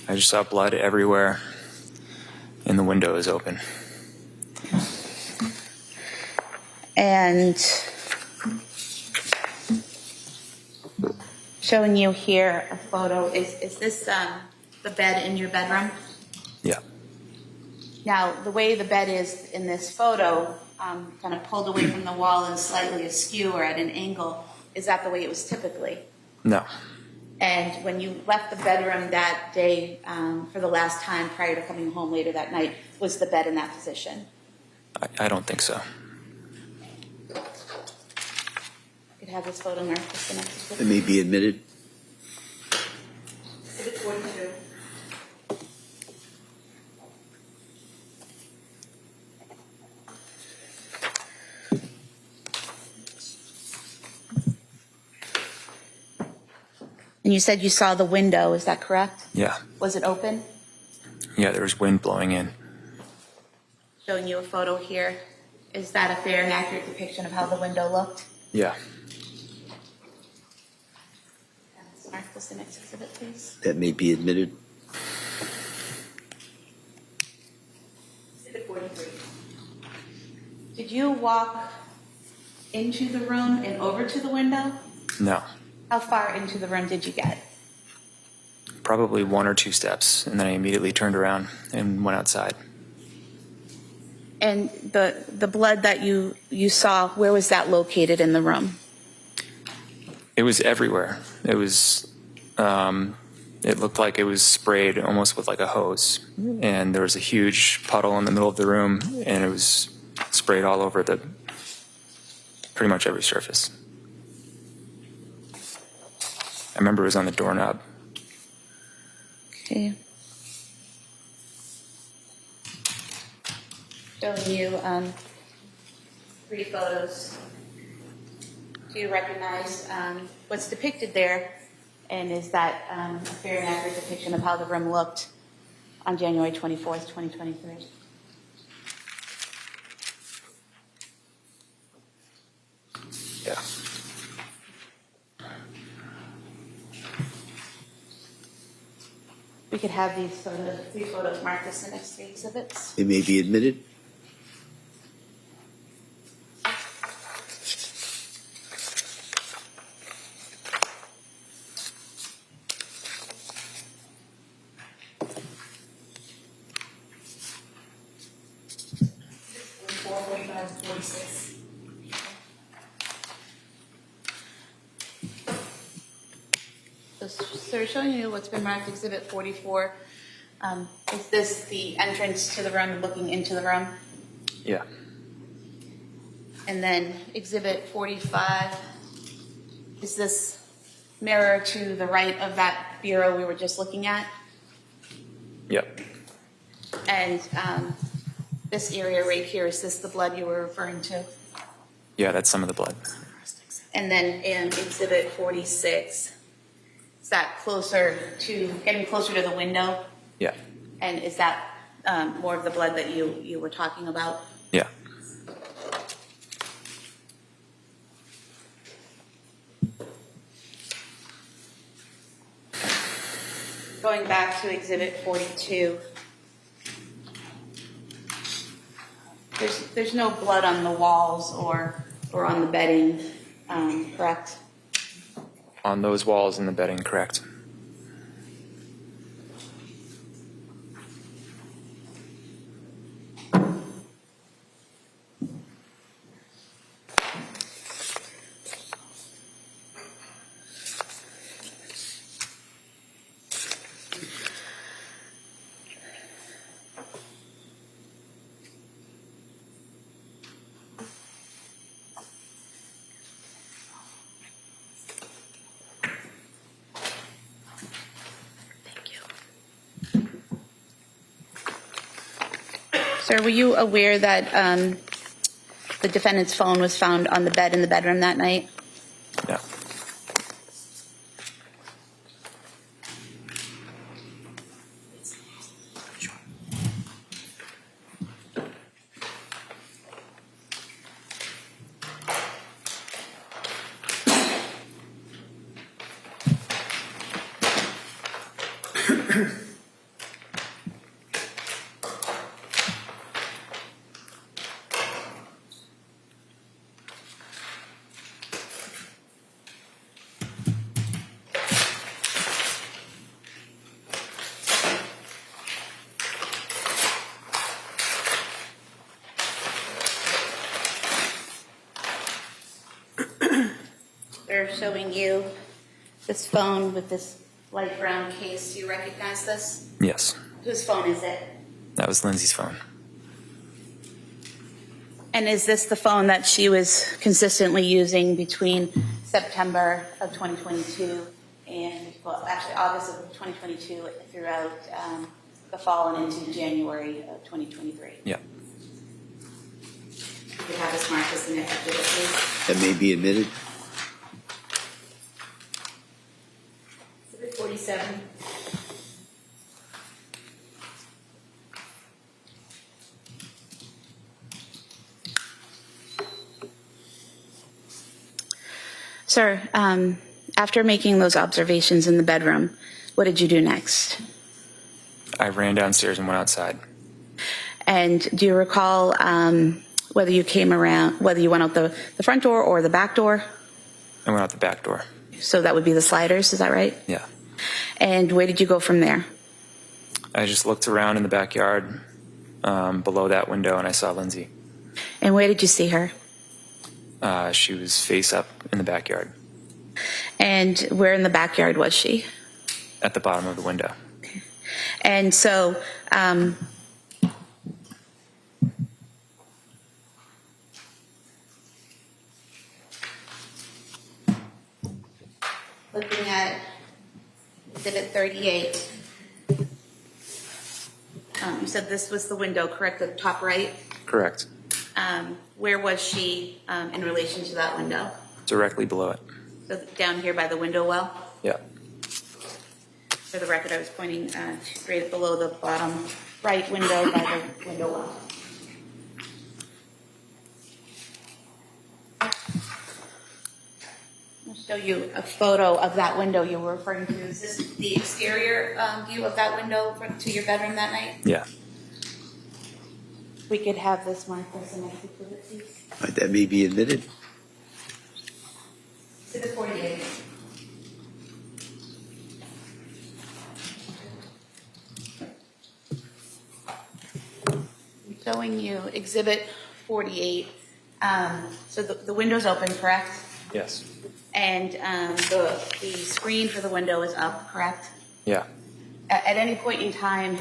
I just saw blood everywhere, and the window is open. And showing you here a photo, is this the bed in your bedroom? Yeah. Now, the way the bed is in this photo, kind of pulled away from the wall and slightly askew or at an angle, is that the way it was typically? No. And when you left the bedroom that day for the last time prior to coming home later that night, was the bed in that position? I don't think so. You could have this photo marked as the next That one. may be admitted. Exhibit 42. And you said you saw the window, is that correct? Yeah. Was it open? Yeah, there was wind blowing in. Showing you a photo here. Is that a fair and accurate depiction of how the window looked? Yeah. Mark this the next exhibit, please. That may be admitted. Exhibit 43. Did you walk into the room and over to the window? No. How far into the room did you get? Probably 1 or 2 steps, and then I immediately turned around and went outside. And the blood that you saw, where was that located in the room? It was everywhere. It was, it looked like it was sprayed almost with like a hose. And there was a huge puddle in the middle of the room, and it was sprayed all over pretty much every surface. I remember it was on the doorknob. Okay. Showing you 3 photos. Do you recognize what's depicted there? And is that a fair and accurate depiction of how the room looked on January 24th, 2023? Yeah. We could have these 3 photos marked as the next 3 exhibits. It may be admitted. So showing you what's been marked exhibit 44. Is this the entrance to the room, looking into the room? Yeah. And then exhibit 45, is this mirror to the right of that bureau we were just looking at? Yep. And this area right here, is this the blood you were referring to? Yeah, that's some of the blood. And then in exhibit 46, is that getting closer to the window? Yeah. And is that more of the blood that you were talking about? Yeah. Going back to exhibit 42, there's no blood on the walls or on the bedding, correct? On those walls and the bedding, correct. Sir, were you aware that the defendant's phone was found on the bed in the bedroom that night? No. They're showing you this phone with this light brown case. Do you recognize this? Yes. Whose phone is it? That was Lindsay's phone. And is this the phone that she was consistently using between September of 2022 and, well, actually August of 2022 throughout the fall and into January of 2023? Yeah. You could have this marked as the next exhibit, please. That may be admitted. Exhibit 47. Sir, after making those observations in the bedroom, what did you do next? I ran downstairs and went outside. And do you recall whether you went out the front door or the back door? I went out the back door. So that would be the sliders, is that right? Yeah. And where did you go from there? I just looked around in the backyard below that window, and I saw Lindsay. And where did you see her? She was face up in the backyard, And where in the backyard was she? at the bottom of the window. And so, looking at Exhibit 38, you said this was the window, correct, at the top right? Correct. Where was she in relation to that window? Directly below it. So down here by the window well? Yeah. For the record, I was pointing right below the bottom right window by the window well. I'll show you a photo of that window you were referring to. Is this the exterior view of that window to your bedroom that night? Yeah. We could have this marked as an exit, please. That may be admitted. Exhibit 48. Showing you Exhibit 48. So the window's open, correct? Yes. And the screen for the window is up, correct? Yeah. At any point in time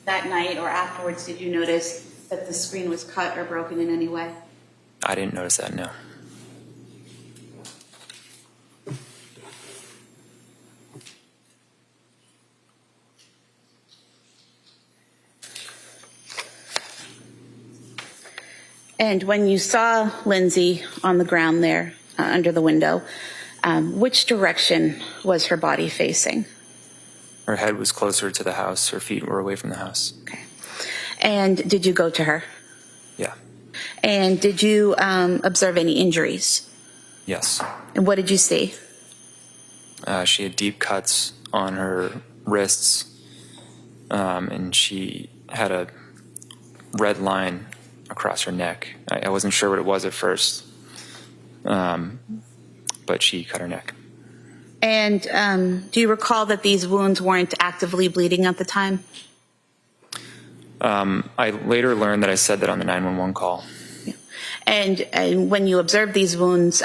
that night or afterwards, did you notice that the screen was cut or broken in any way? I didn't notice that, no. And when you saw Lindsay on the ground there under the window, which direction was her body facing? Her head was closer to the house. Her feet were away from the house. Okay. And did you go to her? Yeah. And did you observe any injuries? Yes. And what did you see? She had deep cuts on her wrists, and she had a red line across her neck. I wasn't sure what it was at first, but she cut her neck. And do you recall that these wounds weren't actively bleeding at the time? I later learned that I said that on the 911 call. And when you observed these wounds,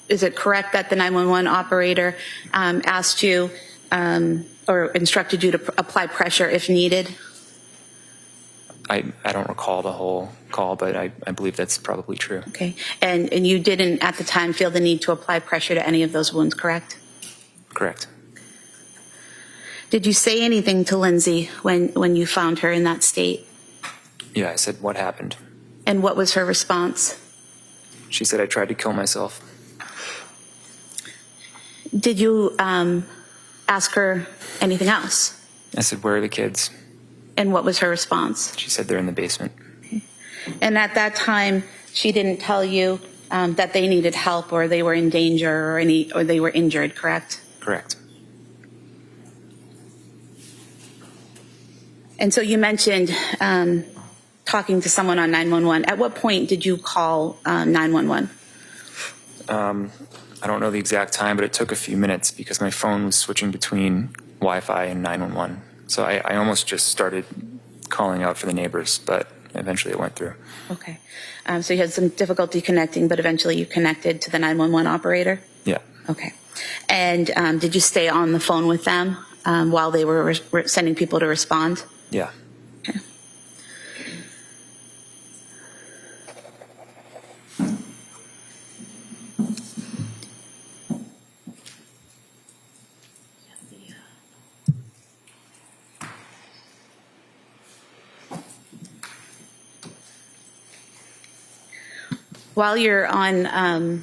is it correct that the 911 operator asked you or instructed you to apply pressure if needed? I don't recall the whole call, but I believe that's probably true. Okay. And you didn't at the time feel the need to apply pressure to any of those wounds, correct? Correct. Did you say anything to Lindsay when you found her in that state? Yeah, I said, what happened? And what was her response? She said, I tried to kill myself. Did you ask her anything else? I said, where are the kids? And what was her response? She said, they're in the basement. And at that time, she didn't tell you that they needed help or they were in danger or they were injured, correct? Correct. And so you mentioned talking to someone on 911. At what point did you call 911? I don't know the exact time, but it took a few minutes because my phone was switching between Wi-Fi and 911. So I almost just started calling out for the neighbors, but eventually it went through. Okay. So you had some difficulty connecting, but eventually you connected to the 911 operator? Yeah. Okay. And did you stay on the phone with them while they were sending people to respond? Yeah. Okay. While you're on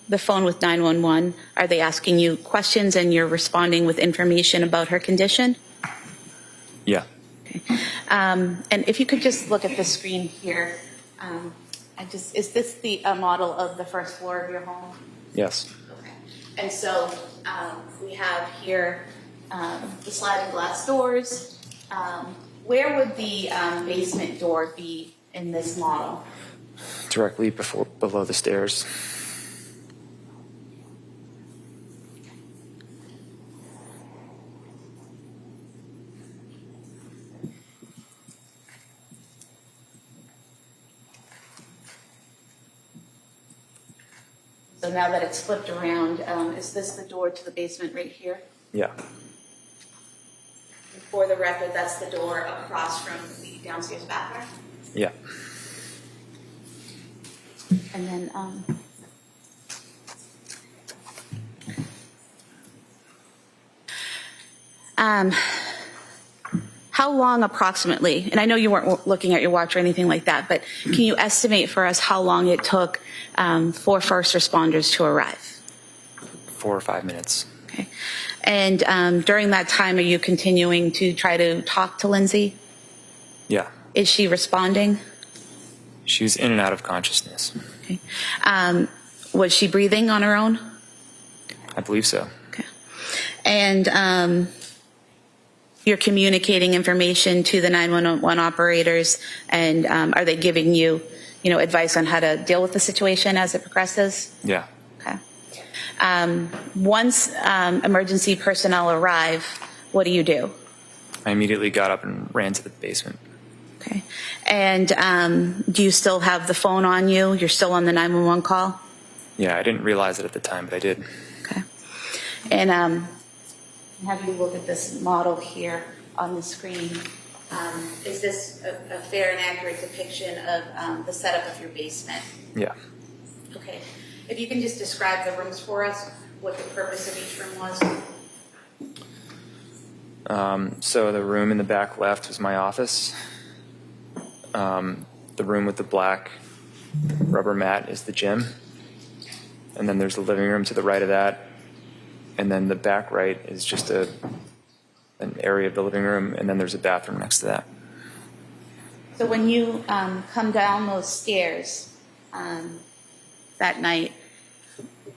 the phone with 911, are they asking you questions and you're responding with information about her condition? Yeah. Okay. And if you could just look at the screen here, is this the model of the first floor of your home? Yes. Okay. And so we have here the sliding glass doors. Where would the basement door be in this model? Directly below the stairs. So now that it's flipped around, is this the door to the basement right here? Yeah. For the record, that's the door across from the downstairs bathroom. Yeah. And then, how long approximately, and I know you weren't looking at your watch or anything like that, but can you estimate for us how long it took for first responders to arrive? 4 or 5 minutes. Okay. And during that time, are you continuing to try to talk to Lindsay? Yeah. Is she responding? She was in and out of consciousness. Okay. Was she breathing on her own? I believe so. Okay. And you're communicating information to the 911 operators, and are they giving you, advice on how to deal with the situation as it progresses? Yeah. Okay. Once emergency personnel arrive, what do you do? I immediately got up and ran to the basement. Okay. And do you still have the phone on you? You're still on the 911 call? Yeah, I didn't realize it at the time, but I did. Okay. And have you look at this model here on the screen. Is this a fair and accurate depiction of the setup of your basement? Yeah. Okay. If you can just describe the rooms for us, what the purpose of each room was. So the room in the back left was my office. The room with the black rubber mat is the gym. And then there's the living room to the right of that. And then the back right is just an area of the living room. And then there's a bathroom next to that. So when you come down those stairs that night,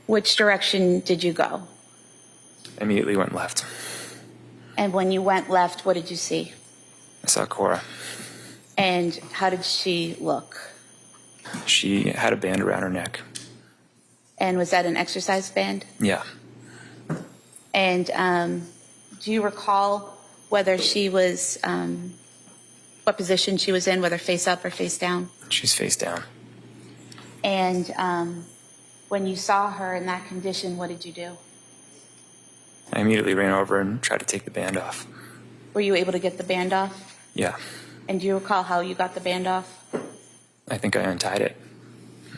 which direction did you go? I immediately went left. And when you went left, what did you see? I saw Cora. And how did she look? She had a band around her neck. And was that an exercise band? Yeah. And do you recall whether she was, what position she was in, whether face up or face down? She's face down. And when you saw her in that condition, what did you do? I immediately ran over and tried to take the band off. Were you able to get the band off? Yeah. And do you recall how you got the band off? I think I untied it.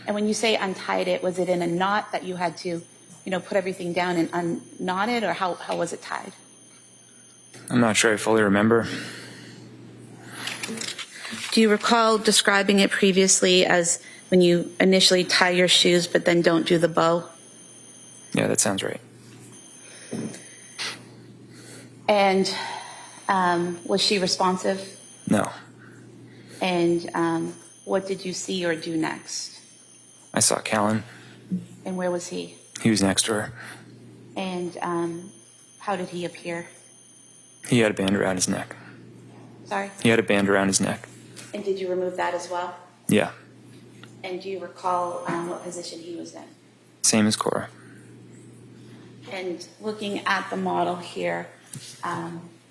And when you say untied it, was it in a knot that you had to, put everything down and unknot it, or how was it tied? I'm not sure I fully remember. Do you recall describing it previously as when you initially tie your shoes but then don't do the bow? Yeah, that sounds right. And was she responsive? No. And what did you see or do next? I saw Callan. And where was he? He was next to her. And how did he appear? He had a band around his neck. Sorry? He had a band around his neck. And did you remove that as well? Yeah. And do you recall what position he was in? Same as Cora. And looking at the model here,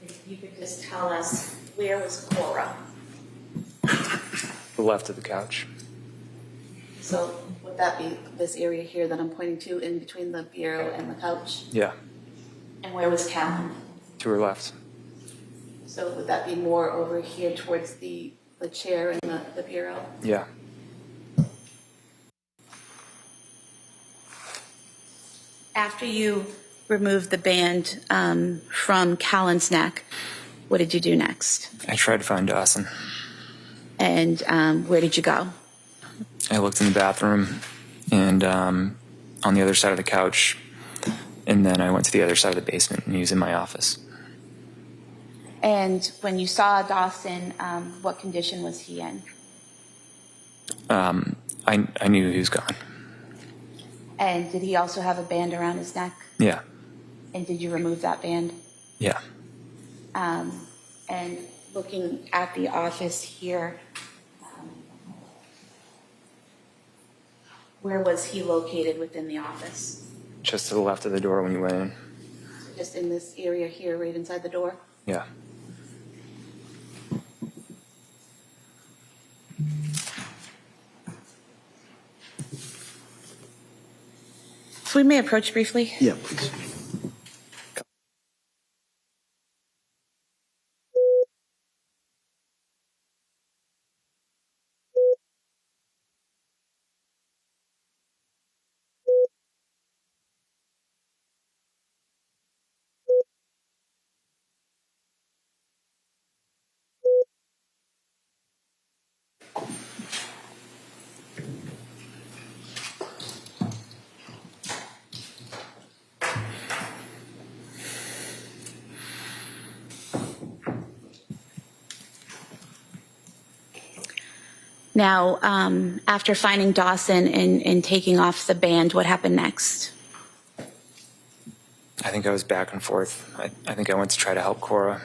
if you could just tell us, where was Cora? The left of the couch. So would that be this area here that I'm pointing to in between the bureau and the couch? Yeah. And where was Callan? To her left. So would that be more over here towards the chair and the bureau? Yeah. After you removed the band from Callan's neck, what did you do next? I tried to find Dawson. And where did you go? I looked in the bathroom and on the other side of the couch, and then I went to the other side of the basement, and he was in my office. And when you saw Dawson, what condition was he in? I knew he was gone. And did he also have a band around his neck? Yeah. And did you remove that band? Yeah. And looking at the office here, where was he located within the office? Just to the left of the door when you went in. Just in this area here, right inside the door? Yeah. If we may approach briefly. Yeah, please. Now, after finding Dawson and taking off the band, what happened next? I think I was back and forth. I think I went to try to help Cora.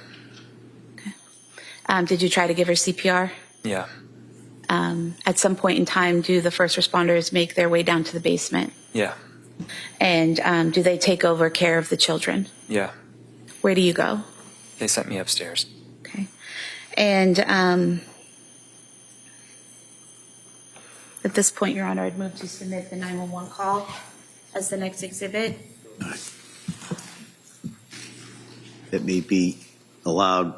Did you try to give her CPR? Yeah. At some point in time, do the first responders make their way down to the basement? Yeah. And do they take over care of the children? Yeah. Where do you go? They sent me upstairs. Okay. And at this point, Your Honor, I'd move to submit the 911 call as the next exhibit. That may be allowed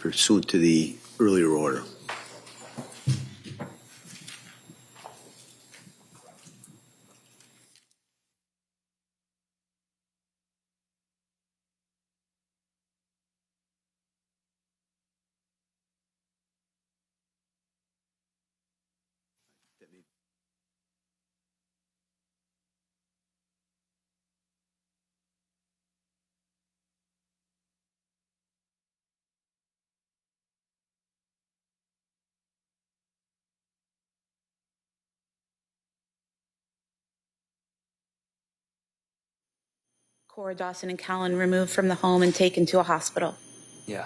pursuant to the earlier order. Cora, Dawson, and Callan removed from the home and taken to a hospital. Yeah.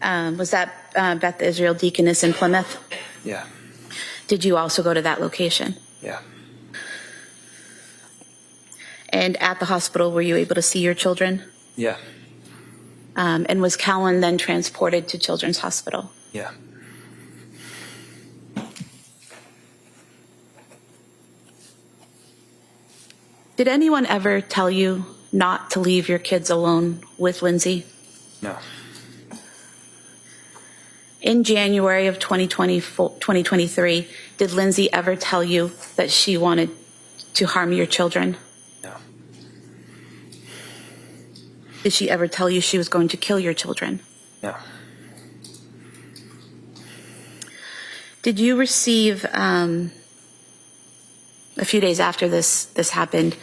Was that Beth Israel Deaconess in Plymouth? Yeah. Did you also go to that location? Yeah. And at the hospital, were you able to see your children? Yeah. And was Callan then transported to Children's Hospital? Yeah. Did anyone ever tell you not to leave your kids alone with Lindsay? No. In January of 2023, did Lindsay ever tell you that she wanted to harm your children? No. Did she ever tell you she was going to kill your children? No. Did you receive, a few days after this happened,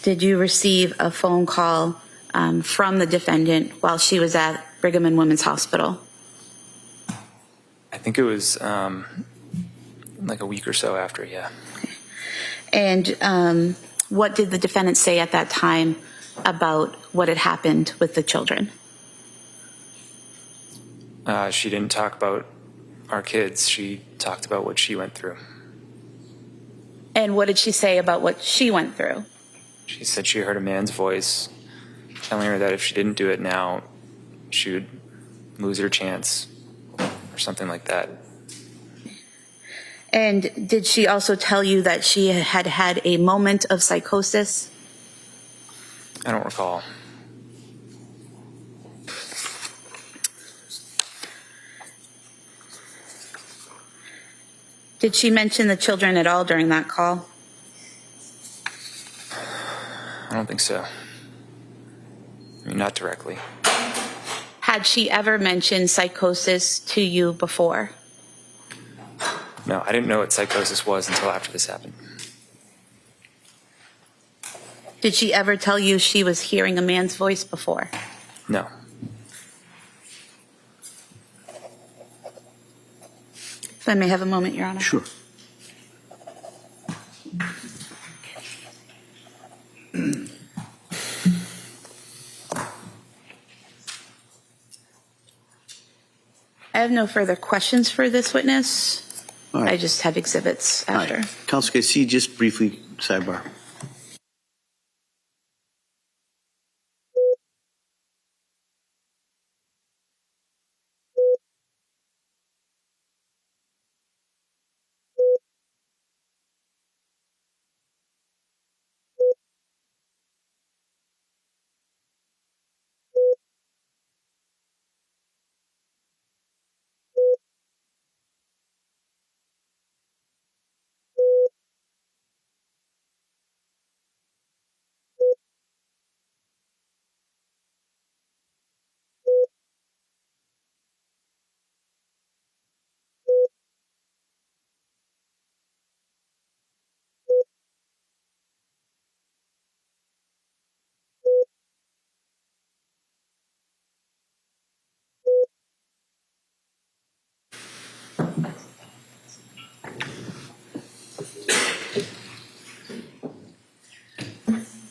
did you receive a phone call from the defendant while she was at Brigham and Women's Hospital? I think it was like a week or so after, yeah. And what did the defendant say at that time about what had happened with the children? She didn't talk about our kids. She talked about what she went through. And what did she say about what she went through? She said she heard a man's voice telling her that if she didn't do it now, she would lose her chance or something like that. And did she also tell you that she had had a moment of psychosis? I don't recall. Did she mention the children at all during that call? I don't think so. I mean, not directly. Had she ever mentioned psychosis to you before? No, I didn't know what psychosis was until after this happened. Did she ever tell you she was hearing a man's voice before? No. If I may have a moment, Your Honor. Sure. have no further questions for this witness. All right. I just have exhibits All after. right. Counsel, can I see just briefly, sidebar?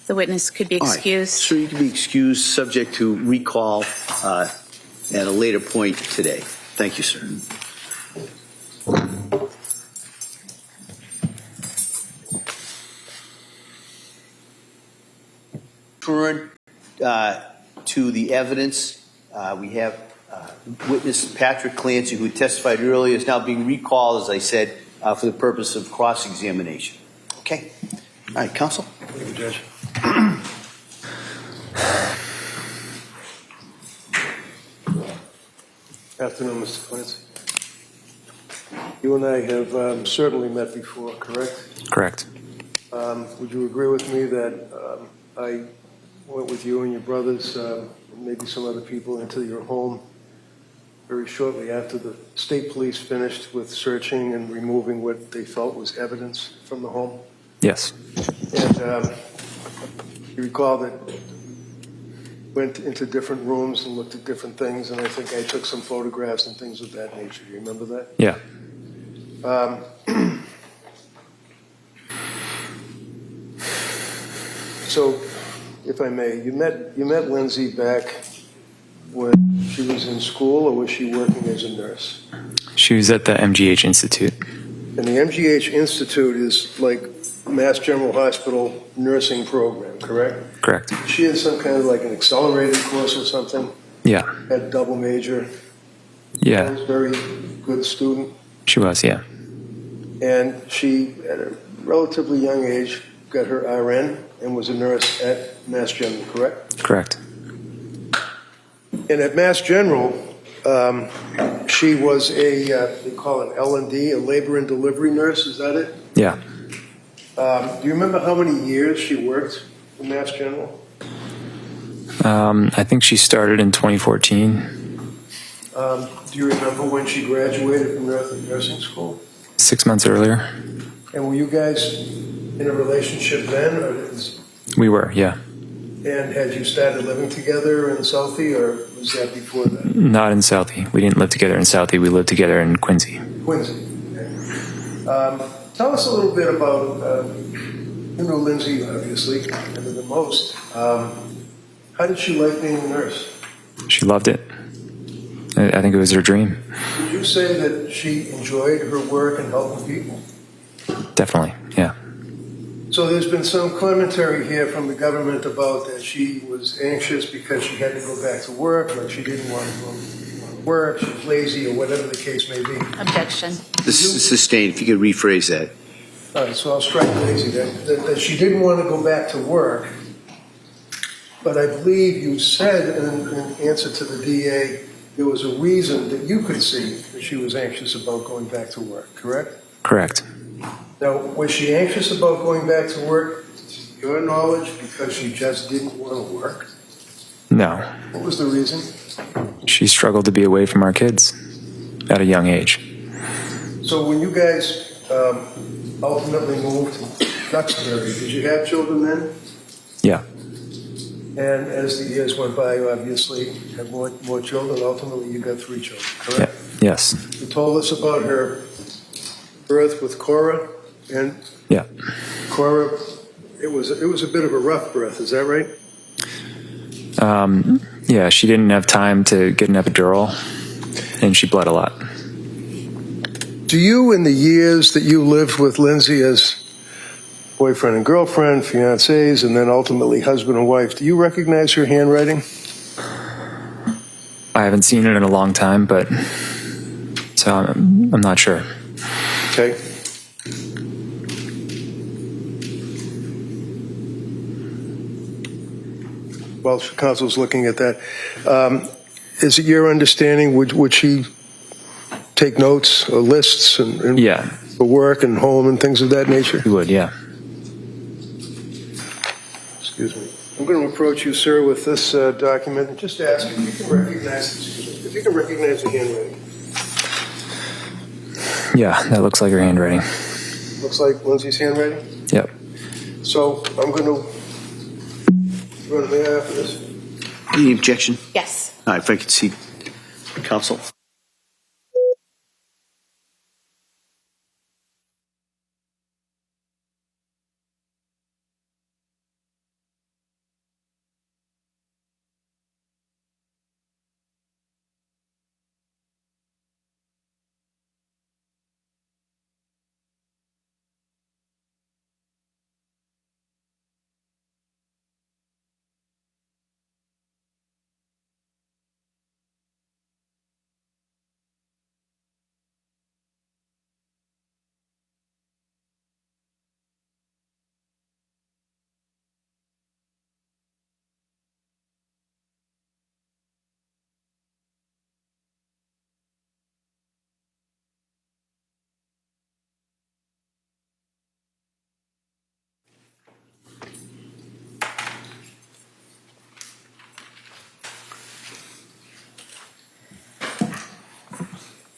The witness could be All right. excused. So you can be excused, subject to recall at a later point today. Thank you, sir. Turn to the evidence. We have witness Patrick Clancy, who testified earlier, is now being recalled, as I said, for the purpose of cross-examination. Okay. All right, counsel. Thank you, Judge. Afternoon, Mr. Clancy. You and I have certainly met before, correct? Correct. Would you agree with me that I went with you and your brothers, maybe some other people, into your home very shortly after the state police finished with searching and removing what they felt was evidence from the home? Yes. And you recall that went into different rooms and looked at different things, and I think I took some photographs and things of that nature. Do you remember that? Yeah. So, if I may, you met Lindsay back when she was in school, or was she working as a nurse? She was at the MGH Institute. And the MGH Institute is like Mass General Hospital nursing program, correct? Correct. She had some kind of like an accelerated course or something, Yeah. had double major. Yeah. Was a very good student. She was, yeah. And she, at a relatively young age, got her RN and was a nurse at Mass General, correct? Correct. And at Mass General, she was a, they call it L&D, a labor and delivery nurse, is that it? Yeah. Do you remember how many years she worked for Mass General? I think she started in 2014, Do you remember when she graduated from nursing school? 6 months earlier. And were you guys in a relationship then? Or We were, yeah. and had you started living together in Southie, or was that before that? Not in Southie. We didn't live together in Southie. We lived together in Quincy. Quincy. Okay. Tell us a little bit about, you know Lindsay, obviously, better than most. How did she like being a nurse? She loved it. I think it was her dream. Would you say that she enjoyed her work and helping people? Definitely, yeah. So there's been some commentary here from the government about that she was anxious because she had to go back to work, or she didn't want to go to work, she was lazy, or whatever the case may be. Objection. This is sustained. If you could rephrase that. All right, so I'll strike lazy then. That she didn't want to go back to work, but I believe you said in answer to the DA there was a reason that you could see that she was anxious about going back to work, correct? Correct. Now, was she anxious about going back to work, to your knowledge, because she just didn't want to work? No. What was the reason? She struggled to be away from our kids at a young age. So when you guys ultimately moved to Duxbury, did you have children then? Yeah. And as the years went by, you obviously had more children. Ultimately, you got 3 children, correct? Yeah. Yes. You told us about her birth with Cora, and Yeah. Cora, it was a bit of a rough birth. Is that right? Yeah, she didn't have time to get an epidural. and she bled a lot. Do you, in the years that you lived with Lindsay as boyfriend and girlfriend, fiancés, and then ultimately husband and wife, do you recognize her handwriting? I haven't seen it in a long time, but so I'm not sure. Okay. While counsel's looking at that, is it your understanding, would she take notes or lists and Yeah, for work and home and things of that nature? you would. Yeah. Excuse me. I'm going to approach you, sir, with this document and just ask if you can recognize the handwriting. Yeah, that looks like her handwriting. Looks like Lindsay's handwriting. Yep. So I'm going to run there after this. Any objection? Yes. All right, if I could see counsel.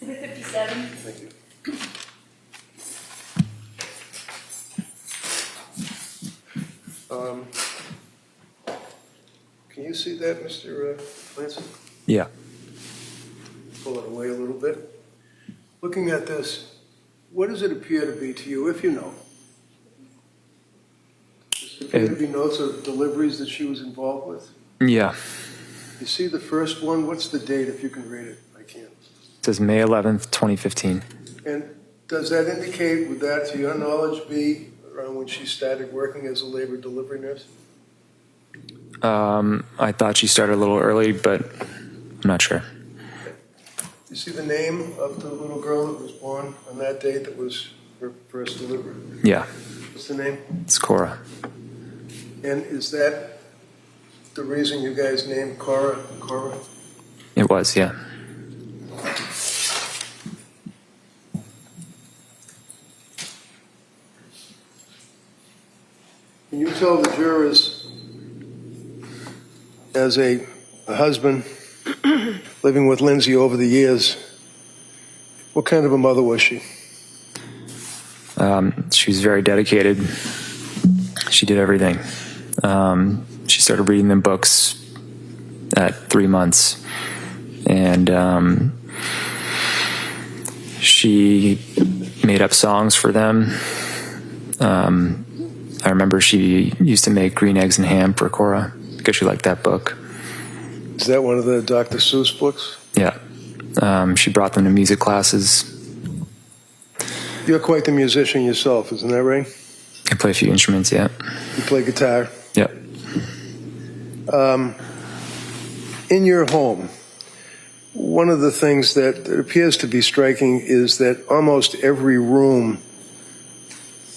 Exhibit 57. Thank you. Can you see that, Mr. Clancy? Yeah. Pull it away a little bit. Looking at this, what does it appear to be to you, if you know? Does it appear to be notes of deliveries that she was involved with? Yeah. You see the first one? What's the date, if you can read it? I can't. It says May 11th, 2015. And does that indicate, would that, to your knowledge, be around when she started working as a labor delivery nurse? I thought she started a little early, but I'm not sure. You see the name of the little girl that was born on that date that was her first delivery? Yeah. What's the name? It's Cora. And is that the reason you guys named Cora? It was, yeah. Can you tell the jurors, as a husband living with Lindsay over the years, what kind of a mother was she? She was very dedicated. She did everything. She started reading them books at 3 months. And she made up songs for them. I remember she used to make green eggs and ham for Cora because she liked that book. Is that one of the Dr. Seuss books? Yeah. She brought them to music classes. You're quite the musician yourself, isn't that right? I play a few instruments, yeah. You play guitar. Yep. In your home, one of the things that appears to be striking is that almost every room,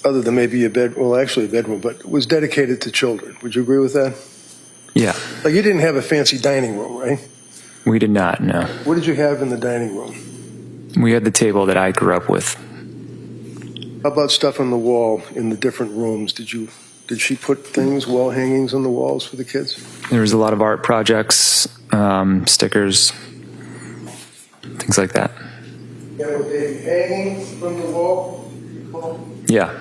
other than maybe a bedroom, but was dedicated to children. Would you agree with that? Yeah. Like you didn't have a fancy dining room, right? We did not, no. What did you have in the dining room? We had the table that I grew up with. How about stuff on the wall in the different rooms? Did she put things, wall hangings on the walls for the kids? There was a lot of art projects, stickers, things like that. Yeah, would they be hanging from the wall? Yeah.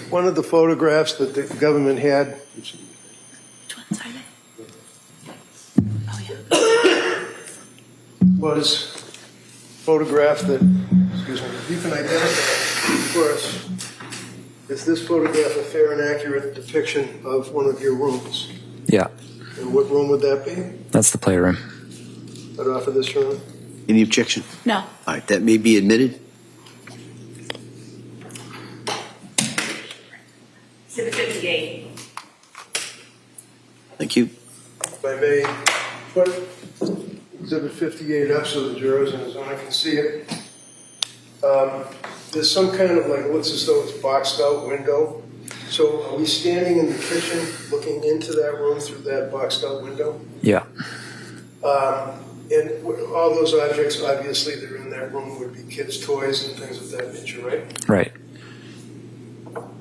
One of the photographs that the government had, Which ones are they? Oh, yeah. was photograph that, excuse me, if you can identify for us, is this photograph a fair and accurate depiction of one of your rooms? Yeah. And what room would that be? That's the playroom. Right off of this room? Any objection? No. All right, that may be admitted. Exhibit 58. Thank you. If I may put Exhibit 58 up so the jurors in the zone can see it. There's some kind of like, it looks as though it's boxed out window. So are we standing in the kitchen looking into that room through that boxed out window? Yeah. And all those objects, obviously, that are in that room would be kids' toys and things of that nature, right? Right.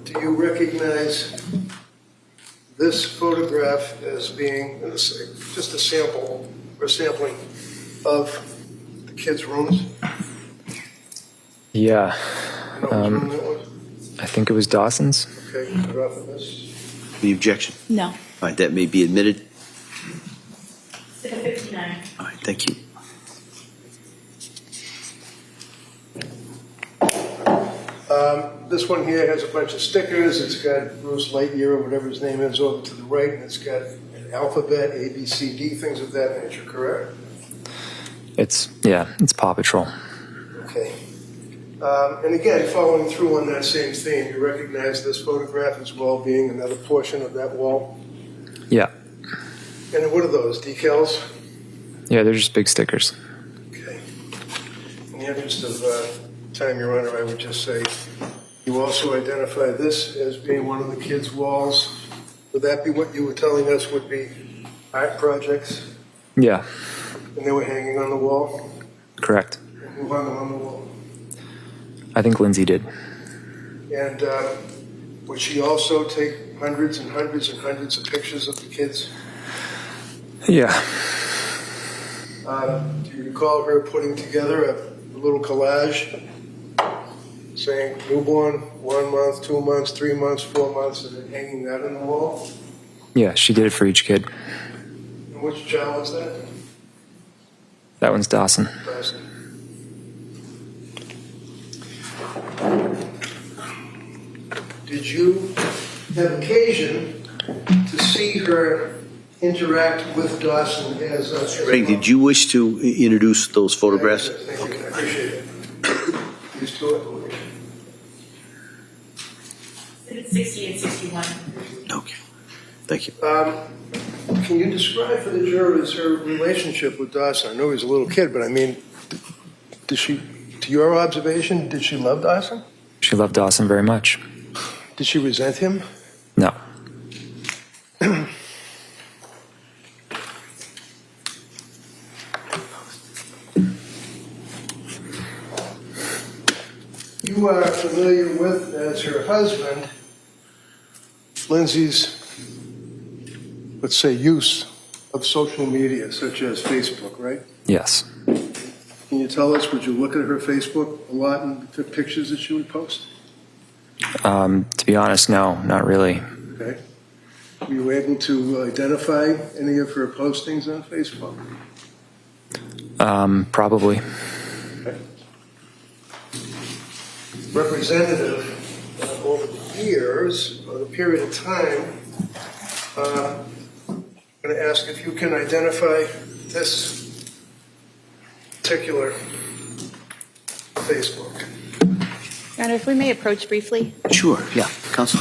Do you recognize this photograph as being just a sample or sampling of the kids' rooms? Yeah. You know which room that was? I think it was Dawson's. Okay, right off of this. Any objection? No. All right, that may be admitted. Exhibit 59. All right, thank you. This one here has a bunch of stickers. It's got Bruce Lightyear or whatever his name is over to the right, and it's got an alphabet, A, B, C, D, things of that nature, correct? It's Paw Patrol. Okay. And again, following through on that same theme, you recognize this photograph as well being another portion of that wall? Yeah. And what are those, decals? Yeah, they're just big stickers. Okay. In the interest of time, Your Honor, I would just say you also identify this as being one of the kids' walls. Would that be what you were telling us would be art projects? Yeah, And they were hanging on the wall? correct. And who hung them on the wall? I think Lindsay did. And would she also take hundreds and hundreds and hundreds of pictures of the kids? Yeah. Do you recall her putting together a little collage saying newborn, 1 month, 2 months, 3 months, 4 months, and then hanging that on the wall? Yeah, she did it for each kid. And which child was that? That one's Dawson. Dawson. Did you have occasion to see her interact with Dawson as a... Frank, did you wish to introduce those photographs? Thank you, I appreciate it. These two, I believe. Exhibit 60 and 61. Okay, thank you. Can you describe for the jurors her relationship with Dawson? I know he was a little kid, but I mean, did she, to your observation, did she love Dawson? She loved Dawson very much. Did she resent him? No. You are familiar with, as her husband, Lindsay's, let's say, use of social media, such as Facebook, right? Yes. Can you tell us, would you look at her Facebook a lot and the pictures that she would post? To be honest, no, not really. Okay. Were you able to identify any of her postings on Facebook? Probably. Okay. Representative, over the years, or the period of time, I'm going to ask if you can identify this particular Facebook. Your Honor, if we may approach briefly. Sure, yeah, Counsel.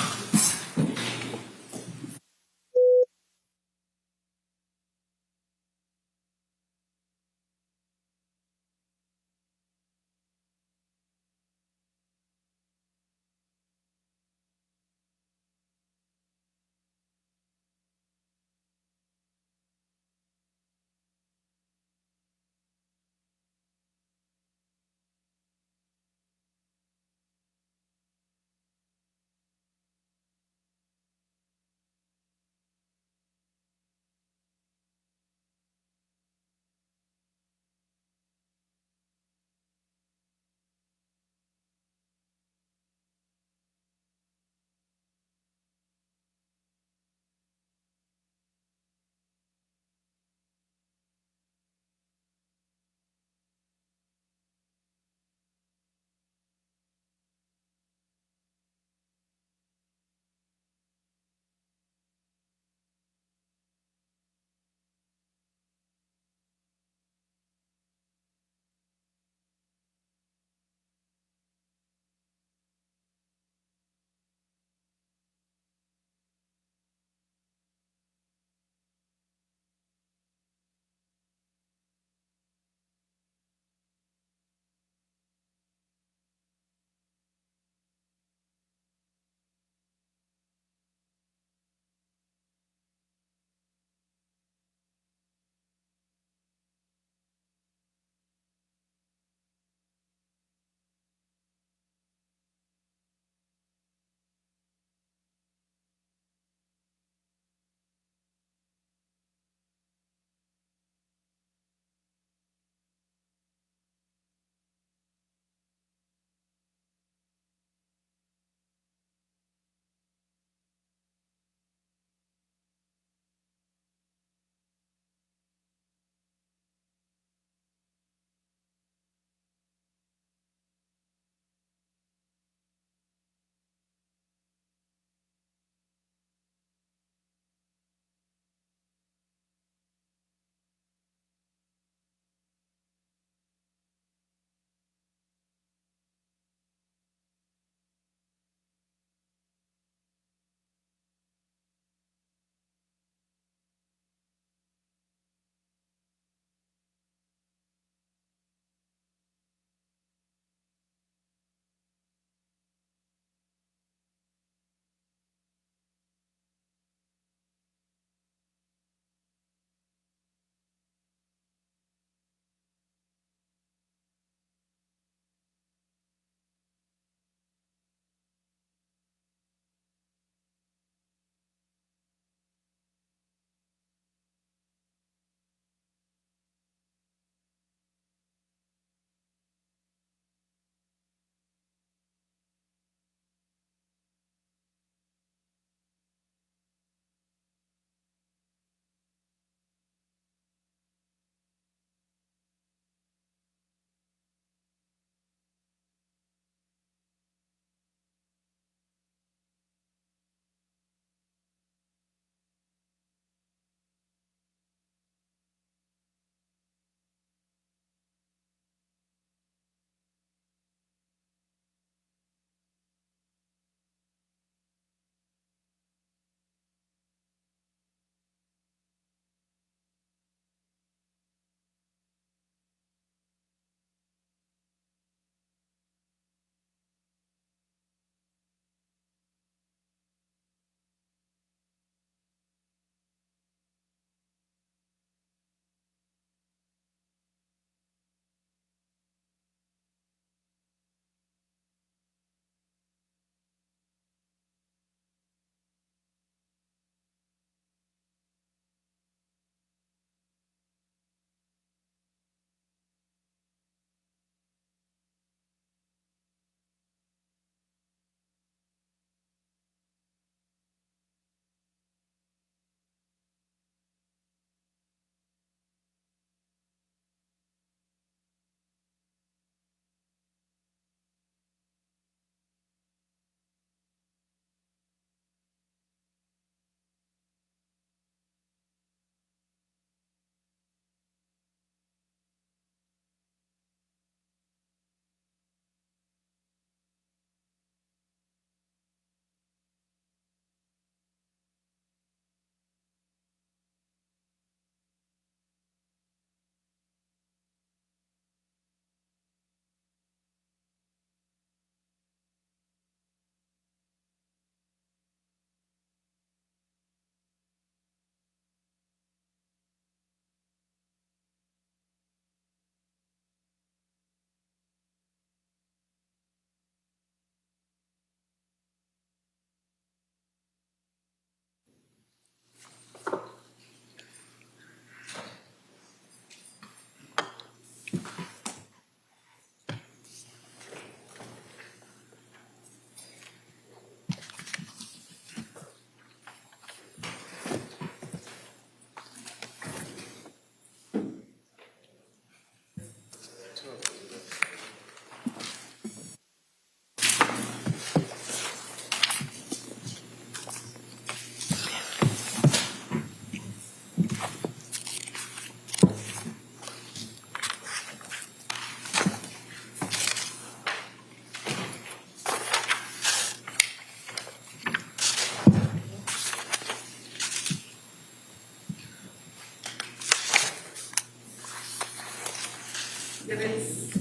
There is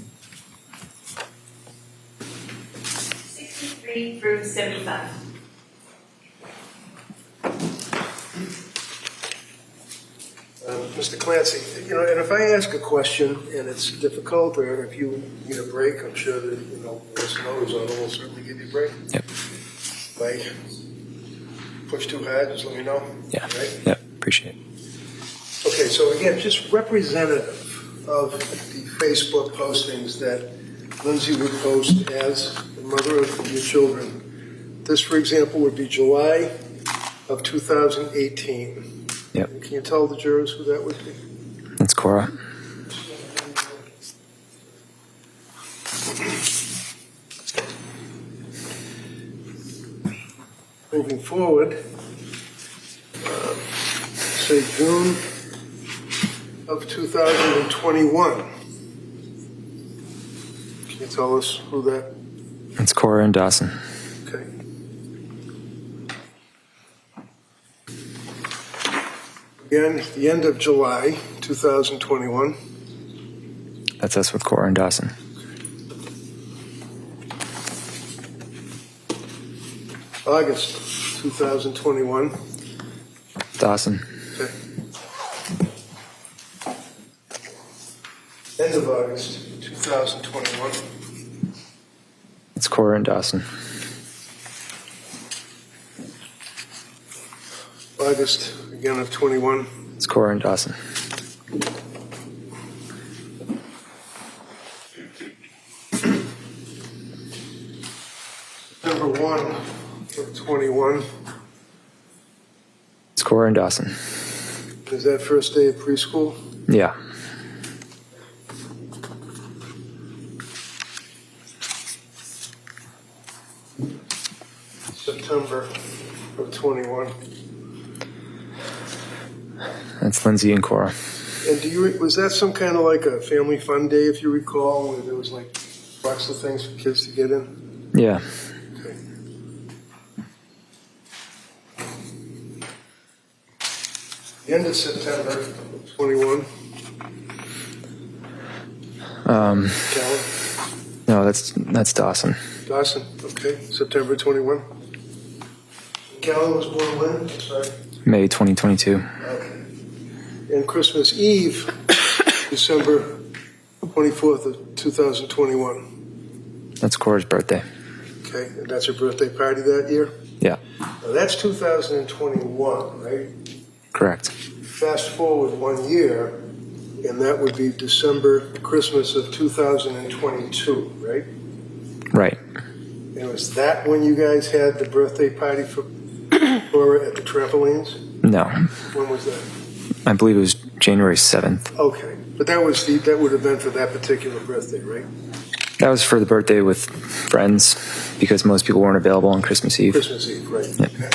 63 through 75. Mr. Clancy, and if I ask a question and it's difficult, or if you need a break, I'm sure that, listeners will certainly give you a break. Yep. If I push too hard, just let me know. Yeah. Right? Yep. Appreciate it. Okay, so again, just representative of the Facebook postings that Lindsay would post as the mother of your children. This, for example, would be July of 2018. Yep. Can you tell the jurors who that would be? That's Cora. Moving forward, say June of 2021. Can you tell us who that? That's Cora and Dawson. Okay. Again, the end of July 2021. That's us with Cora and Dawson. August 2021. Dawson. Okay. End of August 2021. It's Cora and Dawson. August again of 21. It's Cora and Dawson. Number 1 of 21. It's Cora and Dawson. Is that first day of preschool? Yeah. September of 21. That's Lindsay and Cora. And was that some kind of like a family fun day, if you recall, where there was like lots of things for kids to get in? Yeah. Okay. The end of September of 21. Callan? No, that's Dawson. Dawson, okay. September 21. Callan was born when? I'm sorry. May 2022. Okay. And Christmas Eve, December 24th of 2021. That's Cora's birthday. Okay, and that's her birthday party that year? Yeah. Now that's 2021, right? Correct. Fast forward 1 year, and that would be Christmas of 2022, right? Right. And was that when you guys had the birthday party for Cora at the trampolines? No. When was that? I believe it was January 7th. Okay, but that would have been for that particular birthday, right? That was for the birthday with friends because most people weren't available on Christmas Eve. Christmas Eve, right? Yep. Okay.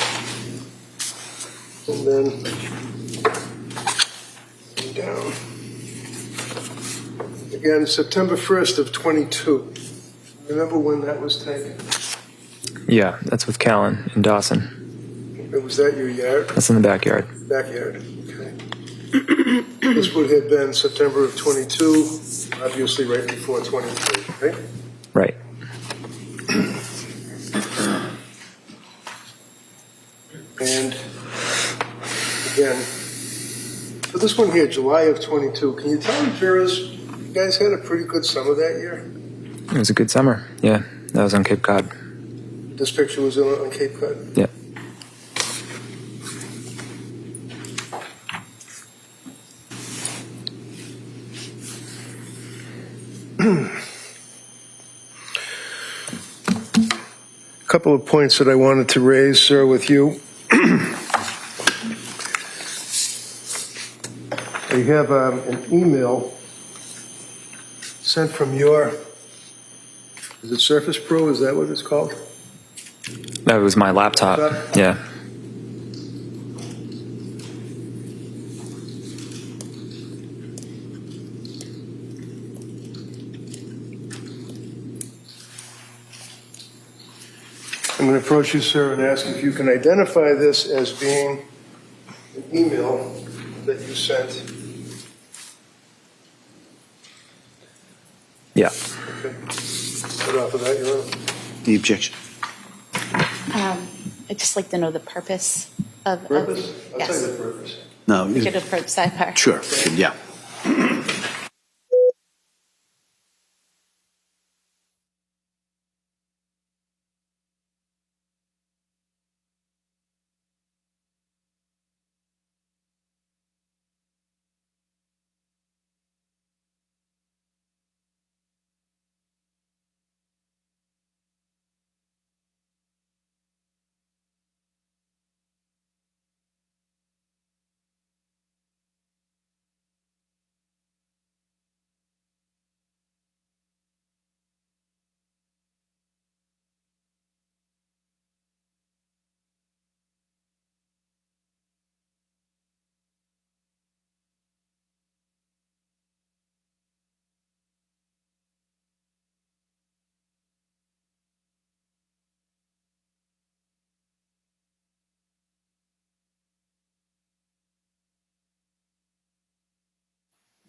And then down again, September 1st of 22. Remember when that was taken? Yeah, that's with Callan and Dawson. Was that your yard? That's in the backyard. Backyard. Okay. This would have been September of 22, obviously right before 23, right? Right. And again, for this one here, July of 22, can you tell the jurors, you guys had a pretty good summer that year? It was a good summer. Yeah, that was on Cape Cod. This picture was on Cape Cod? Yeah. A couple of points that I wanted to raise, sir, with you. You have an email sent from is it Surface Pro? Is that what it's called? That was my laptop. Yeah. I'm going to approach you, sir, and ask if you can identify this as being an email that you sent Yeah. Okay. Right off of that, Your Honor. The objection? I'd just like to know the purpose of. Purpose? I'll tell you Yes. the purpose. No. We could approach sidebar. Sure. Yeah.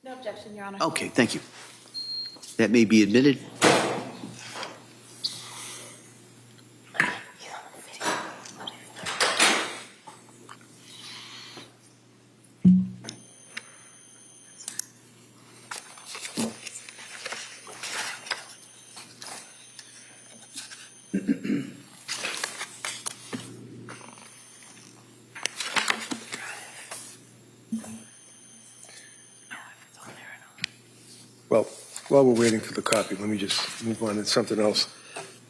No objection, Your Honor. Okay, thank you. That may be admitted. Well, while we're waiting for the copy, let me just move on to something else.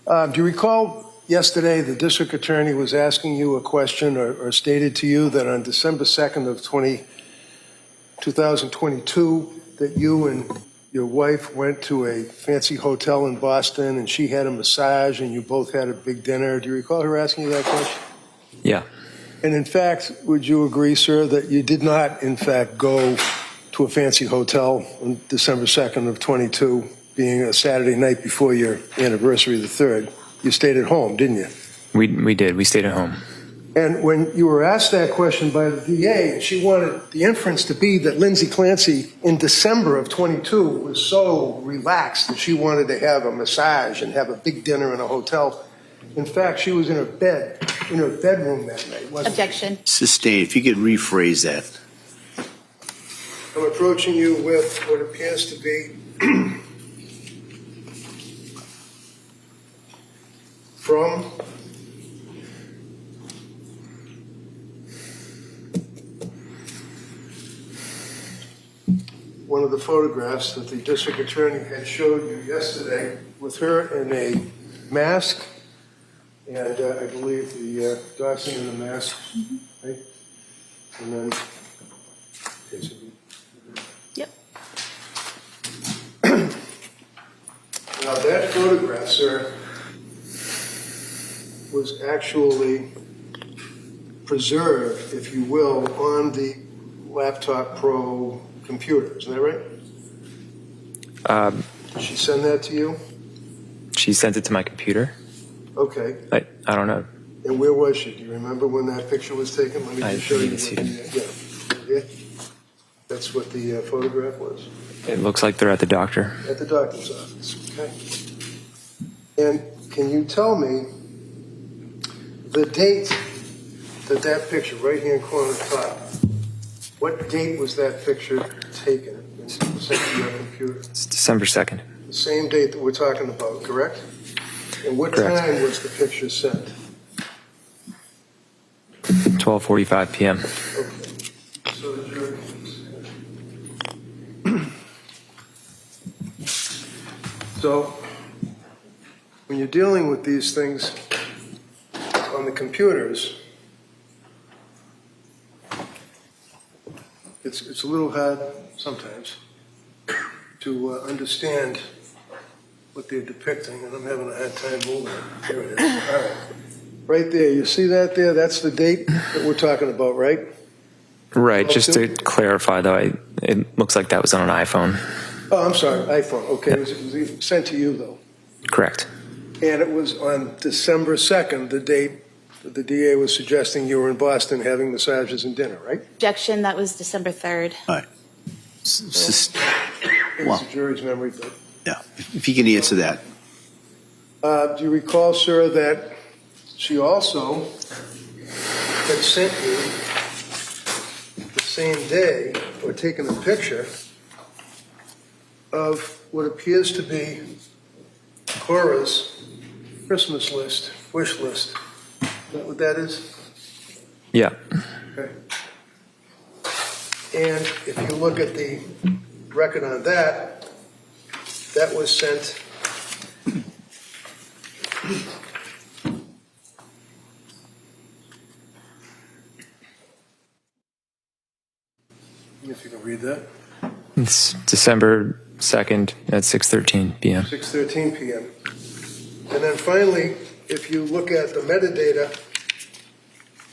Do you recall yesterday the district attorney was asking you a question or stated to you that on December 2nd of 2022 that you and your wife went to a fancy hotel in Boston and she had a massage and you both had a big dinner? Do you recall her asking you that question? Yeah. And in fact, would you agree, sir, that you did not, in fact, go to a fancy hotel on December 2nd of 22, being a Saturday night before your anniversary, the 3rd? You stayed at home, didn't you? We did. We stayed at home. And when you were asked that question by the DA, she wanted the inference to be that Lindsay Clancy in December of 22 was so relaxed that she wanted to have a massage and have a big dinner in a hotel. In fact, she was in her bed, in her bedroom that night, wasn't she? Objection. Sustained. If you could rephrase that. I'm approaching you with what appears to be from one of the photographs that the district attorney had showed you yesterday with her in a mask and I believe the Dachshund in a mask, right? And then, okay, so Yep. now that photograph, sir, was actually preserved, if you will, on the Laptop Pro computer. Isn't that right? Did she send that to you? She sent it to my computer. Okay. I don't know. And where was she? Do you remember when that picture was taken? Let me I just show you. need to see Yeah. That's what the photograph was. It looks like they're at the doctor. At the doctor's office. Okay. And can you tell me the date that picture, right-hand corner top, what date was that picture taken and sent to your computer? It's December 2nd. The same date that we're talking about, correct? And what Correct. time was the picture sent? 12:45 p.m. Okay. So the jury. So when you're dealing with these things on the computers, it's a little hard sometimes to understand what they're depicting, and I'm having a hard time moving it. There it is. All right. Right there, you see that there? That's the date that we're talking about, right? Right. Just to clarify, though, it looks like that was on an iPhone. Oh, I'm sorry, iPhone. Okay, it was sent to you, though. Correct. And it was on December 2nd, the date that the DA was suggesting you were in Boston having massages and dinner, right? Objection. That was December 3rd. All right. It Wow. was the jury's memory, but Yeah, if you can answer that. Do you recall, sir, that she also had sent you the same day, or taken a picture of what appears to be Cora's Christmas list, wish list? Is that what that is? Yeah. Okay. And if you look at the record on that, that was sent if you can read that. It's December 2nd at 6:13 p.m. 6:13 p.m. And then finally, if you look at the metadata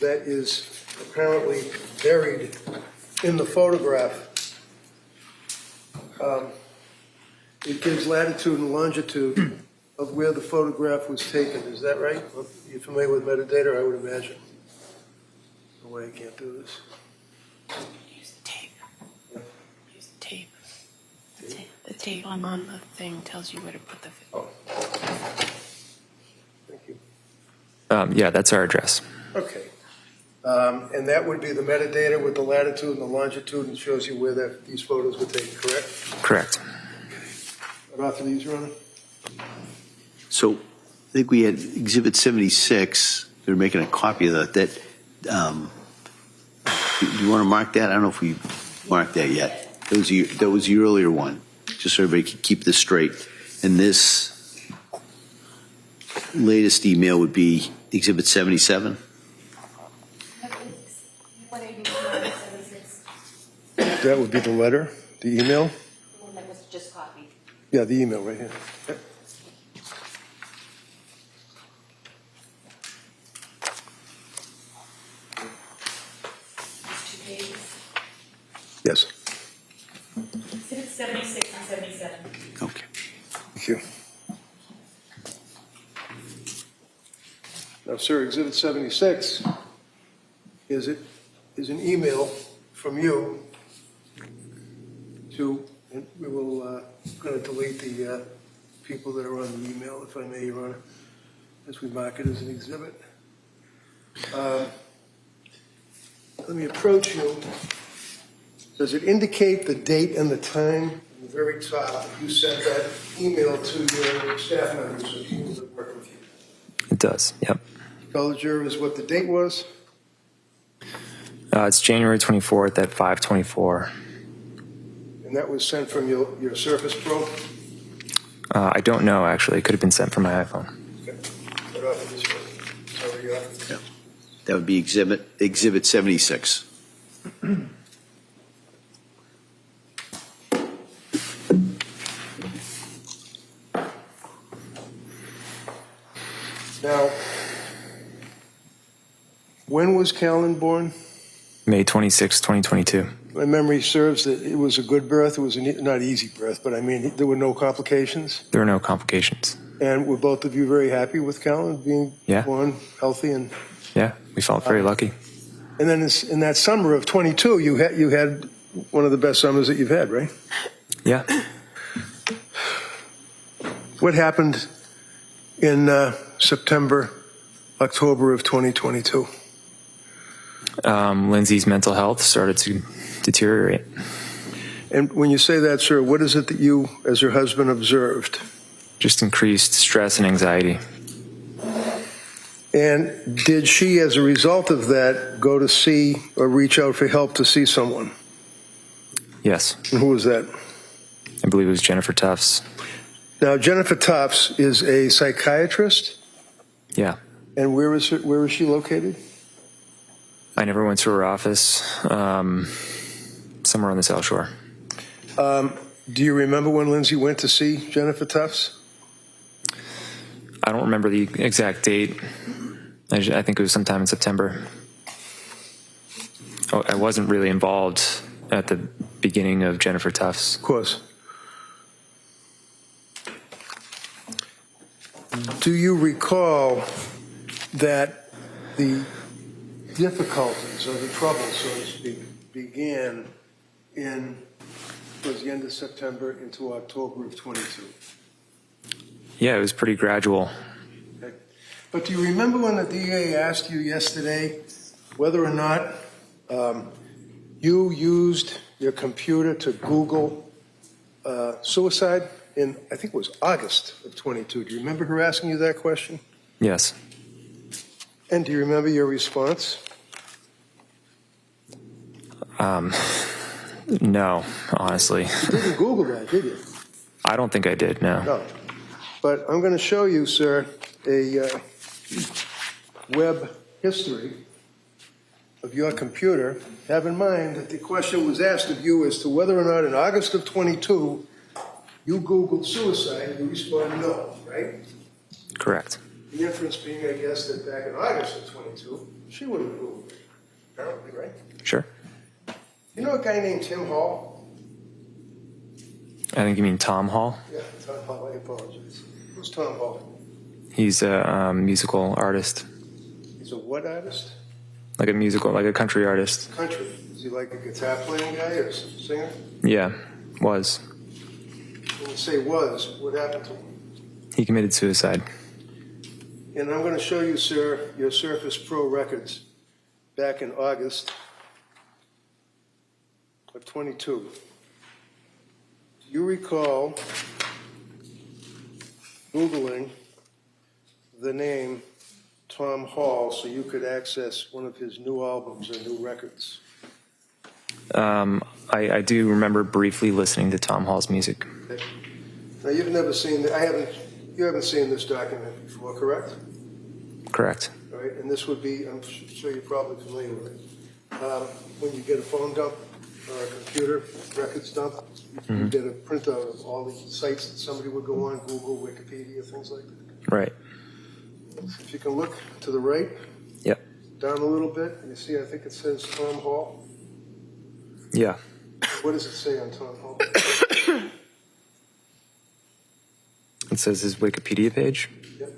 that is apparently buried in the photograph, it gives latitude and longitude of where the photograph was taken. Is that right? Are you familiar with metadata? I would imagine. No way I can't do this. Use the tape. Use the tape. The tape on the thing tells you where to put the. Oh. Thank you. Yeah, that's our address. Okay. And that would be the metadata with the latitude and the longitude, and shows you where these photos were taken, correct? Correct. What author these, Your Honor? So I think we had Exhibit 76. They're making a copy of that. Do you want to mark that? I don't know if we marked that yet. That was the earlier one, just so everybody can keep this straight. And this latest email would be Exhibit 77. That would be the letter, the email? The one that was just copied. Yeah, the email right here. Yep. These 2 pages. Yes. Exhibits 76 and 77. Okay. Thank you. Now, sir, Exhibit 76 is an email from you to, and we will going to delete the people that are on the email, if I may, Your Honor, as we mark it as an exhibit. Let me approach you. Does it indicate the date and the time at the very top you sent that email to your staff members or people that work with you? It does. Yep. Tell the jurors what the date was. It's January 24th at 5:24. And that was sent from your Surface Pro? I don't know, actually. It could have been sent from my iPhone. Okay. What author is yours? Sorry, you author. Yeah. That would be Exhibit 76. Now, when was Callan born? May 26, 2022. My memory serves that it was a good birth. It was not easy birth, but I mean, there were no complications. There were no complications. And were both of you very happy with Callan being born healthy? And Yeah, we felt very lucky. And then in that summer of 22, you had one of the best summers that you've had, right? Yeah. What happened in September, October of 2022? Lindsay's mental health started to deteriorate. And when you say that, sir, what is it that you, as her husband, observed? Just increased stress and anxiety. And did she, as a result of that, go to see or reach out for help to see someone? Yes. And who was that? I believe it was Jennifer Tufts. Now, Jennifer Tufts is a psychiatrist. Yeah. And where is she located? I never went to her office. Somewhere on the South Shore. Do you remember when Lindsay went to see Jennifer Tufts? I don't remember the exact date. I think it was sometime in September. Oh, I wasn't really involved at the beginning of Jennifer Tufts. Of course. Do you recall that the difficulties or the trouble, so to speak, began in towards the end of September into October of 22. Yeah, it was pretty gradual. Okay. But do you remember when the DA asked you yesterday whether or not you used your computer to Google suicide in, I think it was August of 22. Do you remember her asking you that question? Yes. And do you remember your response? No, honestly. You didn't Google that, did you? I don't think I did, no. No. But I'm going to show you, sir, a web history of your computer. Have in mind that the question was asked of you as to whether or not in August of 22 you Googled suicide. You responded no, right? Correct. The inference being, I guess, that back in August of 22, she would have Googled it. Apparently, right? Sure. You know a guy named Tim Hall? I think you mean Tom Hall. Yeah, Tom Hall, I apologize. Who's Tom Hall? He's a musical artist, He's a what artist? like a country artist. Country. Is he like a guitar playing guy or some singer? Yeah, was. When you say was, what happened to him? He committed suicide. And I'm going to show you, sir, your Surface Pro records back in August of 22. Do you recall Googling the name Tom Hall so you could access one of his new albums or new records? I do remember briefly listening to Tom Hall's music. Okay. Now, you've never seen, you haven't seen this document before, correct? Correct. All right, and this would be, I'm sure you're probably familiar with it. When you get a phone dump or a computer records dump, you get a printout of all the sites that somebody would go on, Google, Wikipedia, things like that. Right. If you can look to the right, Yep. down a little bit, you see, I think it says Tom Hall. Yeah. What does it say on Tom Hall? It says his Wikipedia page. Yep.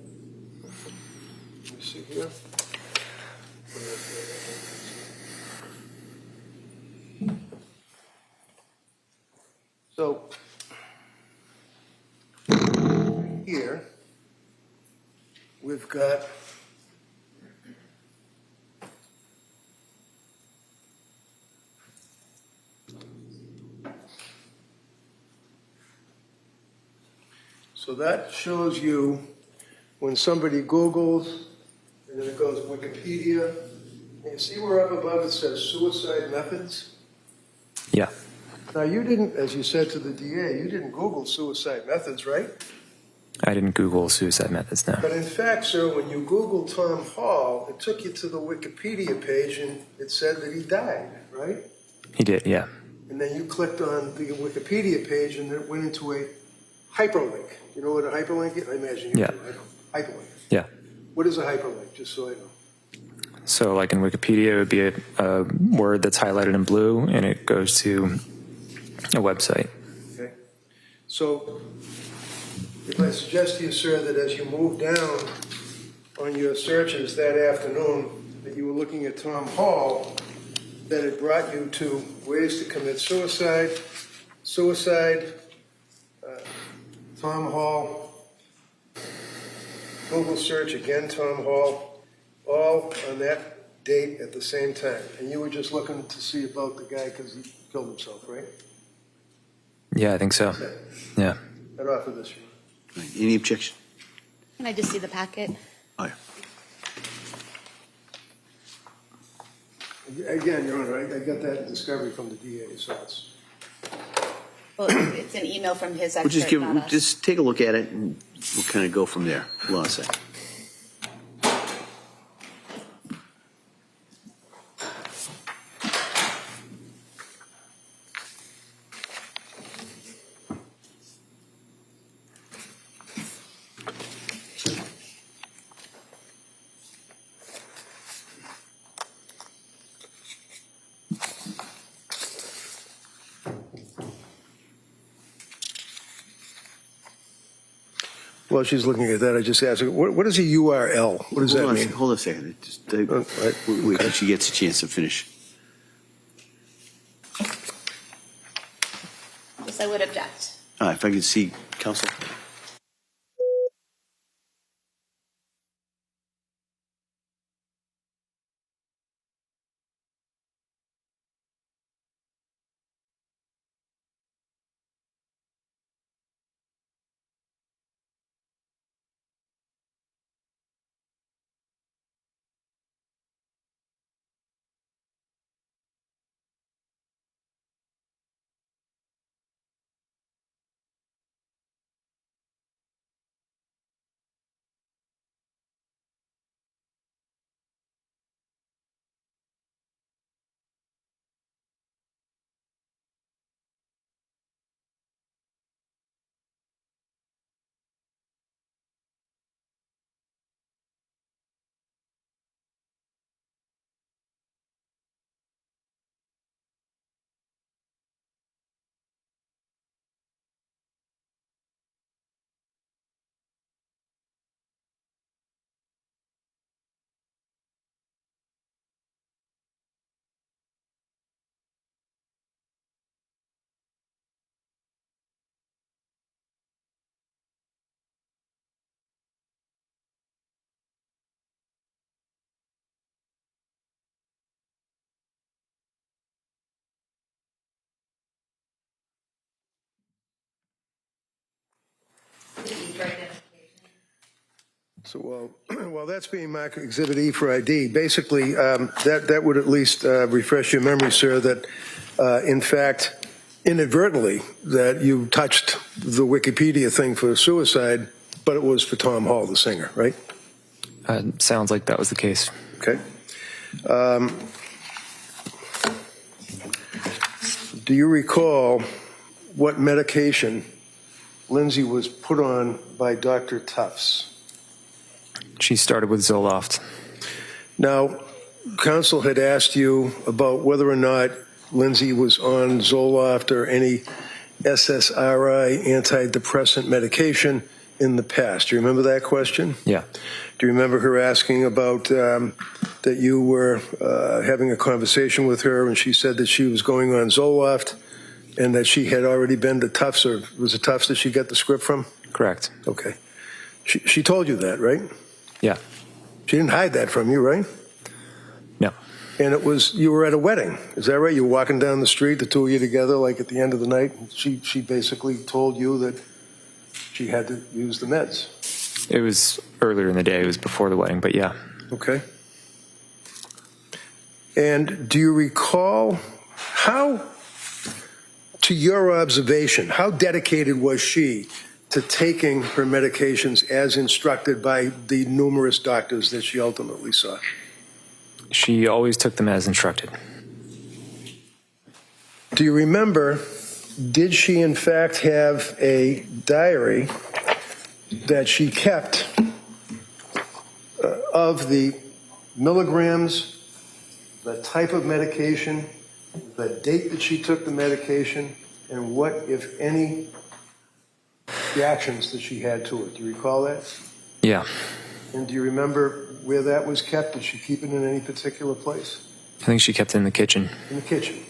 Let me see here. So, here, we've got so that shows you when somebody Googles, and then it goes Wikipedia, and you see where up above it says suicide methods? Yeah. Now, you didn't, as you said to the DA, you didn't Google suicide methods, right? I didn't Google suicide methods, no. But in fact, sir, when you Googled Tom Hall, it took you to the Wikipedia page and it said that he died, right? He did, yeah. And then you clicked on the Wikipedia page and it went into a hyperlink. You know what a hyperlink is? I imagine you Yeah. do. Hyperlink. Yeah. What is a hyperlink, just so I know? So like in Wikipedia, it would be a word that's highlighted in blue, and it goes to a website. Okay. So if I suggest to you, sir, that as you move down on your searches that afternoon, that you were looking at Tom Hall, that it brought you to ways to commit suicide, Tom Hall, Google search again, Tom Hall, all on that date at the same time. And you were just looking to see about the guy because he killed himself, right? Yeah, I think so. Yeah. I'd offer this. Any objection? Can I just see the packet? Oh, yeah. Again, Your Honor, I got that discovery from the DA, so it's... Well, it's an email from his We'll expert, not us. just take a look at it and we'll kind of go from there. Hold on a second. While she's looking at that, I just asked her, what is a URL? What does that mean? Hold on a second. Just, right. wait till she gets a chance to finish. If I could see counsel. So while that's being marked Exhibit E for ID, basically that would at least refresh your memory, sir, that in fact, inadvertently, that you touched the Wikipedia thing for suicide, but it was for Tom Hall, the singer, right? Sounds like that was the case. Okay. Do you recall what medication Lindsay was put on by Dr. Tufts? She started with Zoloft. Now, counsel had asked you about whether or not Lindsay was on Zoloft or any SSRI antidepressant medication in the past. Do you remember that question? Yeah. Do you remember her asking about that you were having a conversation with her and she said that she was going on Zoloft and that she had already been to Tufts, or was it Tufts that she got the script from? Correct. Okay. She told you that, right? Yeah. She didn't hide that from you, right? No. And it was, you were at a wedding, is that right? You were walking down the street, the two of you together, like at the end of the night. She basically told you that she had to use the meds. It was earlier in the day. It was before the wedding, but yeah. Okay. And do you recall how, to your observation, how dedicated was she to taking her medications as instructed by the numerous doctors that she ultimately saw? She always took them as instructed. Do you remember, did she in fact have a diary that she kept of the milligrams, the type of medication, the date that she took the medication, and what, if any, reactions that she had to it? Do you recall that? Yeah. And do you remember where that was kept? Did she keep it in any particular place? I think she kept it in the kitchen. In the kitchen.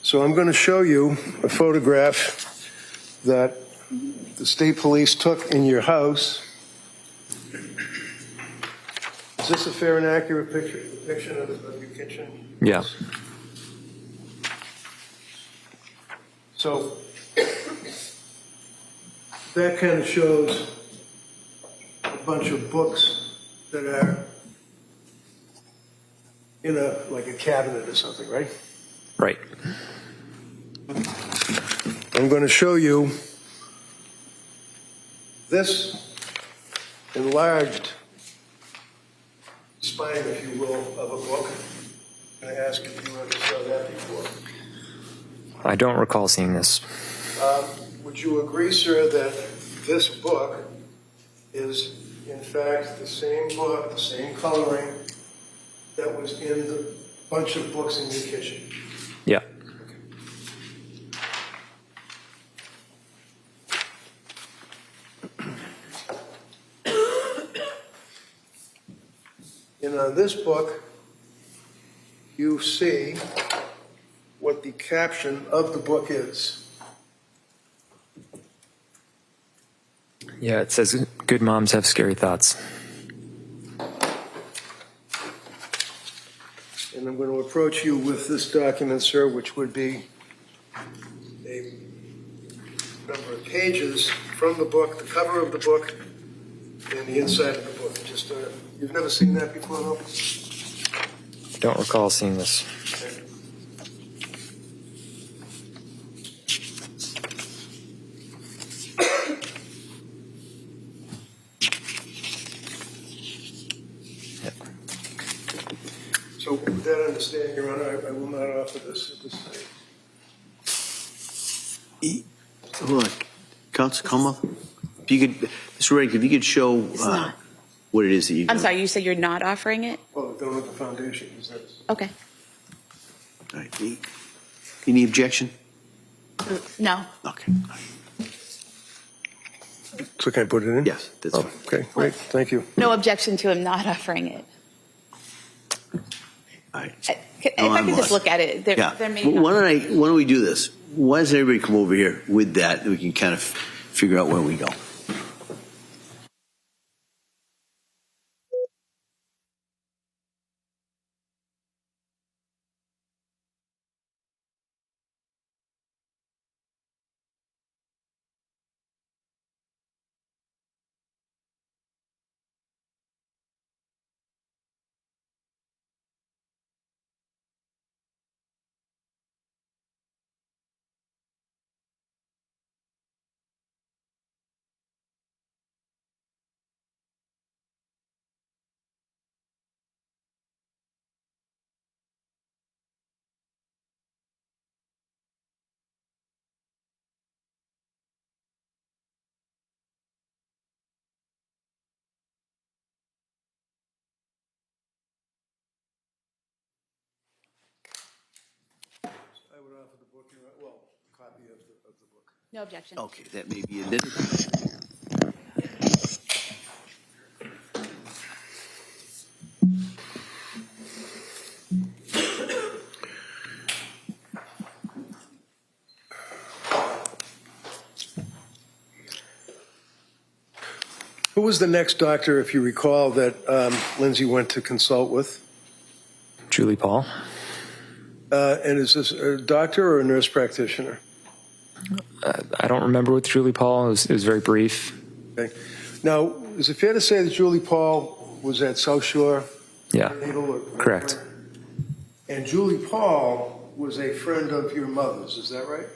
So I'm going to show you a photograph that the state police took in your house. Is this a fair and accurate depiction of your kitchen? Yeah. So that kind of shows a bunch of books that are in like a cabinet or something, right? Right. I'm going to show you this enlarged spine, if you will, of a book. I'm going to ask if you ever saw that before. I don't recall seeing this. Would you agree, sir, that this book is, in fact, the same book, the same coloring that was in the bunch of books in your kitchen? Yeah. In this book, you see what the caption of the book is. Yeah, it says good moms have scary thoughts. And I'm going to approach you with this document, sir, which would be a number of pages from the book, the cover of the book, and the inside of the book. Just, you've never seen that before, though? Don't recall seeing this. So with that understanding, Your Honor, I will not offer this at this time. Hold on. Counsel, come up. If you could, Mr. Reddick, if you could show not. what it is that you. I'm sorry, you said you're not offering it? Well, I don't have the foundation. Is that? Okay. All right. Any objection? No. Okay. All right. So can I put it in? Yes, that's fine. Okay, great. Thank you. No objection to him not offering it. All right. If I could just look at it, Yeah. there may Well, not. why don't we do this? Why doesn't everybody come over here with that? We can kind of figure out where we go. I would offer the book, well, a copy of the book. No objection. Okay, that may be admitted. Who was the next doctor, if you recall, that Lindsay went to consult with? Julie Paul. And is this a doctor or a nurse practitioner? I don't remember with Julie Paul. It was very brief. Okay. Now, is it fair to say that Julie Paul was at South Shore? Yeah, Naval or- correct. And Julie Paul was a friend of your mother's, is that right?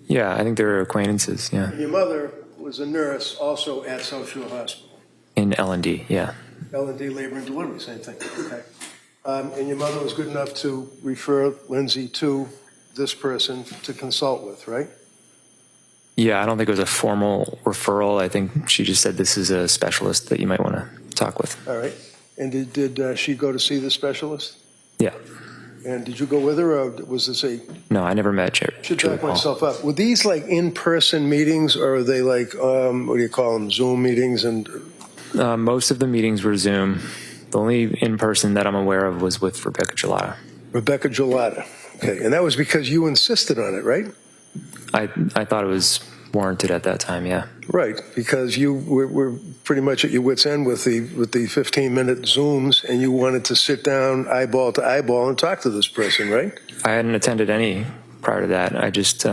Yeah, I think they were acquaintances. Yeah, And your mother was a nurse also at South Shore Hospital. in L&D. Yeah, L&D Labor and Delivery, same thing. Okay. And your mother was good enough to refer Lindsay to this person to consult with, right? yeah. I don't think it was a formal referral. I think she just said this is a specialist that you might want to talk with. All right. And did she go to see the specialist? Yeah. And did you go with her, or was this a? No, I never met I should Julie back Paul. myself up. Were these like in-person meetings, or are they like what do you call them, Zoom meetings? And Most of the meetings were Zoom. The only in-person that I'm aware of was with Rebecca Gelata. Rebecca Gelata. Okay, and that was because you insisted on it, right? I thought it was warranted at that time. Yeah. Right, because you were pretty much at your wit's end with the 15-minute Zooms, and you wanted to sit down eyeball to eyeball and talk to this person, right? I hadn't attended any prior to that. I just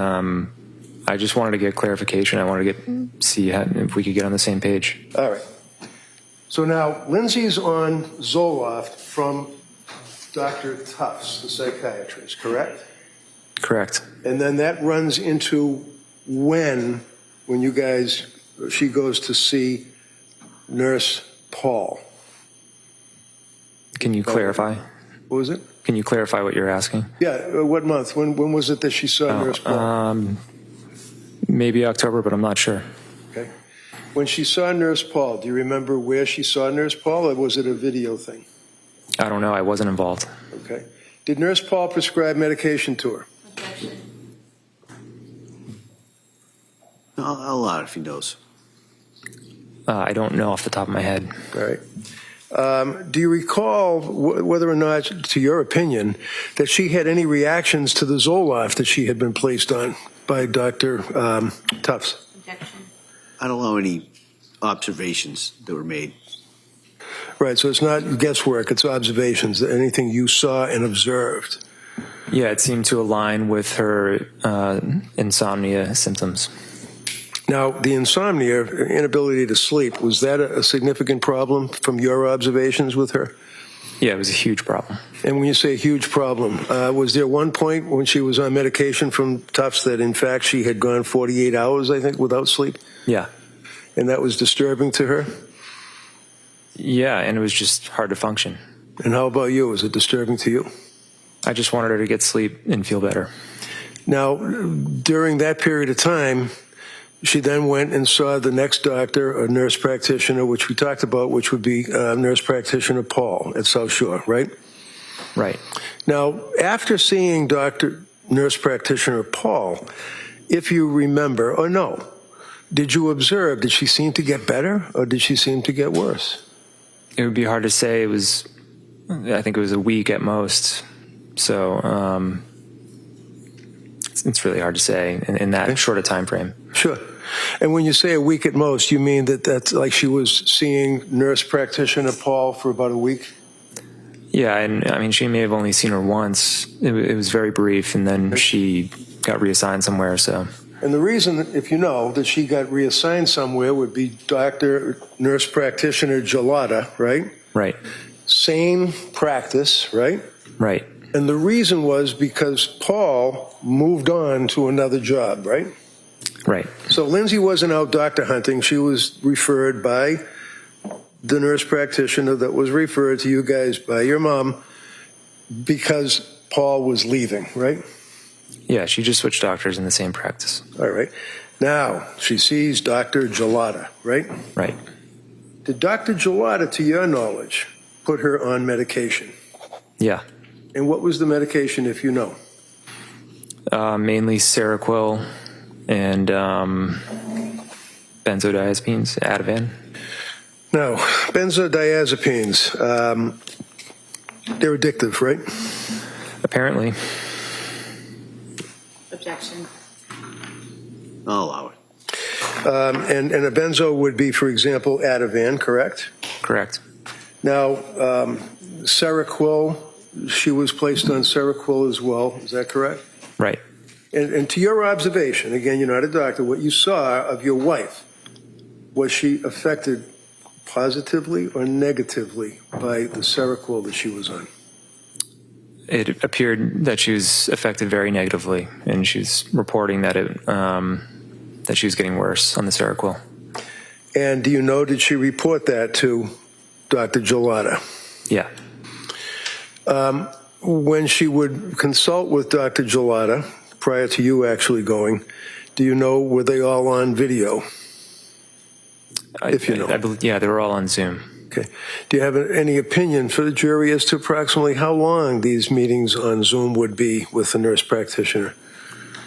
wanted to get clarification. I wanted to see if we could get on the same page. All right. So now Lindsay's on Zoloft from Dr. Tufts, the psychiatrist, correct? Correct. And then that runs into when she goes to see Nurse Paul. Can you clarify? What was it? Can you clarify what you're asking? Yeah, what month? When was it that she saw Nurse Paul? Maybe October, but I'm not sure. Okay. When she saw Nurse Paul, do you remember where she saw Nurse Paul, or was it a video thing? I don't know. I wasn't involved. Okay. Did Nurse Paul prescribe medication to her? Objection. I'll allow it if he knows. I don't know off the top of my head. All right. Do you recall whether or not, to your opinion, that she had any reactions to the Zoloft that she had been placed on by Dr. Tufts? Objection. I don't know any observations that were made. Right, so it's not guesswork, it's observations, anything you saw and observed. Yeah, it seemed to align with her insomnia symptoms. Now, the insomnia, inability to sleep, was that a significant problem from your observations with her? Yeah, it was a huge problem. And when you say huge problem, was there one point when she was on medication from Tufts that, in fact, she had gone 48 hours, I think, without sleep? Yeah. And that was disturbing to her? Yeah, and it was just hard to function. And how about you? Was it disturbing to you? I just wanted her to get sleep and feel better. Now, during that period of time, she then went and saw the next doctor, a nurse practitioner, which we talked about, which would be nurse practitioner Paul at South Shore, right? Right. Now, after seeing nurse practitioner Paul, if you remember, or no, did you observe, did she seem to get better or did she seem to get worse? It would be hard to say. I think it was a week at most. So it's really hard to say in that short a time frame. Sure. And when you say a week at most, you mean that's like she was seeing nurse practitioner Paul for about a week? Yeah, and I mean, she may have only seen her once. It was very brief, and then she got reassigned somewhere, so. And the reason, if you know, that she got reassigned somewhere would be nurse practitioner Gelada, right? Right. Same practice, right? Right. And the reason was because Paul moved on to another job, right? Right. So Lindsay wasn't out doctor hunting. She was referred by the nurse practitioner that was referred to you guys by your mom because Paul was leaving, right? Yeah, she just switched doctors in the same practice. All right. Now, she sees Dr. Gelada, right? Right. Did Dr. Gelada, to your knowledge, put her on medication? Yeah. And what was the medication, if you know? Mainly Seroquel and benzodiazepines, Ativan. Now, benzodiazepines, they're addictive, right? Apparently. Objection. I'll allow it. And a benzo would be, for example, Ativan, correct? Correct. Now, Seroquel, she was placed on Seroquel as well. Is that correct? Right. And to your observation, again, you're not a doctor, what you saw of your wife, was she affected positively or negatively by the Seroquel that she was on? It appeared that she was affected very negatively, and she's reporting that that she was getting worse on the Seroquel. And do you know, did she report that to Dr. Gelada? Yeah. When she would consult with Dr. Gelada, prior to you actually going, do you know, were they all on video? If you know. I believe, yeah, they were all on Zoom. Okay. Do you have any opinion for the jury as to approximately how long these meetings on Zoom would be with the nurse practitioner?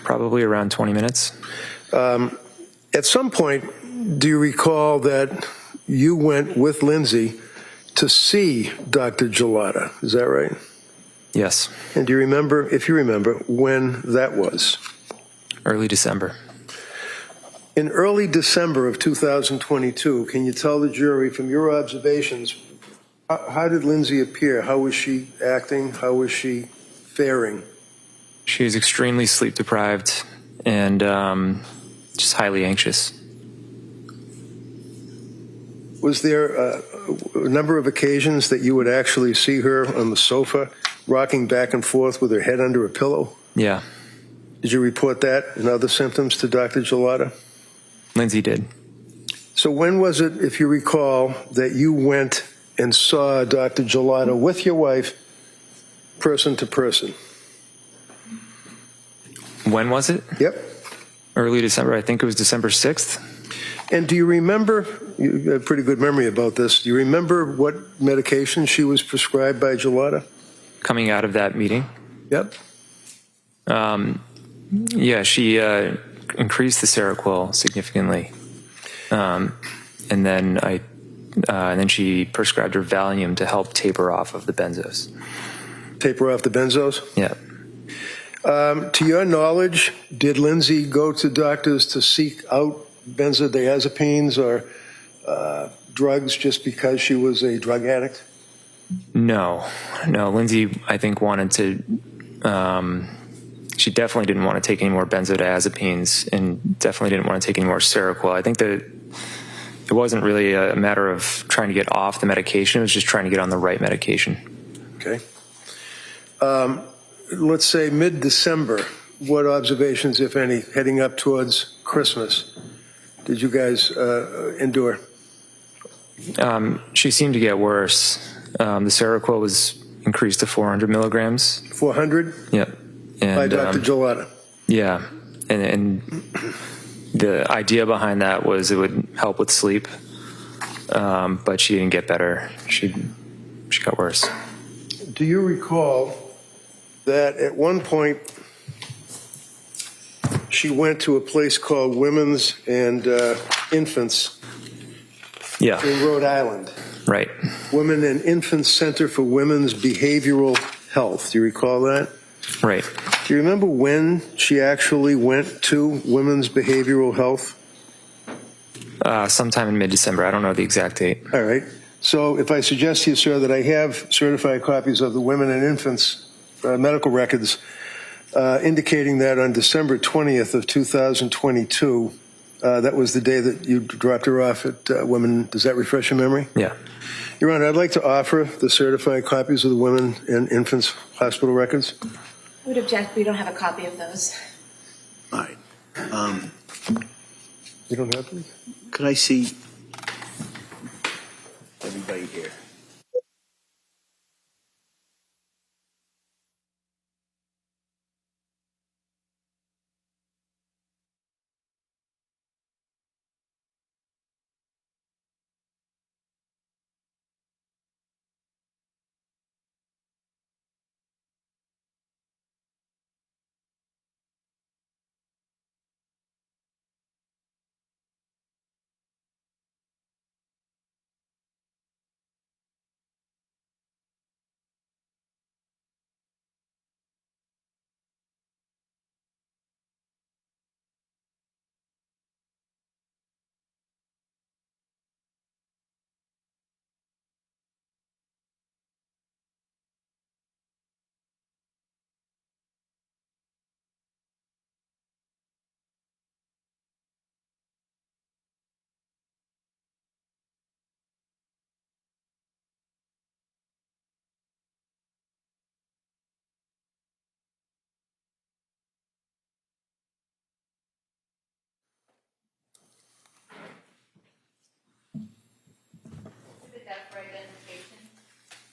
Probably around 20 minutes. At some point, do you recall that you went with Lindsay to see Dr. Gelada? Is that right? Yes. And do you remember, if you remember, when that was? Early December. In early December of 2022, can you tell the jury from your observations, how did Lindsay appear? How was she acting? How was she faring? She was extremely sleep deprived and just highly anxious. Was there a number of occasions that you would actually see her on the sofa, rocking back and forth with her head under a pillow? Yeah. Did you report that and other symptoms to Dr. Gelada? Lindsay did. So when was it, if you recall, that you went and saw Dr. Gelada with your wife, person to person? When was it? Yep. Early December. I think it was December 6th. And do you remember, you have a pretty good memory about this, do you remember what medication she was prescribed by Gelada? Coming out of that meeting. Yep. Yeah, she increased the Seroquel significantly, and then she prescribed her Valium to help taper off of the benzos. Taper off the benzos? Yeah. To your knowledge, did Lindsay go to doctors to seek out benzodiazepines or drugs just because she was a drug addict? No. Lindsay, I think, wanted to. She definitely didn't want to take any more benzodiazepines, and definitely didn't want to take any more Seroquel. I think that it wasn't really a matter of trying to get off the medication. It was just trying to get on the right medication. Okay. Let's say mid-December, what observations, if any, heading up towards Christmas, did you guys endure? She seemed to get worse. The Seroquel was increased to 400 milligrams. 400? Yep. And, By Dr. Gelada? Yeah. And the idea behind that was it would help with sleep, but she didn't get better. She got worse. Do you recall that at one point she went to a place called Women's and Infants Yeah. in Rhode Island? Right. Women and Infants Center for Women's Behavioral Health. Do you recall that? Right. Do you remember when she actually went to Women's Behavioral Health? Sometime in mid-December. I don't know the exact date. All right. So if I suggest to you, sir, that I have certified copies of the Women and Infants medical records indicating that on December 20th of 2022, that was the day that you dropped her off at Women. Does that refresh your memory? Yeah. Your Honor, I'd like to offer the certified copies of the Women and Infants hospital records. I would object. We don't have a copy of those. All right. You don't have them? Could I see everybody here?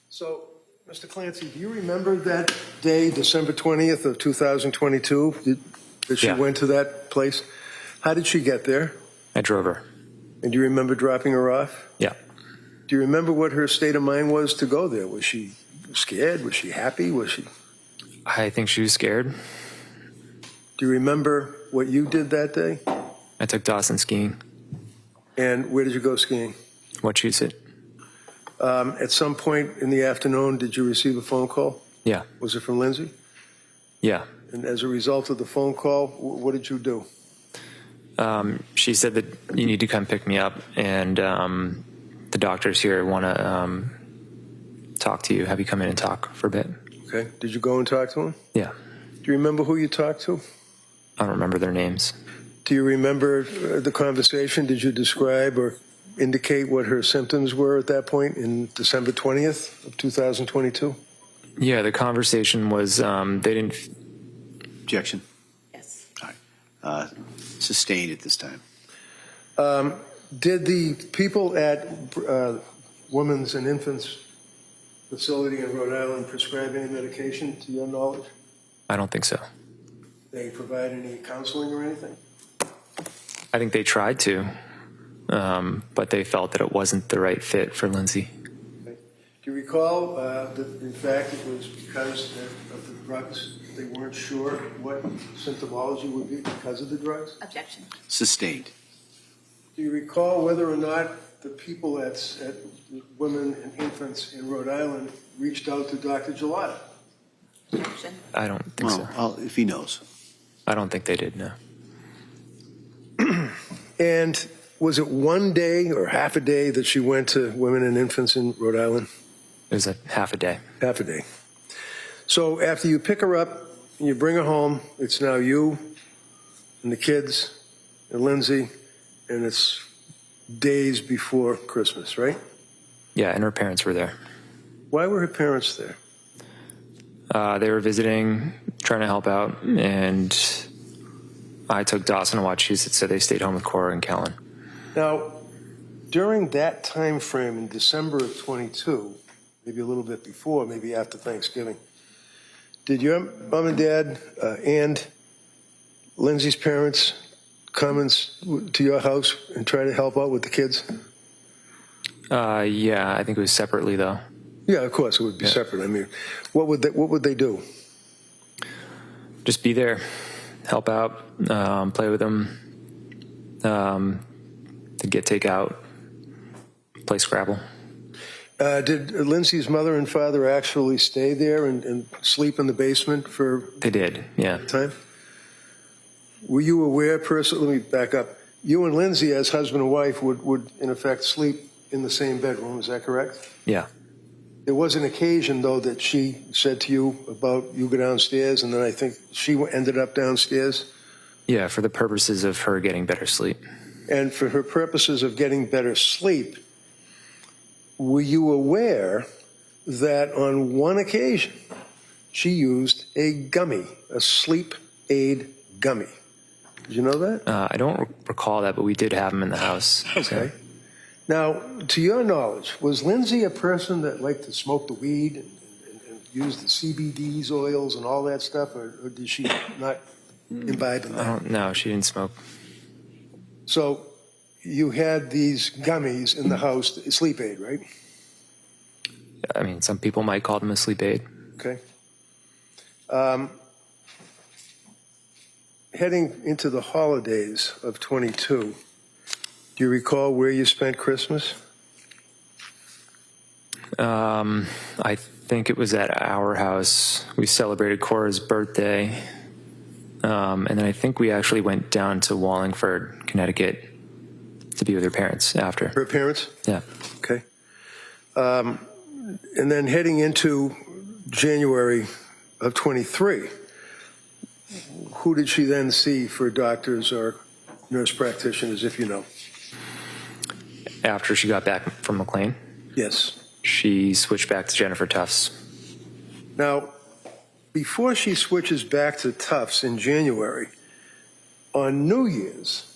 So, Mr. Clancy, do you remember that day, December 20th of 2022, that she Yeah. went to that place? How did she get there? I drove her. And do you remember dropping her off? Yeah. Do you remember what her state of mind was to go there? Was she scared? Was she happy? Was she? I think she was scared. Do you remember what you did that day? I took Dawson skiing. And where did you go skiing? Wachusett. At some point in the afternoon, did you receive a phone call? Yeah. Was it from Lindsay? Yeah. And as a result of the phone call, what did you do? She said that you need to come pick me up, and the doctors here want to talk to you, have you come in and talk for a bit. Okay. Did you go and talk to him? Yeah. Do you remember who you talked to? I don't remember their names. Do you remember the conversation? Did you describe or indicate what her symptoms were at that point in December 20th of 2022? Yeah, the conversation was they didn't. Objection. Yes. All right. Sustained at this time. Did the people at Women's and Infants Facility in Rhode Island prescribe any medication to your knowledge? I don't think so. They provide any counseling or anything? I think they tried to, but they felt that it wasn't the right fit for Lindsay. Okay. Do you recall that in fact it was because of the drugs? They weren't sure what symptomology would be because of the drugs? Objection. Sustained. Do you recall whether or not the people at Women and Infants in Rhode Island reached out to Dr. Gelada? Objection. I don't think so. Well, if he knows. I don't think they did, no. And was it one day or half a day that she went to Women and Infants in Rhode Island? It was a half a day. Half a day. So after you pick her up and you bring her home, it's now you and the kids and Lindsay, and it's days before Christmas, right? Yeah, and her parents were there. Why were her parents there? They were visiting, trying to help out, and I took Dawson to Wachusett, so they stayed home with Cora and Kellen. Now, during that time frame in December of 22, maybe a little bit before, maybe after Thanksgiving, did your mom and dad and Lindsay's parents come to your house and try to help out with the kids? Yeah, I think it was separately, though. Yeah, of course, it would be separate. I mean, what would they do? Just be there, help out, play with them, to get takeout, play Scrabble. Did Lindsay's mother and father actually stay there and sleep in the basement for They did, yeah. time? Were you aware personally, let me back up, you and Lindsay as husband and wife would in effect sleep in the same bedroom, is that correct? Yeah. There was an occasion, though, that she said to you about you go downstairs, and then I think she ended up downstairs. Yeah, for the purposes of her getting better sleep. And for her purposes of getting better sleep, were you aware that on one occasion she used a gummy, a sleep aid gummy? Did you know that? I don't recall that, but we did have them in the house. Okay. Now, to your knowledge, was Lindsay a person that liked to smoke the weed and use the CBDs oils and all that stuff, or did she not imbibe in that? I don't know. She didn't smoke. So you had these gummies in the house, sleep aid, right? I mean, some people might call them a sleep aid. Okay. Heading into the holidays of 22, do you recall where you spent Christmas? I think it was at our house. We celebrated Cora's birthday. And then I think we actually went down to Wallingford, Connecticut to be with her parents after. Her parents? Yeah. Okay. And then heading into January of 23, who did she then see for doctors or nurse practitioners, if you know? After she got back from McLean, Yes. she switched back to Jennifer Tufts. Now, before she switches back to Tufts in January, on New Year's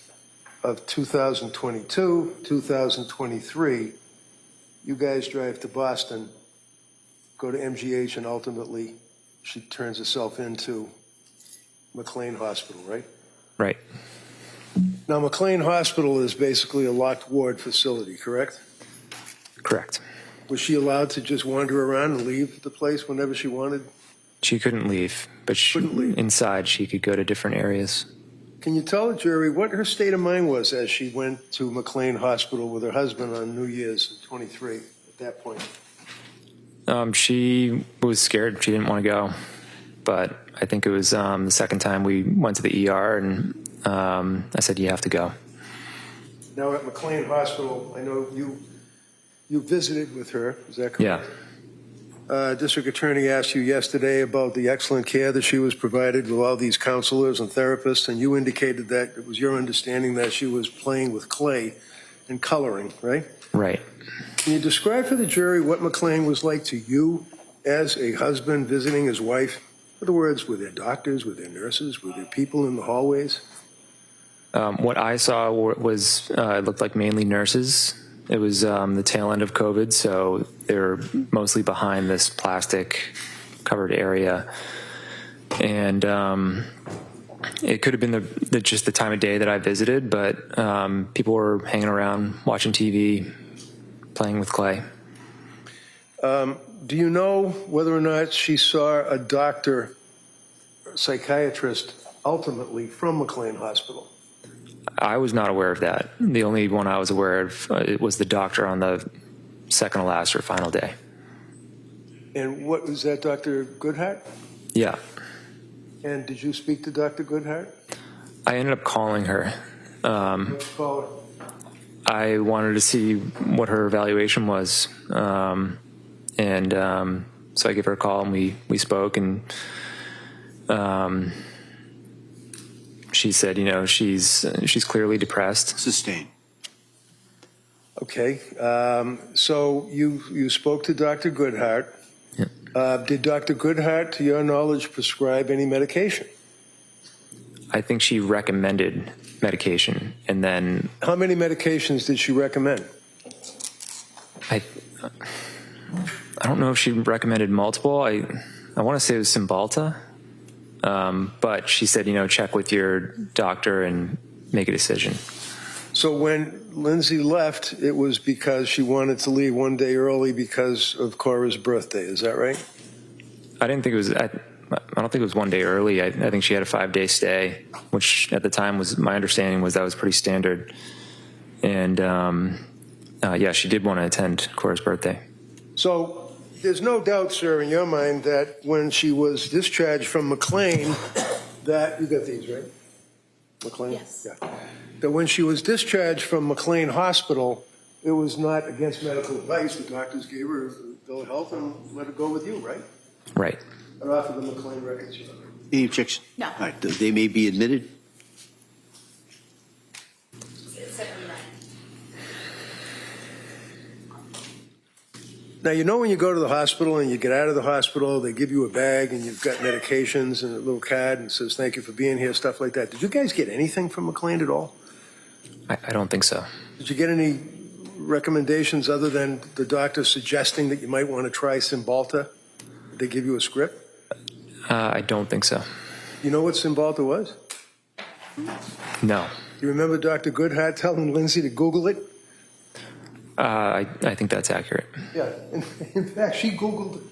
of 2022, 2023, you guys drive to Boston, go to MGH, and ultimately she turns herself into McLean Hospital, right? Right. Now, McLean Hospital is basically a locked ward facility, correct? Correct. Was she allowed to just wander around and leave the place whenever she wanted? She couldn't leave, but Couldn't leave. inside she could go to different areas. Can you tell the jury what her state of mind was as she went to McLean Hospital with her husband on New Year's 23 at that point? She was scared. She didn't want to go. But I think it was the second time we went to the ER, and I said, you have to go. Now at McLean Hospital, I know you visited with her, is that correct? Yeah. District Attorney asked you yesterday about the excellent care that she was provided with all these counselors and therapists, and you indicated that it was your understanding that she was playing with clay and coloring, right? Right. Can you describe for the jury what McLean was like to you as a husband visiting his wife? In other words, were there doctors, were there nurses, were there people in the hallways? What I saw was it looked like mainly nurses. It was the tail end of COVID, so they were mostly behind this plastic covered area. And it could have been just the time of day that I visited, but people were hanging around, watching TV, playing with clay. Do you know whether or not she saw a doctor, or psychiatrist, ultimately from McLean Hospital? I was not aware of that. The only one I was aware of it was the doctor on the second to last or final day. And what was that, Dr. Goodhart? Yeah. And did you speak to Dr. Goodhart? I ended up calling her Call her. I wanted to see what her evaluation was. So I gave her a call and we spoke, and she said, you know, she's clearly depressed. Sustained. Okay. So you spoke to Dr. Goodhart. Yeah. Did Dr. Goodhart, to your knowledge, prescribe any medication? I think she recommended medication, and then How many medications did she recommend? I don't know if she recommended multiple. I want to say it was Cymbalta, but she said, you know, check with your doctor and make a decision. So when Lindsay left, it was because she wanted to leave one day early because of Cora's birthday. Is that right? I didn't think it was. I don't think it was one day early. I think she had a 5-day stay, which at the time was, my understanding was, that was pretty standard. And yeah, she did want to attend Cora's birthday. So there's no doubt, sir, in your mind that when she was discharged from McLean, that you got these, right? McLean? Yes. Yeah. That when she was discharged from McLean Hospital, it was not against medical advice. The doctors gave her a bill of health and let her go with you, right? Right. And off of the McLean records. Any objection? No. All right, they may be admitted. It's 79. Now, you know when you go to the hospital and you get out of the hospital, they give you a bag and you've got medications and a little card and it says, thank you for being here, stuff like that. Did you guys get anything from McLean at all? I don't think so. Did you get any recommendations other than the doctor suggesting that you might want to try Cymbalta? Did they give you a script? I don't think so. You know what Cymbalta was? No. You remember Dr. Goodhart telling Lindsay to Google it? I think that's accurate. Yeah. In fact, she Googled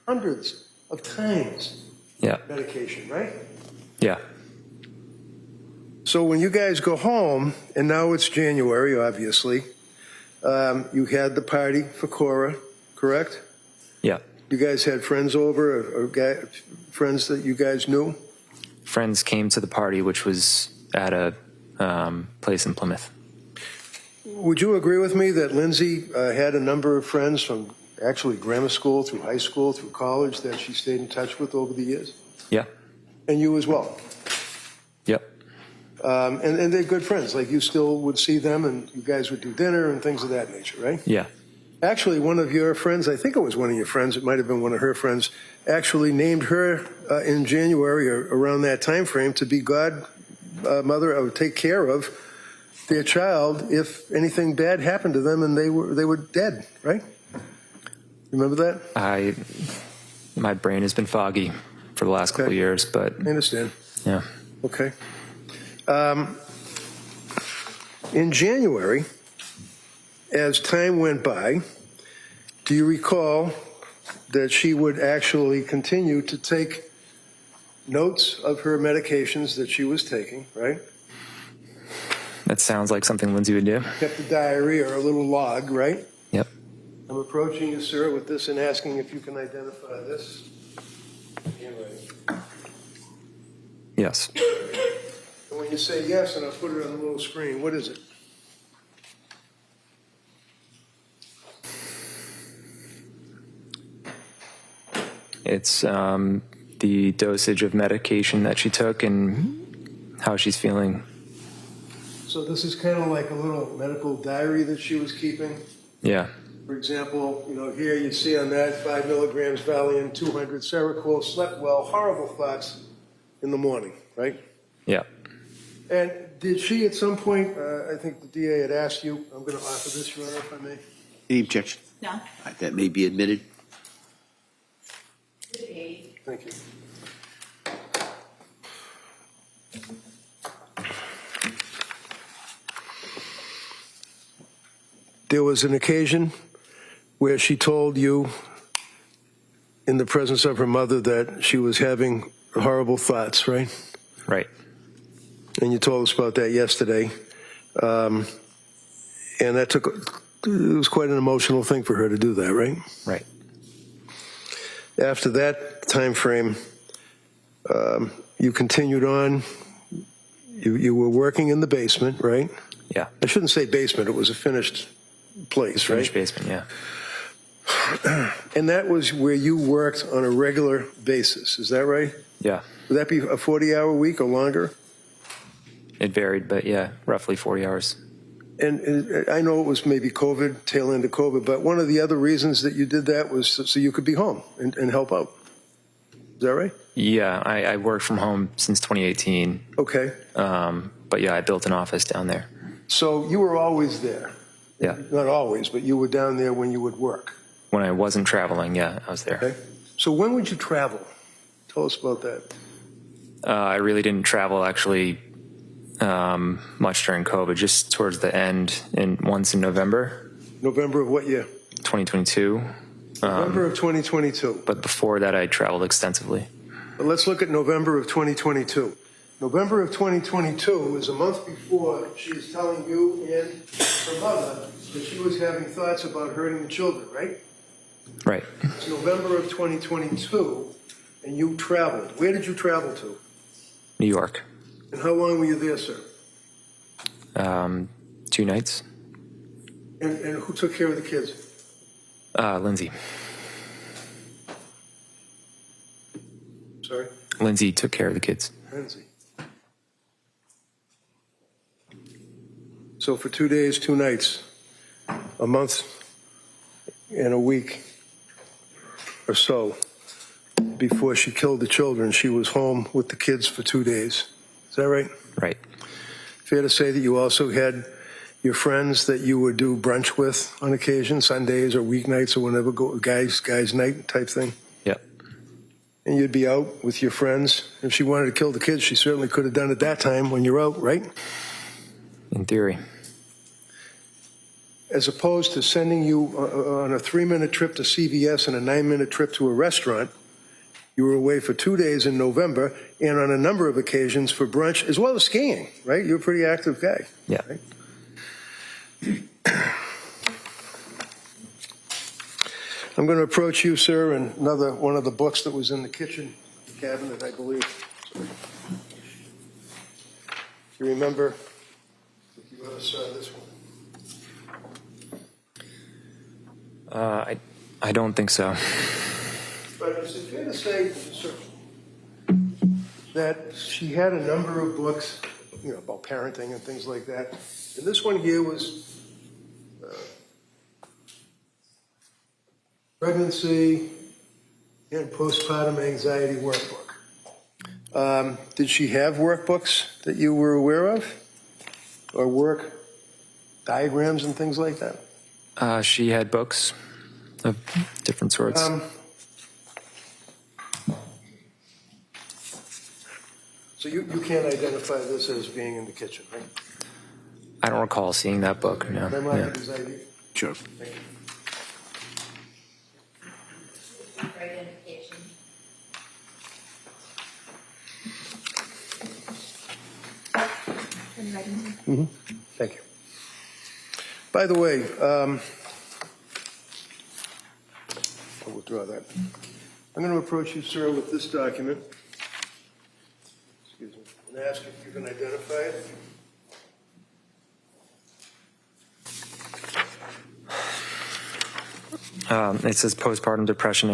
hundreds of times Yeah. medication, right? Yeah. So when you guys go home, and now it's January, obviously, you had the party for Cora, correct? Yeah. You guys had friends over, or friends that you guys knew? Friends came to the party, which was at a place in Plymouth. Would you agree with me that Lindsay had a number of friends from actually grammar school through high school through college that she stayed in touch with over the years? Yeah. And you as well? Yep. And they're good friends. Like you still would see them and you guys would do dinner and things of that nature, right? Yeah. Actually, one of your friends, I think it was one of your friends, it might have been one of her friends, actually named her in January or around that time frame to be godmother or take care of their child if anything bad happened to them and they were dead, right? Remember that? My brain has been foggy for the last couple of years, but I understand. yeah. Okay. In January, as time went by, do you recall that she would actually continue to take notes of her medications that she was taking, right? That sounds like something Lindsay would do. Kept a diary or a little log, right? Yep. I'm approaching you, sir, with this and asking if you can identify this. Handwriting. Yes. And when you say yes, and I'll put it on the little screen, what is it? It's the dosage of medication that she took and how she's feeling. So this is kind of like a little medical diary that she was keeping. Yeah. For example, here you see on that 5 milligrams Valium, 200 Seroquel, slept well, horrible thoughts in the morning, right? Yeah. And did she at some point, I think the DA had asked you, I'm going to offer this, Your Honor, if I may. Any objection? No. All right, that may be admitted. Thank you. There was an occasion where she told you in the presence of her mother that she was having horrible thoughts, right? Right. And you told us about that yesterday. And that it was quite an emotional thing for her to do that, right? Right. After that time frame, you continued on You were working in the basement, right? Yeah. I shouldn't say basement, it was a finished place, right? Finished basement, yeah. And that was where you worked on a regular basis, is that right? Yeah. Would that be a 40-hour week or longer? It varied, but yeah, roughly 40 hours. And I know it was maybe COVID, tail end of COVID, but one of the other reasons that you did that was so you could be home and help out. Is that right? Yeah, I worked from home since 2018. Okay. But yeah, I built an office down there. So you were always there? Yeah. Not always, but you were down there when you would work? When I wasn't traveling, yeah, I was there. Okay. So when would you travel? Tell us about that. I really didn't travel actually much during COVID, just towards the end, and once in November. November of what year? 2022. November of 2022. But before that, I traveled extensively. But let's look at November of 2022. November of 2022 is a month before she is telling you and her mother that she was having thoughts about hurting the children, right? Right. It's November of 2022, and you traveled. Where did you travel to? New York. And how long were you there, sir? 2 nights. And who took care of the kids? Lindsay. Sorry? Lindsay took care of the kids. Lindsay. So for 2 days, 2 nights, a month and a week or so before she killed the children, she was home with the kids for 2 days. Is that right? Right. Fair to say that you also had your friends that you would do brunch with on occasion, Sundays or weeknights or whenever, guys night type thing? Yep. And you'd be out with your friends. If she wanted to kill the kids, she certainly could have done it that time when you're out, right? In theory. As opposed to sending you on a 3-minute trip to CVS and a 9-minute trip to a restaurant, you were away for 2 days in November and on a number of occasions for brunch, as well as skiing, right? You're a pretty active guy. Yeah. Right? I'm going to approach you, sir, and one of the books that was in the kitchen cabinet, I believe. You remember if you ever saw this one? I don't think so. But is it fair to say, sir, that she had a number of books, about parenting and things like that, and this one here was pregnancy and postpartum anxiety workbook. Did she have workbooks that you were aware of, or work diagrams and things like that? She had books of different sorts. So you can't identify this as being in the kitchen, right? I don't recall seeing that book. No. That might Yeah. be his ID. Sure. Thank you. For identification. Thank you. By the way, I'll withdraw that. I'm going to approach you, sir, with this document. Excuse me. And ask if you can identify it. It says postpartum depression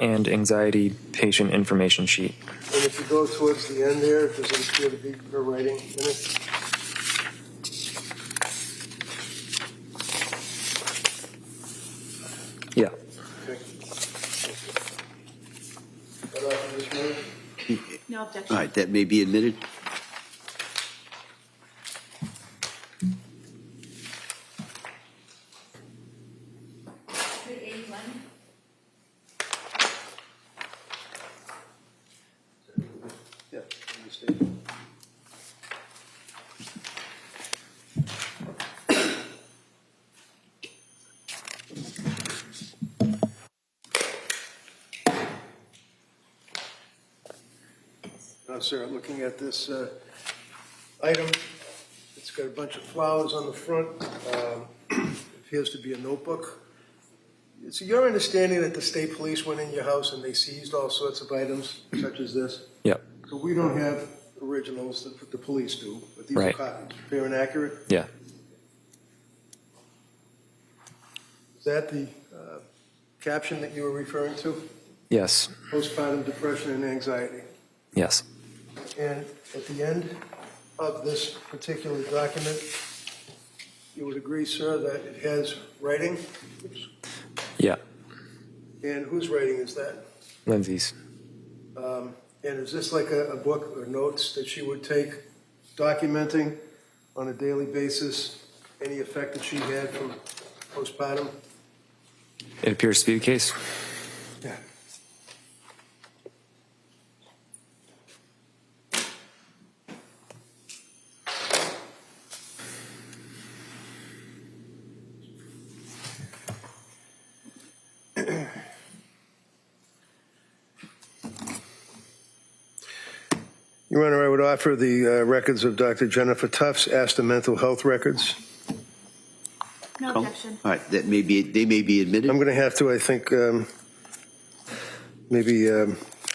and anxiety patient information sheet. And if you go towards the end there, does it appear to be her writing in it? Yeah. Okay. Cut off this one. No objection. All right, that may be admitted. Yeah, understand. Now, sir, looking at this item, it's got a bunch of flowers on the front. Appears to be a notebook. So your understanding that the state police went in your house and they seized all sorts of items, such as this? Yep. So we don't have originals that the police do, but these Right. are copies. Fair and accurate? Yeah. Is that the caption that you were referring to? Yes. Postpartum depression and anxiety. Yes. And at the end of this particular document, you would agree, sir, that it has writing? Yeah. And whose writing is that? Lindsay's. And is this like a book or notes that she would take documenting on a daily basis any effect that she had from postpartum? It appears to be the case. Yeah. Your Honor, I would offer the records of Dr. Jennifer Tufts, ASTA mental health records. No All objection. right, they may be admitted. I'm going to have to, I think, maybe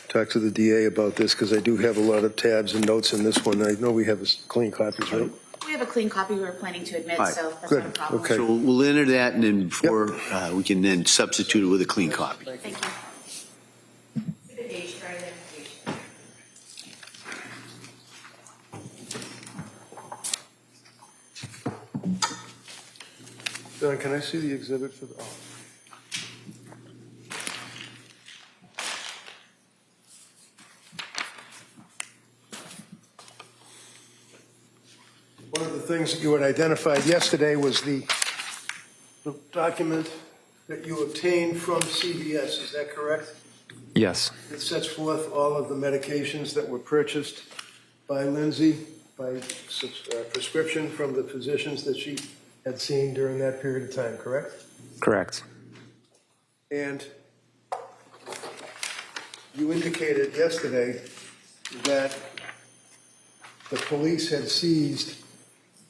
talk to the DA about this because I do have a lot of tabs and notes in this one. I know we have clean copies, right? We have a clean copy we were planning to admit, All right, so that's good, not a problem. okay. So we'll enter that, and then before we can then substitute it with a clean copy. Thank you. Exhibit H, for identification. Don, can I see the exhibit for the, oh. One of the things that you had identified yesterday was the document that you obtained from CVS, is that correct? Yes. It sets forth all of the medications that were purchased by Lindsay, by prescription from the physicians that she had seen during that period of time, correct? Correct. And you indicated yesterday that the police had seized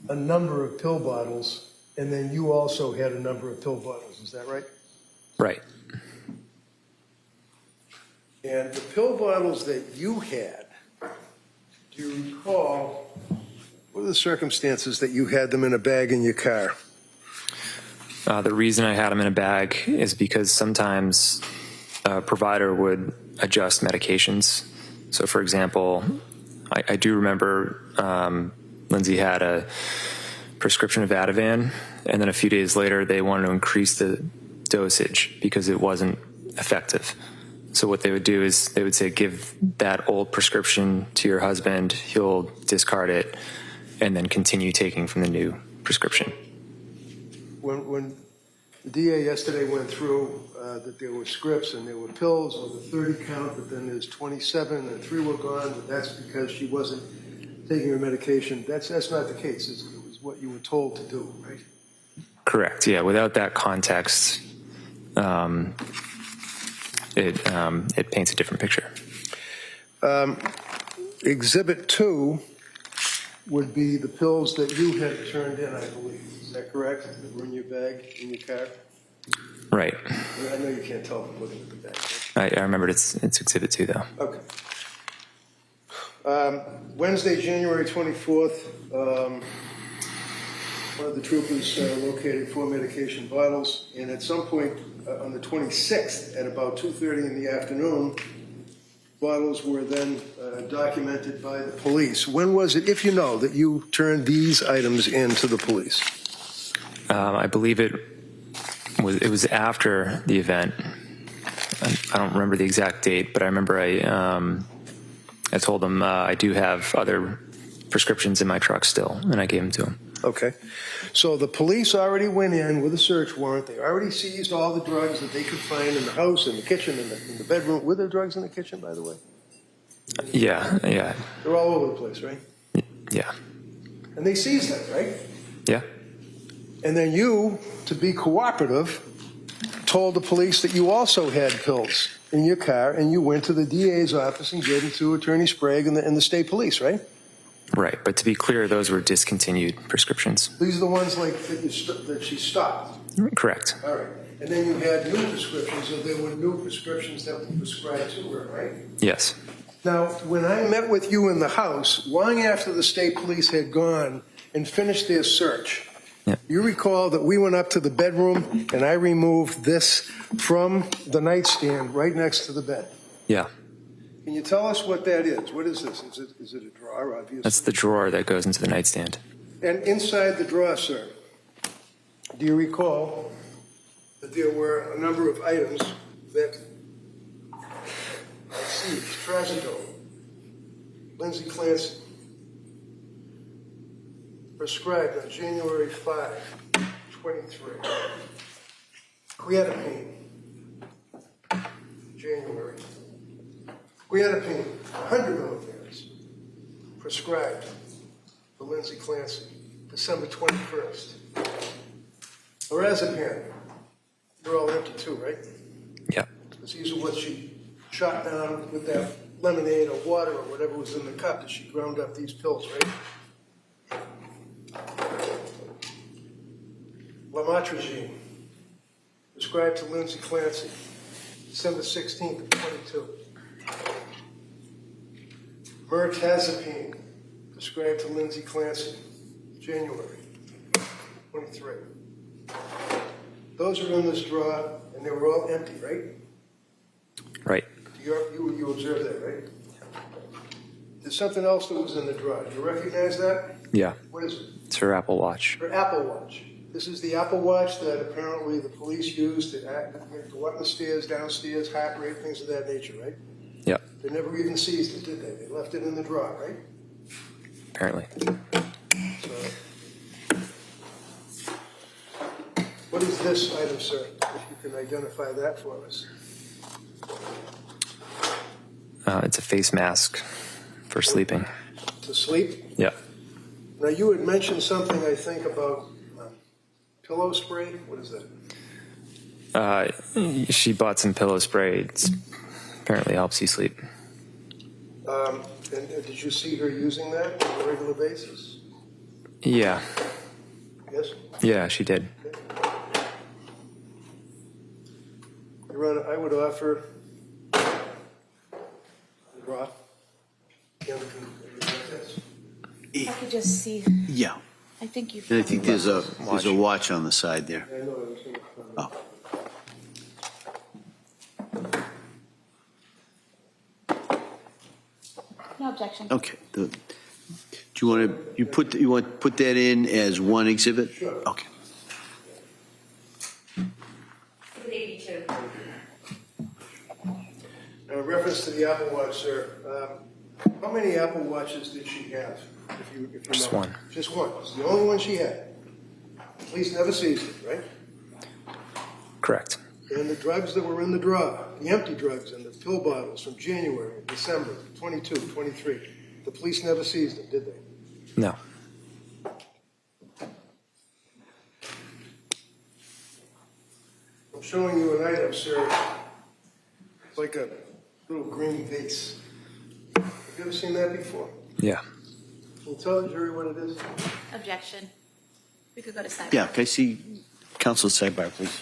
a number of pill bottles, and then you also had a number of pill bottles, is that right? Right. And the pill bottles that you had, do you recall, what are the circumstances that you had them in a bag in your car? The reason I had them in a bag is because sometimes a provider would adjust medications. So, for example, I do remember Lindsay had a prescription of Ativan, and then a few days later they wanted to increase the dosage because it wasn't effective. So what they would do is they would say, give that old prescription to your husband, he'll discard it, and then continue taking from the new prescription. When the DA yesterday went through that there were scripts and there were pills with a 30 count, but then there's 27 and 3 were gone, but that's because she wasn't taking her medication. That's not the case. It was what you were told to do, right? Correct. Yeah. Without that context, it paints a different picture. Exhibit 2 would be the pills that you had turned in, I believe. Is that correct? That were in your bag, in your car? Right. I know you can't tell from looking at the bag. I remembered it's Exhibit 2, though. Okay. Wednesday, January 24th, one of the troopers located 4 medication bottles, and at some point on the 26th, at about 2:30 in the afternoon, bottles were then documented by the police. When was it, if you know, that you turned these items in to the police? I believe it was after the event. I don't remember the exact date, but I remember I told them I do have other prescriptions in my truck still, and I gave them to him. Okay. So the police already went in with a search warrant. They already seized all the drugs that they could find in the house, in the kitchen, in the bedroom. Were there drugs in the kitchen, by the way? Yeah. They're all over the place, right? Yeah. And they seized them, right? Yeah. And then you, to be cooperative, told the police that you also had pills in your car, and you went to the DA's office and gave them to Attorney Sprague and the state police, right? Right. But to be clear, those were discontinued prescriptions. These are the ones like that she stopped. Correct. All right. And then you had new prescriptions, or there were new prescriptions that were prescribed to her, right? Yes. Now, when I met with you in the house, long after the state police had gone and finished their search, Yeah. you recall that we went up to the bedroom and I removed this from the nightstand right next to the bed. Yeah, Can you tell us what that is? What is this? Is it a drawer, obviously? that's the drawer that goes into the nightstand. And inside the drawer, sir, do you recall that there were a number of items that, let's see, Trazodone, Lindsay Clancy, prescribed on January 5, 23. Creatinine, January. Creatinine, 100 milligrams, prescribed for Lindsay Clancy, December 21st. Lorazepam, they're all empty too, right? Yeah, Because these are what she shot down with that lemonade or water or whatever was in the cup that she ground up these pills, right? Lamotrigine, prescribed to Lindsay Clancy, December 16th of 22. Mirtazapine, prescribed to Lindsay Clancy, January 23. Those are in this drawer, and they were all empty, right? right. You observed that, right? There's something else that was in the drawer. Do you recognize that? Yeah, What is it? it's her Apple Watch. Her Apple Watch. This is the Apple Watch that apparently the police used to go up the stairs, downstairs, heart rate, things of that nature, right? Yeah, They never even seized it, did they? They left it in the drawer, right? apparently. So, what is this item, sir? If you can identify that for us. It's a face mask for sleeping. To sleep? Yeah, Now, you had mentioned something, I think, about pillow spray. What is that? she bought some pillow spray. It apparently helps you sleep. And did you see her using that on a regular basis? Yeah, Yes? yeah, she did. Your Honor, I would offer Roth. I could just see, Yeah, I think you. and I think there's a watch on the side there. I know I was going to. Oh. No objection. Okay. Do you want to put that in as one exhibit? Sure. Okay. 82. Now, in reference to the Apple Watch, sir, how many Apple Watches did she have? If you Just know? one. Just one. It's the only one she had. Police never seized it, right? Correct. And the drugs that were in the drawer, the empty drugs and the pill bottles from January, December, 22, 23, the police never seized them, did they? No. I'm showing you an item, sir. It's like a little green vase. Have you ever seen that before? Yeah. Can you tell the jury what it is? Objection. We could go to sidebar. Yeah, can I see counsel sidebar, please?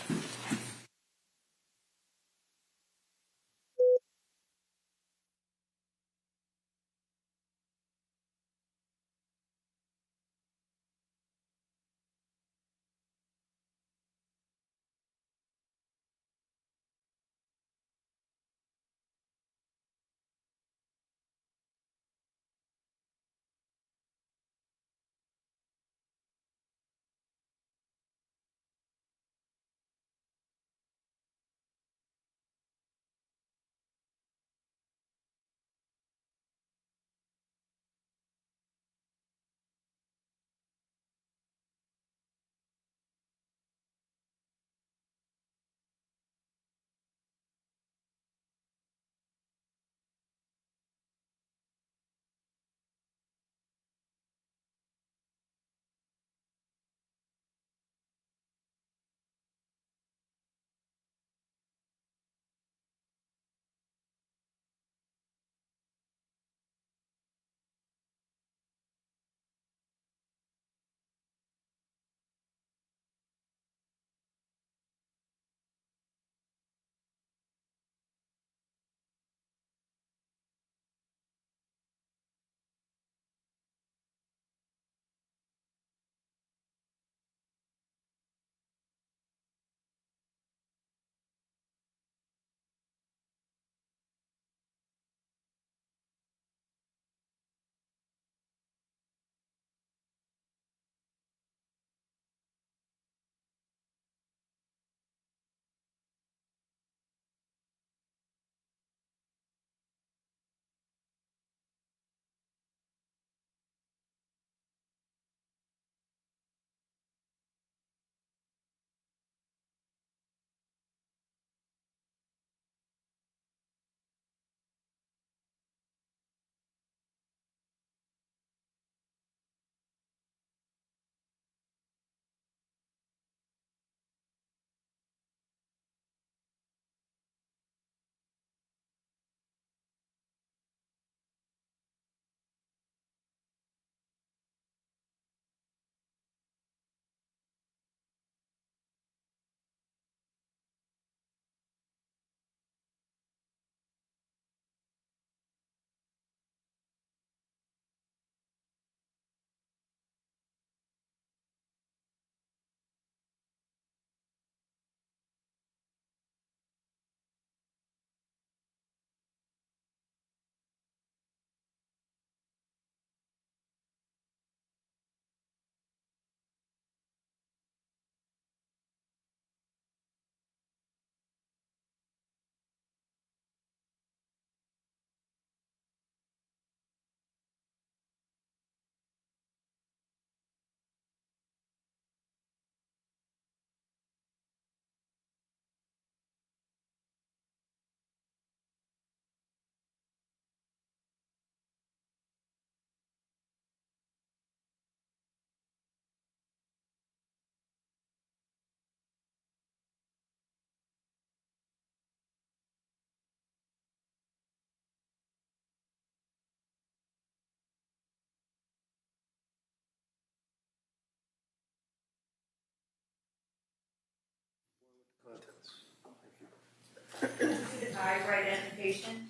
I for identification.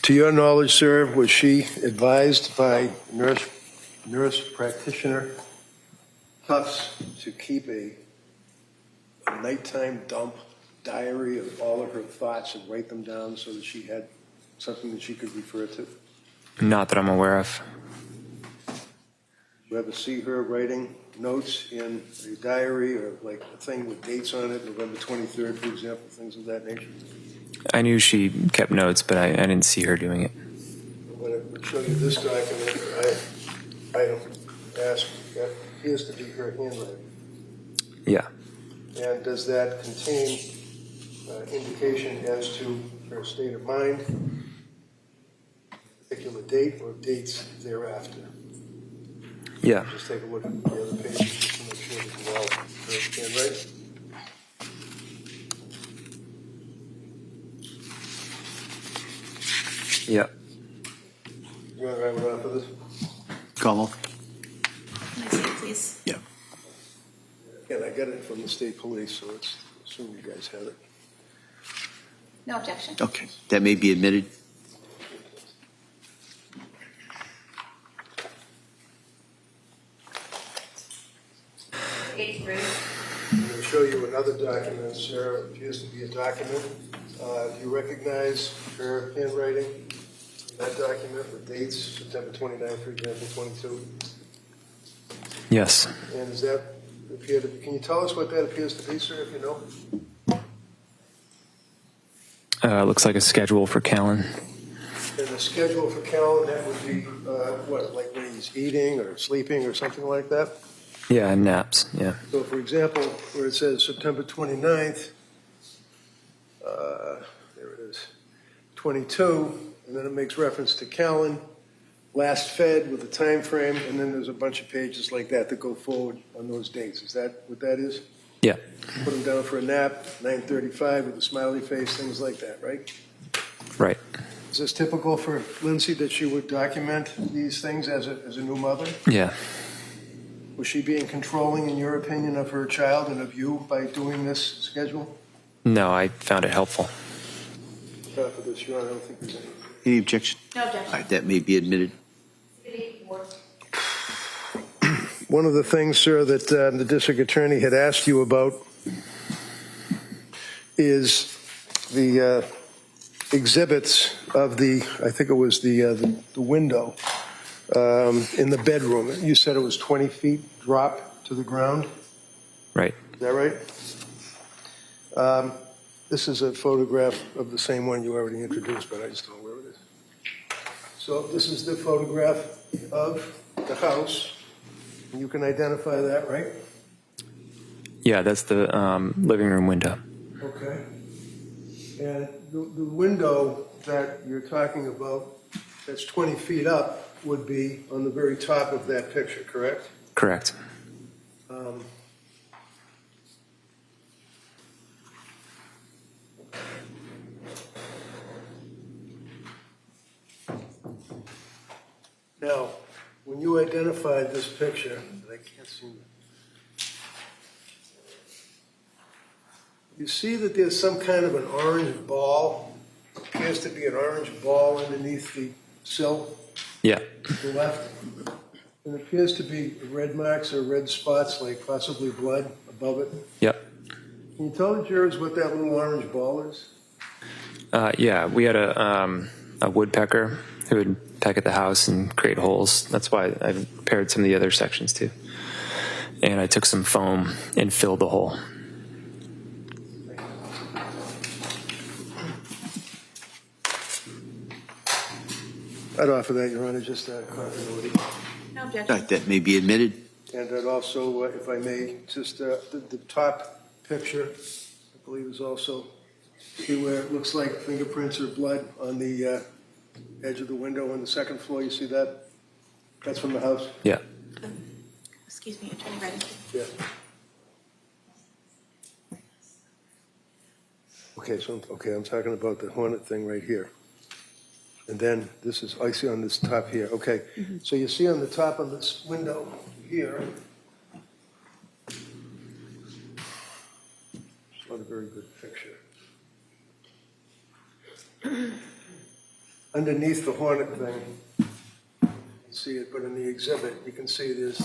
To your knowledge, sir, was she advised by nurse practitioner Tufts to keep a nighttime dump diary of all of her thoughts and write them down so that she had something that she could refer to? Not that I'm aware of. Did you ever see her writing notes in a diary or like a thing with dates on it, November 23rd, for example, things of that nature? I knew she kept notes, but I didn't see her doing it. I'm going to show you this document. I ask, that appears to be her handwriting. Yeah. And does that contain indication as to her state of mind, particular date, or dates thereafter? Yeah. Just take a look at the other pages just to make sure that you all understand, right? Yeah. You want to write it off of this? Commonwealth? Can I see it, please? Yeah. Again, I got it from the state police, so it's assume you guys have it. No objection. Okay. That may be admitted. Eighth grade. I'm going to show you another document, sir. It appears to be a document. Do you recognize her handwriting in that document with dates, September 29, for example, 22? Yes. And does that appear to be, can you tell us what that appears to be, sir, if you know? Looks like a schedule for Callan. And the schedule for Callan, that would be, what, like when he's eating or sleeping or something like that? Yeah, naps. Yeah. So, for example, where it says September 29th, there it is, 22, and then it makes reference to Callan, last fed with a time frame, and then there's a bunch of pages like that that go forward on those dates. Is that what that is? Yeah. Put him down for a nap, 9:35 with a smiley face, things like that, right? Right. Is this typical for Lindsay that she would document these things as a new mother? Yeah. Was she being controlling, in your opinion, of her child and of you by doing this schedule? No, I found it helpful. For this, Your Honor, I don't think there's any. Any objection? No All objection. right. That may be admitted. One of the things, sir, that the district attorney had asked you about is the exhibits of the, I think it was the window in the bedroom. You said it was 20 feet drop to the ground. Right. Is that right? This is a photograph of the same one you already introduced, but I just don't know where it is. So this is the photograph of the house. You can identify that, right? Yeah, that's the living room window. Okay. And the window that you're talking about that's 20 feet up would be on the very top of that picture, correct? Correct. Now, when you identified this picture, and I can't see it, you see that there's some kind of an orange ball, appears to be an orange ball underneath the sill Yeah. to the left. And it appears to be red marks or red spots, like possibly blood above it. Yep. Can you tell the jurors what that little orange ball is? Yeah, we had a woodpecker who would peck at the house and create holes. That's why I prepared some of the other sections too. And I took some foam and filled the hole. I'd offer that, Your Honor, just continuity. No All objection. right. That may be admitted. And I'd also, if I may, just the top picture, I believe is also, see where it looks like fingerprints or blood on the edge of the window on the second floor. You see that? That's from the house? Yeah. Excuse me, Attorney Reddy. Yeah. Okay, I'm talking about the Hornet thing right here. And then this is, I see on this top here, okay. So you see on the top of this window here, it's not a very good picture. Underneath the hornet thing, you see it, but in the exhibit, you can see there's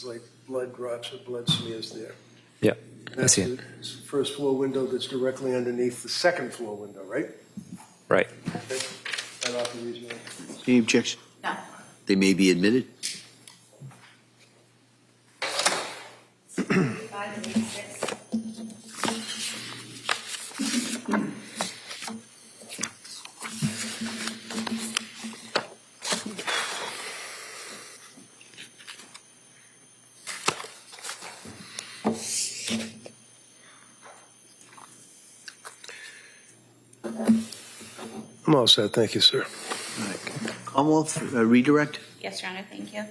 like blood drops or blood smears there. Yeah, I That's see it. the first floor window that's directly underneath the second floor window, right? Right. Okay. That ought to read you. Any objection? No. They may be admitted. 35 and 86. I'm all set, thank you, sir. All right. Commonwealth, redirect? Yes, Your Honor, thank you.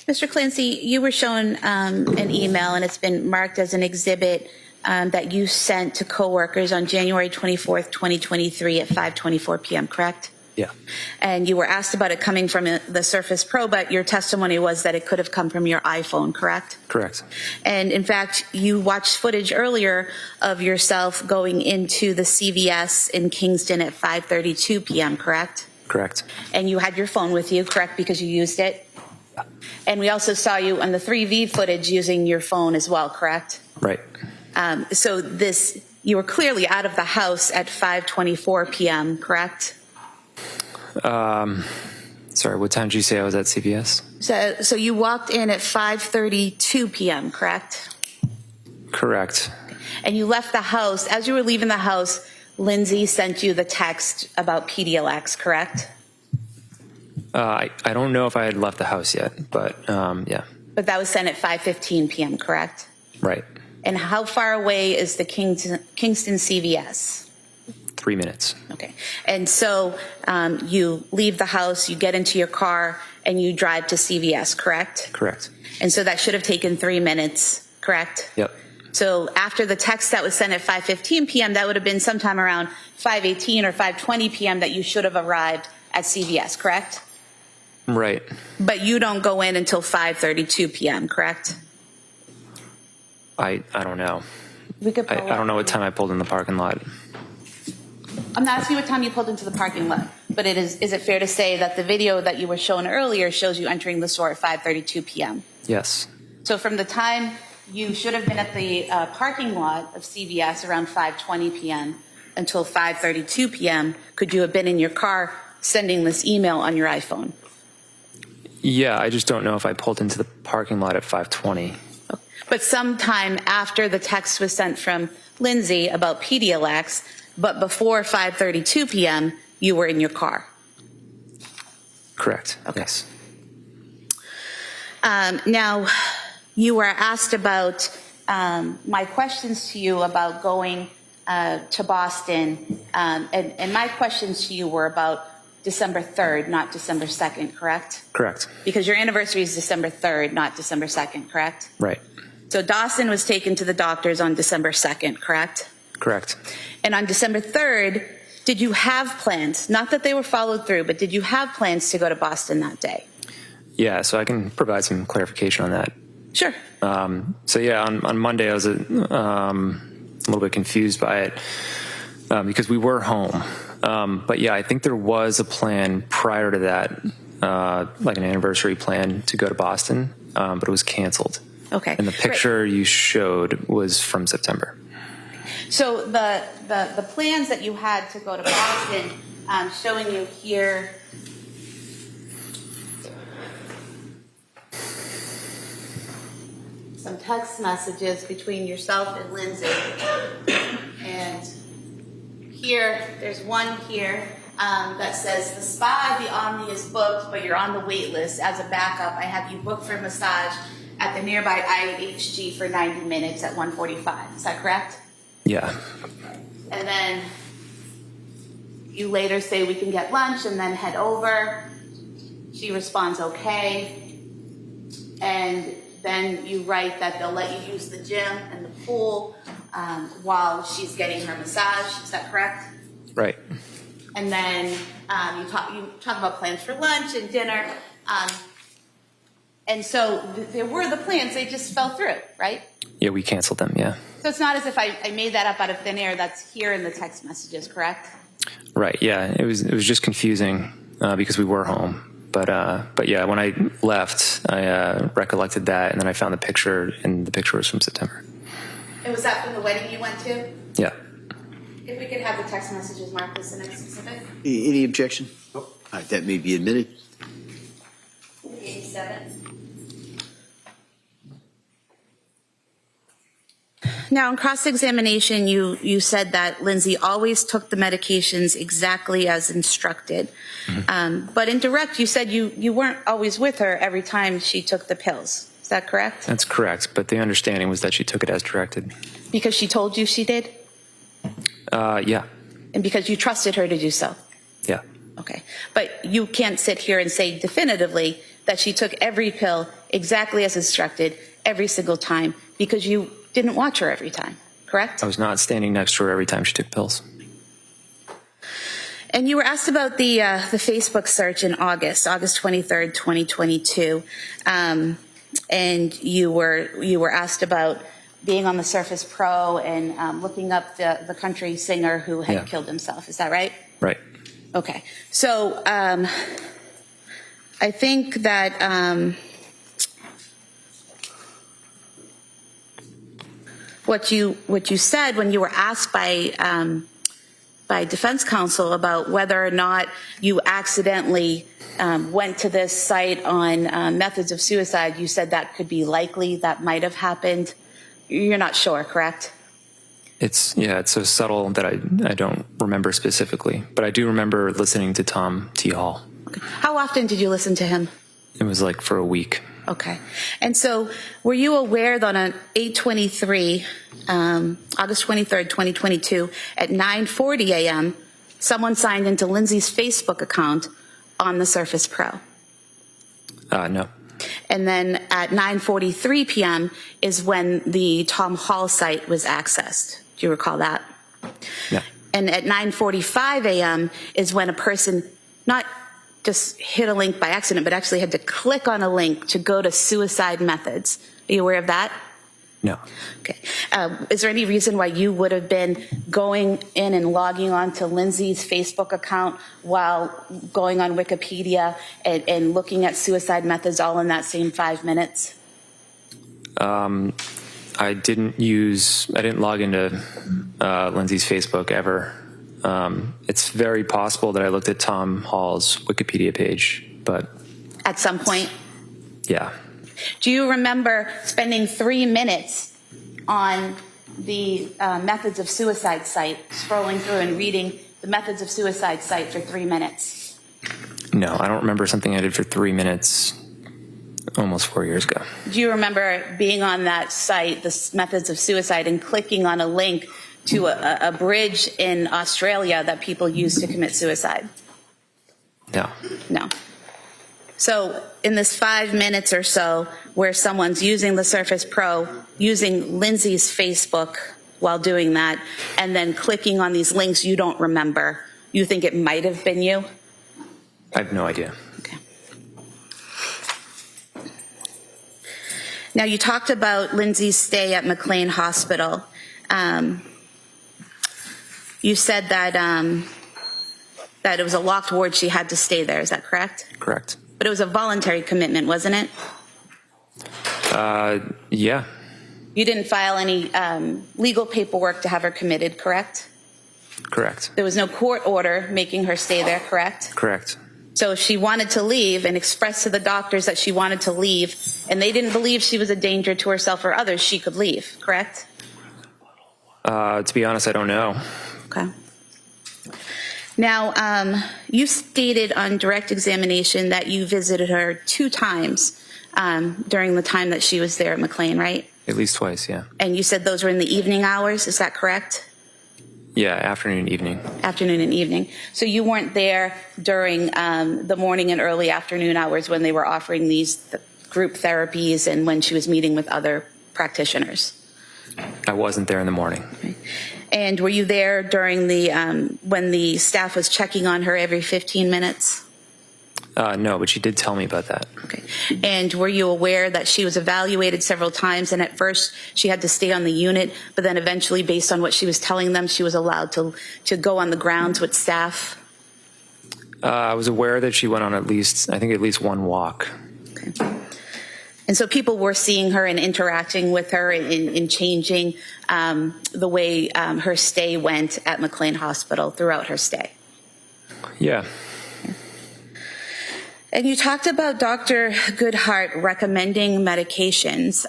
Mr. Clancy, you were shown an email, and it's been marked as an exhibit that you sent to coworkers on January 24th, 2023 at 5:24 p.m., correct? Yeah. And you were asked about it coming from the Surface Pro, but your testimony was that it could have come from your iPhone, correct? Correct. And in fact, you watched footage earlier of yourself going into the CVS in Kingston at 5:32 p.m., correct? Correct. And you had your phone with you, correct, because you used it? And we also saw you on the 3V footage using your phone as well, correct? Right. So you were clearly out of the house at 5:24 p.m., correct? Sorry, what time did you say I was at CVS? So you walked in at 5:32 p.m., correct? Correct. And you left the house. As you were leaving the house, Lindsay sent you the text about PDLX, correct? I don't know if I had left the house yet, but yeah. But that was sent at 5:15 p.m., correct? Right. And how far away is the Kingston CVS? 3 minutes. Okay. And so you leave the house, you get into your car, and you drive to CVS, correct? Correct. And so that should have taken 3 minutes, correct? Yep. So after the text that was sent at 5:15 p.m., that would have been sometime around 5:18 or 5:20 p.m. that you should have arrived at CVS, correct? Right. But you don't go in until 5:32 p.m., correct? I don't know. We could I don't know what time I pulled in the parking lot. I'm not asking what time you pulled into the parking lot, but is it fair to say that the video that you were shown earlier shows you entering the store at 5:32 p.m.? Yes. So from the time you should have been at the parking lot of CVS around 5:20 p.m. until 5:32 p.m., could you have been in your car sending this email on your iPhone? Yeah, I just don't know if I pulled into the parking lot at 5:20. But sometime after the text was sent from Lindsay about PDLX, but before 5:32 p.m., you were in your car. Correct. Okay. Yes. Now, you were asked about my questions to you about going to Boston, and my questions to you were about December 3rd, not December 2nd, correct? Correct. Because your anniversary is December 3rd, not December 2nd, correct? Right. So Dawson was taken to the doctors on December 2nd, correct? Correct. And on December 3rd, did you have plans? Not that they were followed through, but did you have plans to go to Boston that day? Yeah, so I can provide some clarification on that. Sure. So yeah, on Monday I was a little bit confused by it because we were home. But yeah, I think there was a plan prior to that, like an anniversary plan to go to Boston, but it was canceled. Okay. And the picture you showed was from September. So the plans that you had to go to Boston, showing you here. Some text messages between yourself and Lindsay. And here, there's one here that says, the spa at the Omni is booked, but you're on the wait list. As a backup, I have you booked for massage at the nearby IHG for 90 minutes at 1:45. Is that correct? Yeah. And then you later say we can get lunch and then head over. She responds, okay. And then you write that they'll let you use the gym and the pool while she's getting her massage. Is that correct? Right. And then you talk about plans for lunch and dinner. And so there were the plans, they just fell through, right? Yeah, we canceled them, yeah. So it's not as if I made that up out of thin air. That's here in the text messages, correct? Right, yeah. It was just confusing because we were home. But yeah, when I left, I recollected that, and then I found the picture, and the picture was from September. And was that from the wedding you went to? Yeah. If we could have the text messages marked as the next specific. Any objection? All right, that may be admitted. 87. Now, in cross-examination, you said that Lindsay always took the medications exactly as instructed. But in direct, you said you weren't always with her every time she took the pills. Is that correct? That's correct, but the understanding was that she took it as directed. Because she told you she did? Yeah. And because you trusted her to do so? Yeah. Okay. But you can't sit here and say definitively that she took every pill exactly as instructed every single time because you didn't watch her every time, correct? I was not standing next to her every time she took pills. And you were asked about the Facebook search in August 23rd, 2022. And you were asked about being on the Surface Pro and looking up the country singer who had killed himself. Is that right? Right. Okay. So I think that what you said when you were asked by defense counsel about whether or not you accidentally went to this site on methods of suicide, you said that could be likely, that might have happened. You're not sure, correct? It's so subtle that I don't remember specifically, but I do remember listening to Tom T. Hall. Okay. How often did you listen to him? It was like for a week. Okay. And so were you aware that on 8/23, August 23rd, 2022, at 9:40 a.m., someone signed into Lindsay's Facebook account on the Surface Pro? No. And then at 9:43 p.m. is when the Tom Hall site was accessed. Do you recall that? Yeah. And at 9:45 a.m. is when a person not just hit a link by accident, but actually had to click on a link to go to suicide methods. Are you aware of that? No. Okay. Is there any reason why you would have been going in and logging on to Lindsay's Facebook account while going on Wikipedia and looking at suicide methods all in that same 5 minutes? I didn't log into Lindsay's Facebook ever. It's very possible that I looked at Tom Hall's Wikipedia page, but At some point? yeah. Do you remember spending 3 minutes on the Methods of Suicide site, scrolling through and reading the Methods of Suicide site for 3 minutes? No, I don't remember something I did for 3 minutes almost 4 years ago. Do you remember being on that site, the Methods of Suicide, and clicking on a link to a bridge in Australia that people use to commit suicide? No. No. So in this 5 minutes or so where someone's using the Surface Pro, using Lindsay's Facebook while doing that, and then clicking on these links you don't remember, you think it might have been you? I have no idea. Okay. Now you talked about Lindsay's stay at McLean Hospital. You said that it was a locked ward, she had to stay there, is that correct? Correct. But it was a voluntary commitment, wasn't it? Yeah. You didn't file any legal paperwork to have her committed, correct? Correct. There was no court order making her stay there, correct? Correct. So if she wanted to leave and expressed to the doctors that she wanted to leave, and they didn't believe she was a danger to herself or others, she could leave, correct? To be honest, I don't know. Okay. Now, you stated on direct examination that you visited her 2 times during the time that she was there at McLean, right? At least twice, yeah. And you said those were in the evening hours, is that correct? Yeah, afternoon, evening. Afternoon and evening. So you weren't there during the morning and early afternoon hours when they were offering these group therapies and when she was meeting with other practitioners? I wasn't there in the morning. And were you there during the when the staff was checking on her every 15 minutes? No, but she did tell me about that. Okay. And were you aware that she was evaluated several times, and at first she had to stay on the unit, but then eventually, based on what she was telling them, she was allowed to go on the grounds with staff? I was aware that she went on at least one walk. Okay. And so people were seeing her and interacting with her and changing the way her stay went at McLean Hospital throughout her stay. Yeah. And you talked about Dr. Goodhart recommending medications.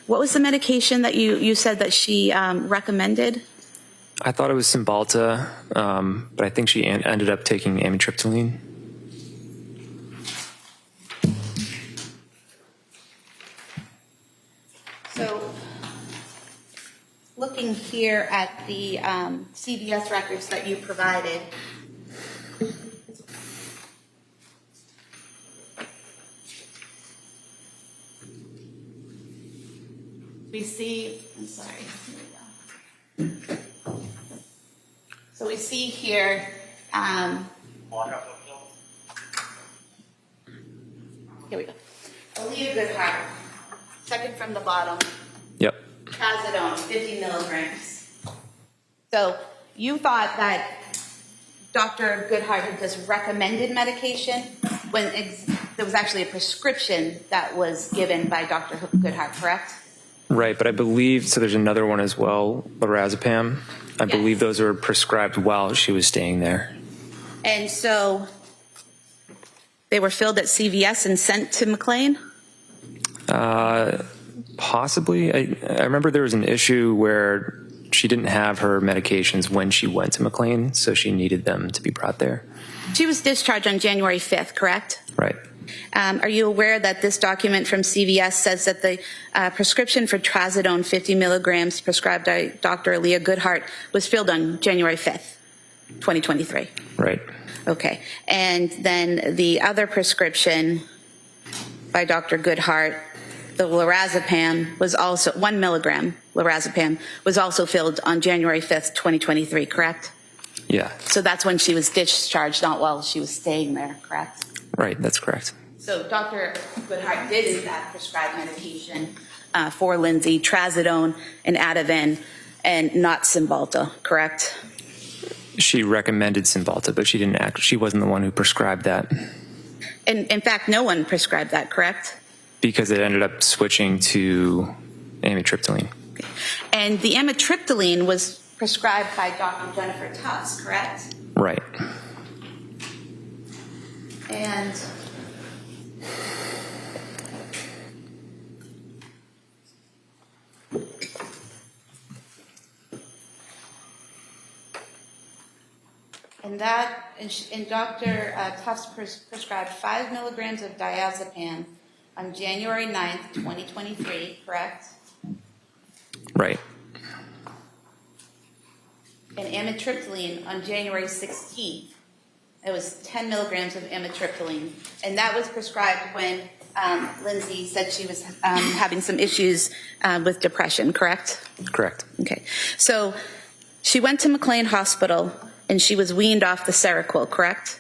What was the medication that you said that she recommended? I thought it was Cymbalta, but I think she ended up taking amitriptyline. So, looking here at the CVS records that you provided, we see, I'm sorry, here we go. So we see here, here we go. Aaliyah Goodhart, second from the bottom. Yep. Trazodone, 50 milligrams. So you thought that Dr. Goodhart had just recommended medication when there was actually a prescription that was given by Dr. Goodhart, correct? Right, but I believe, so there's another one as well, lorazepam. I believe those were prescribed while she was staying there. And so they were filled at CVS and sent to McLean? Possibly. I remember there was an issue where she didn't have her medications when she went to McLean, so she needed them to be brought there. She was discharged on January 5th, correct? Right. Are you aware that this document from CVS says that the prescription for Trazodone 50 milligrams prescribed by Dr. Aaliyah Goodhart was filled on January 5th, 2023? Right. Okay. And then the other prescription by Dr. Goodhart, the lorazepam, was also 1 milligram lorazepam was also filled on January 5th, 2023, correct? Yeah. So that's when she was discharged, not while she was staying there, correct? Right, that's correct. So Dr. Goodhart did in fact prescribe medication for Lindsay, Trazodone and Ativan, and not Cymbalta, correct? She recommended Cymbalta, but she wasn't the one who prescribed that. And in fact, no one prescribed that, correct? Because it ended up switching to amitriptyline. And the amitriptyline was prescribed by Dr. Jennifer Tufts, correct? Right. And Dr. Tufts prescribed 5 milligrams of diazepam on January 9th, 2023, correct? Right. And amitriptyline on January 16th. It was 10 milligrams of amitriptyline. And that was prescribed when Lindsay said she was having some issues with depression, correct? Correct. Okay. So she went to McLean Hospital and she was weaned off the Seroquel, correct?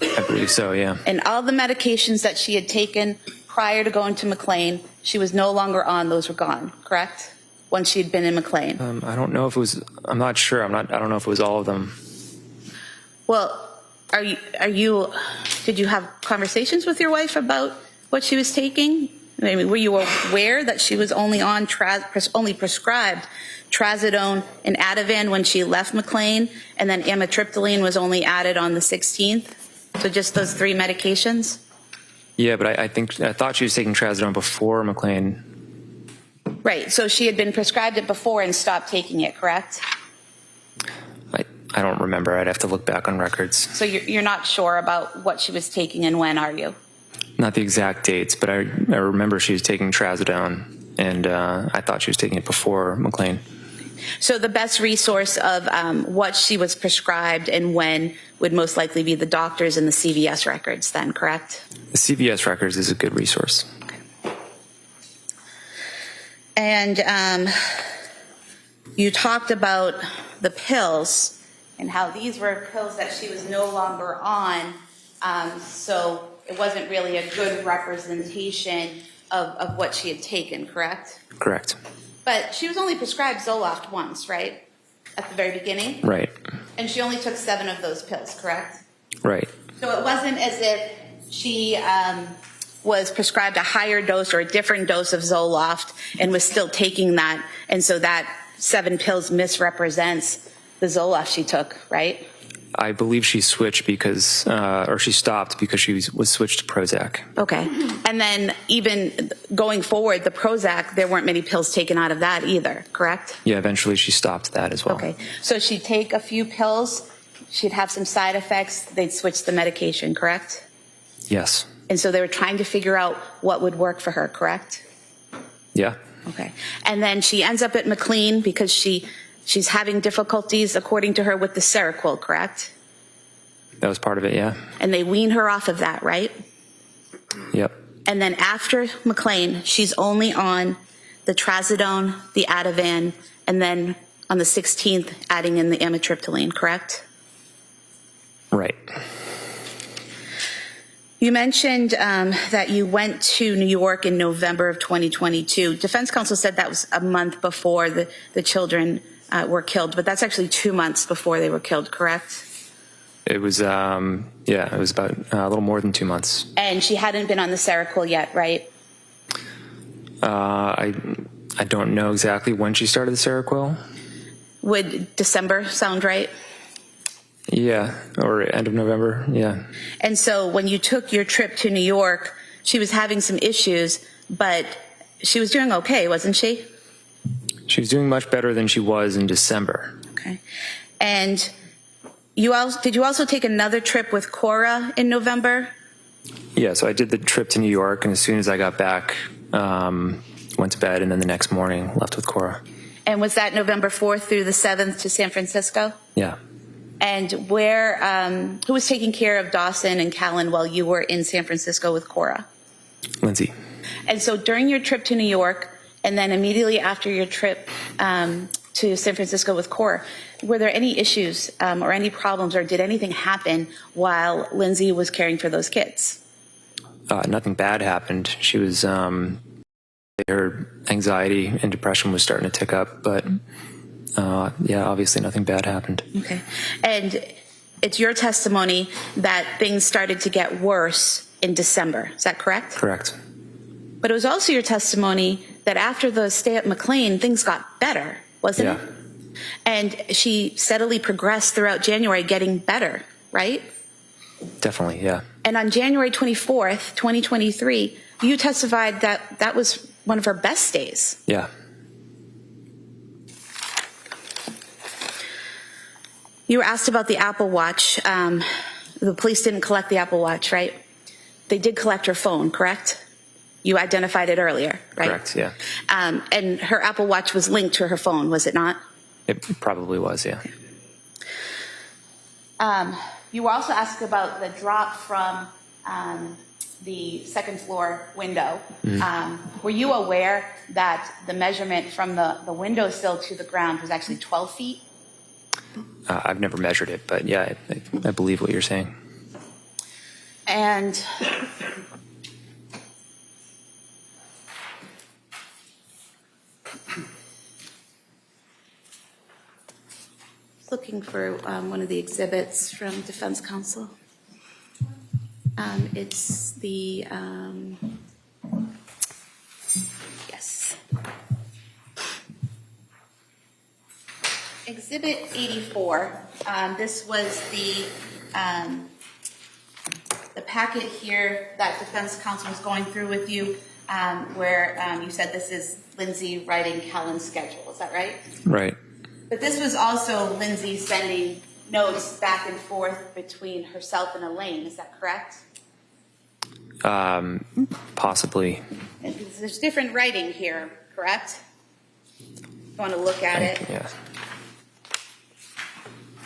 I believe so, yeah. And all the medications that she had taken prior to going to McLean, she was no longer on. Those were gone, correct? Once she had been in McLean. I don't know if it was, I'm not sure. I don't know if it was all of them. Well, did you have conversations with your wife about what she was taking? I mean, were you aware that she was only on only prescribed Trazodone and Ativan when she left McLean, and then amitriptyline was only added on the 16th? So just those 3 medications? Yeah, but I thought she was taking Trazodone before McLean. Right. So she had been prescribed it before and stopped taking it, correct? I don't remember. I'd have to look back on records. So you're not sure about what she was taking and when, are you? Not the exact dates, but I remember she was taking Trazodone, and I thought she was taking it before McLean. So the best resource of what she was prescribed and when would most likely be the doctors and the CVS records then, correct? The CVS records is a good resource. Okay. And you talked about the pills and how these were pills that she was no longer on, so it wasn't really a good representation of what she had taken, correct? Correct. But she was only prescribed Zoloft once, right? At the very beginning? Right. And she only took 7 of those pills, correct? Right. So it wasn't as if she was prescribed a higher dose or a different dose of Zoloft and was still taking that, and so that 7 pills misrepresents the Zoloft she took, right? I believe she switched because, or she stopped because she was switched to Prozac. Okay. And then even going forward, the Prozac, there weren't many pills taken out of that either, correct? Yeah, eventually she stopped that as well. Okay. So she'd take a few pills, she'd have some side effects, they'd switch the medication, correct? Yes. And so they were trying to figure out what would work for her, correct? Yeah. Okay. And then she ends up at McLean because she's having difficulties, according to her, with the Seroquel, correct? That was part of it, yeah. And they wean her off of that, right? Yep. And then after McLean, she's only on the Trazodone, the Ativan, and then on the 16th, adding in the amitriptyline, correct? Right. You mentioned that you went to New York in November of 2022. Defense counsel said that was a month before the children were killed, but that's actually 2 months before they were killed, correct? It was, it was about a little more than 2 months. And she hadn't been on the Seroquel yet, right? I don't know exactly when she started the Seroquel. Would December sound right? Yeah, or end of November, yeah. And so when you took your trip to New York, she was having some issues, but she was doing okay, wasn't she? She was doing much better than she was in December. Okay. And did you also take another trip with Cora in November? Yeah, so I did the trip to New York, and as soon as I got back, went to bed, and then the next morning left with Cora. And was that November 4th through the 7th to San Francisco? Yeah. And who was taking care of Dawson and Callan while you were in San Francisco with Cora? Lindsay. And so during your trip to New York, and then immediately after your trip to San Francisco with Cora, were there any issues or any problems, or did anything happen while Lindsay was caring for those kids? Nothing bad happened. She was, her anxiety and depression was starting to tick up, but obviously nothing bad happened. Okay. And it's your testimony that things started to get worse in December. Is that correct? Correct. But it was also your testimony that after the stay at McLean, things got better, wasn't it? And she steadily progressed throughout January, getting better, right? Definitely, yeah. And on January 24th, 2023, you testified that that was one of her best days. Yeah. You were asked about the Apple Watch. The police didn't collect the Apple Watch, right? They did collect her phone, correct? You identified it earlier, right? Correct, yeah. And her Apple Watch was linked to her phone, was it not? It probably was, yeah. You were also asked about the drop from the second floor window. Were you aware that the measurement from the windowsill to the ground was actually 12 feet? I've never measured it, but yeah, I believe what you're saying. And looking for one of the exhibits from defense counsel. It's the, yes. Exhibit 84, this was the packet here that defense counsel was going through with you, where you said this is Lindsay writing Callan's schedule, is that right? Right. But this was also Lindsay sending notes back and forth between herself and Elaine, is that correct? Possibly. And there's different writing here, correct? You want to look at it? Yeah.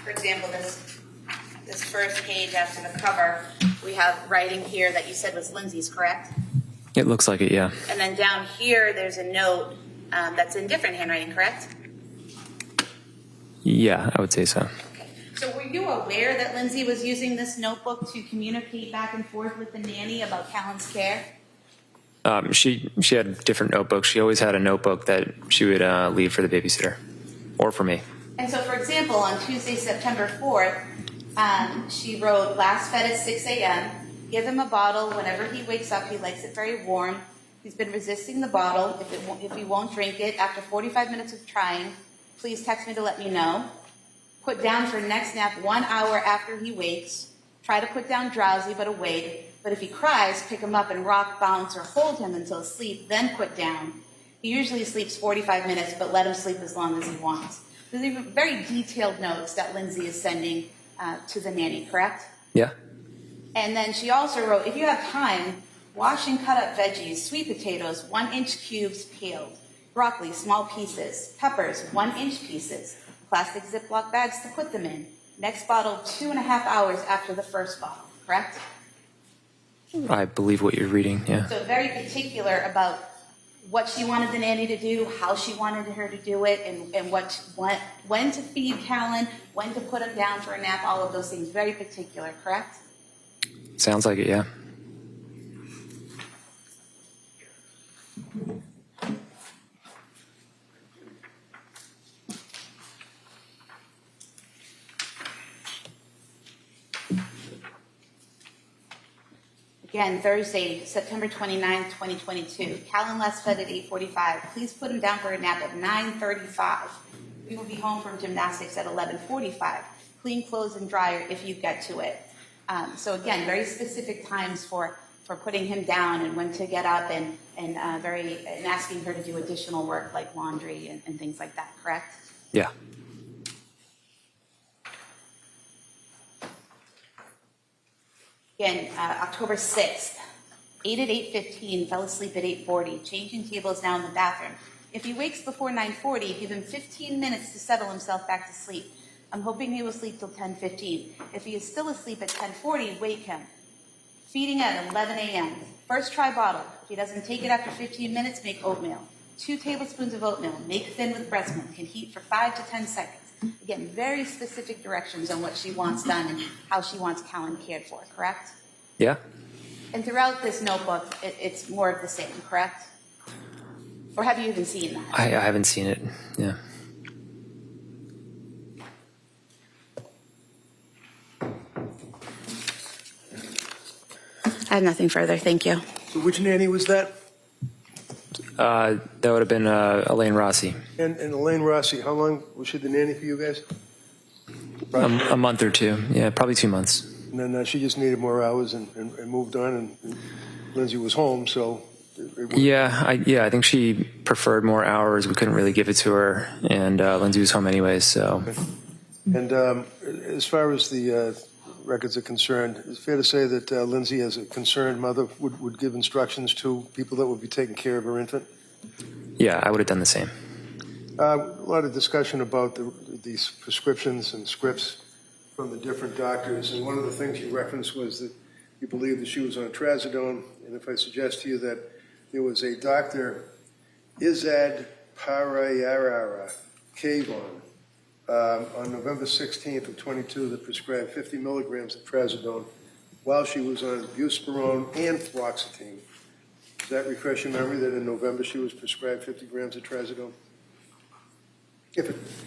For example, this first page after the cover, we have writing here that you said was Lindsay's, correct? It looks like it, yeah. And then down here, there's a note that's in different handwriting, correct? Yeah, I would say so. So were you aware that Lindsay was using this notebook to communicate back and forth with the nanny about Callan's care? She had different notebooks. She always had a notebook that she would leave for the babysitter or for me. And so, for example, on Tuesday, September 4th, she wrote, last fed at 6 a.m., give him a bottle whenever he wakes up. He likes it very warm. He's been resisting the bottle. If he won't drink it, after 45 minutes of trying, please text me to let me know. Put down for next nap 1 hour after he wakes. Try to put down drowsy but awake. But if he cries, pick him up and rock, bounce, or hold him until asleep, then put down. He usually sleeps 45 minutes, but let him sleep as long as he wants. These are very detailed notes that Lindsay is sending to the nanny, correct? Yeah. And then she also wrote, if you have time, wash and cut up veggies, sweet potatoes, 1-inch cubes peeled, broccoli, small pieces, peppers, 1-inch pieces, plastic Ziploc bags to put them in. Next bottle 2.5 hours after the first bottle, correct? I believe what you're reading, yeah. So very particular about what she wanted the nanny to do, how she wanted her to do it, and when to feed Callan, when to put him down for a nap, all of those things. Very particular, correct? Sounds like it, yeah. Again, Thursday, September 29th, 2022. Callan last fed at 8:45. Please put him down for a nap at 9:35. We will be home from gymnastics at 11:45. Clean clothes and dryer if you get to it. So again, very specific times for putting him down and when to get up and asking her to do additional work like laundry and things like that, correct? Yeah. Again, October 6th, 8 at 8:15, fell asleep at 8:40. Changing table is now in the bathroom. If he wakes before 9:40, give him 15 minutes to settle himself back to sleep. I'm hoping he will sleep till 10:15. If he is still asleep at 10:40, wake him. Feeding at 11 a.m. First try bottle. If he doesn't take it after 15 minutes, make oatmeal. 2 tablespoons of oatmeal. Make thin with breast milk. Can heat for 5 to 10 seconds. Again, very specific directions on what she wants done and how she wants Callan cared for, correct? Yeah. And throughout this notebook, it's more of the same, correct? Or have you even seen that? I haven't seen it, yeah. I have nothing further, thank you. So which nanny was that? That would have been Elaine Rossi. And Elaine Rossi, how long was she the nanny for you guys? A month or two, yeah, probably 2 months. And then she just needed more hours and moved on, and Lindsay was home, so... Yeah, I think she preferred more hours. We couldn't really give it to her, and Lindsay was home anyways, so... And as far as the records are concerned, it's fair to say that Lindsay, as a concerned mother, would give instructions to people that would be taking care of her infant? Yeah, I would have done the same. A lot of discussion about these prescriptions and scripts from the different doctors, and one of the things you referenced was that you believe that she was on trazodone, and if I suggest to you that there was a Dr. Izad Parayarara Kavon on November 16th of 22 that prescribed 50 milligrams of trazodone while she was on buspirone and fluoxetine. Does that refresh your memory that in November she was prescribed 50 grams of trazodone?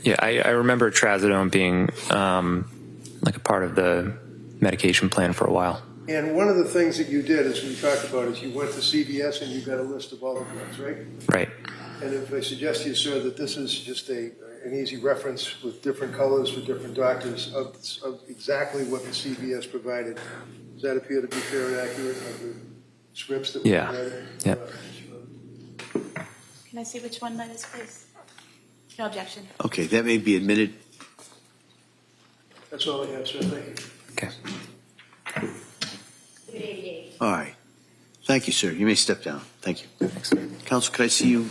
Yeah, I remember trazodone being like a part of the medication plan for a while. And one of the things that you did, as we talked about, is you went to CVS and you got a list of all the drugs, right? Right. And if I suggest to you, sir, that this is just an easy reference with different colors for different doctors of exactly what the CVS provided, does that appear to be fair and accurate of the scripts that were provided? Yeah. Can I see which one that is, please? No objection. Okay, that may be admitted. That's all I have, sir. Thank you. Okay. All right. Thank you, sir. You may step down. Thank you. Counsel, could I see you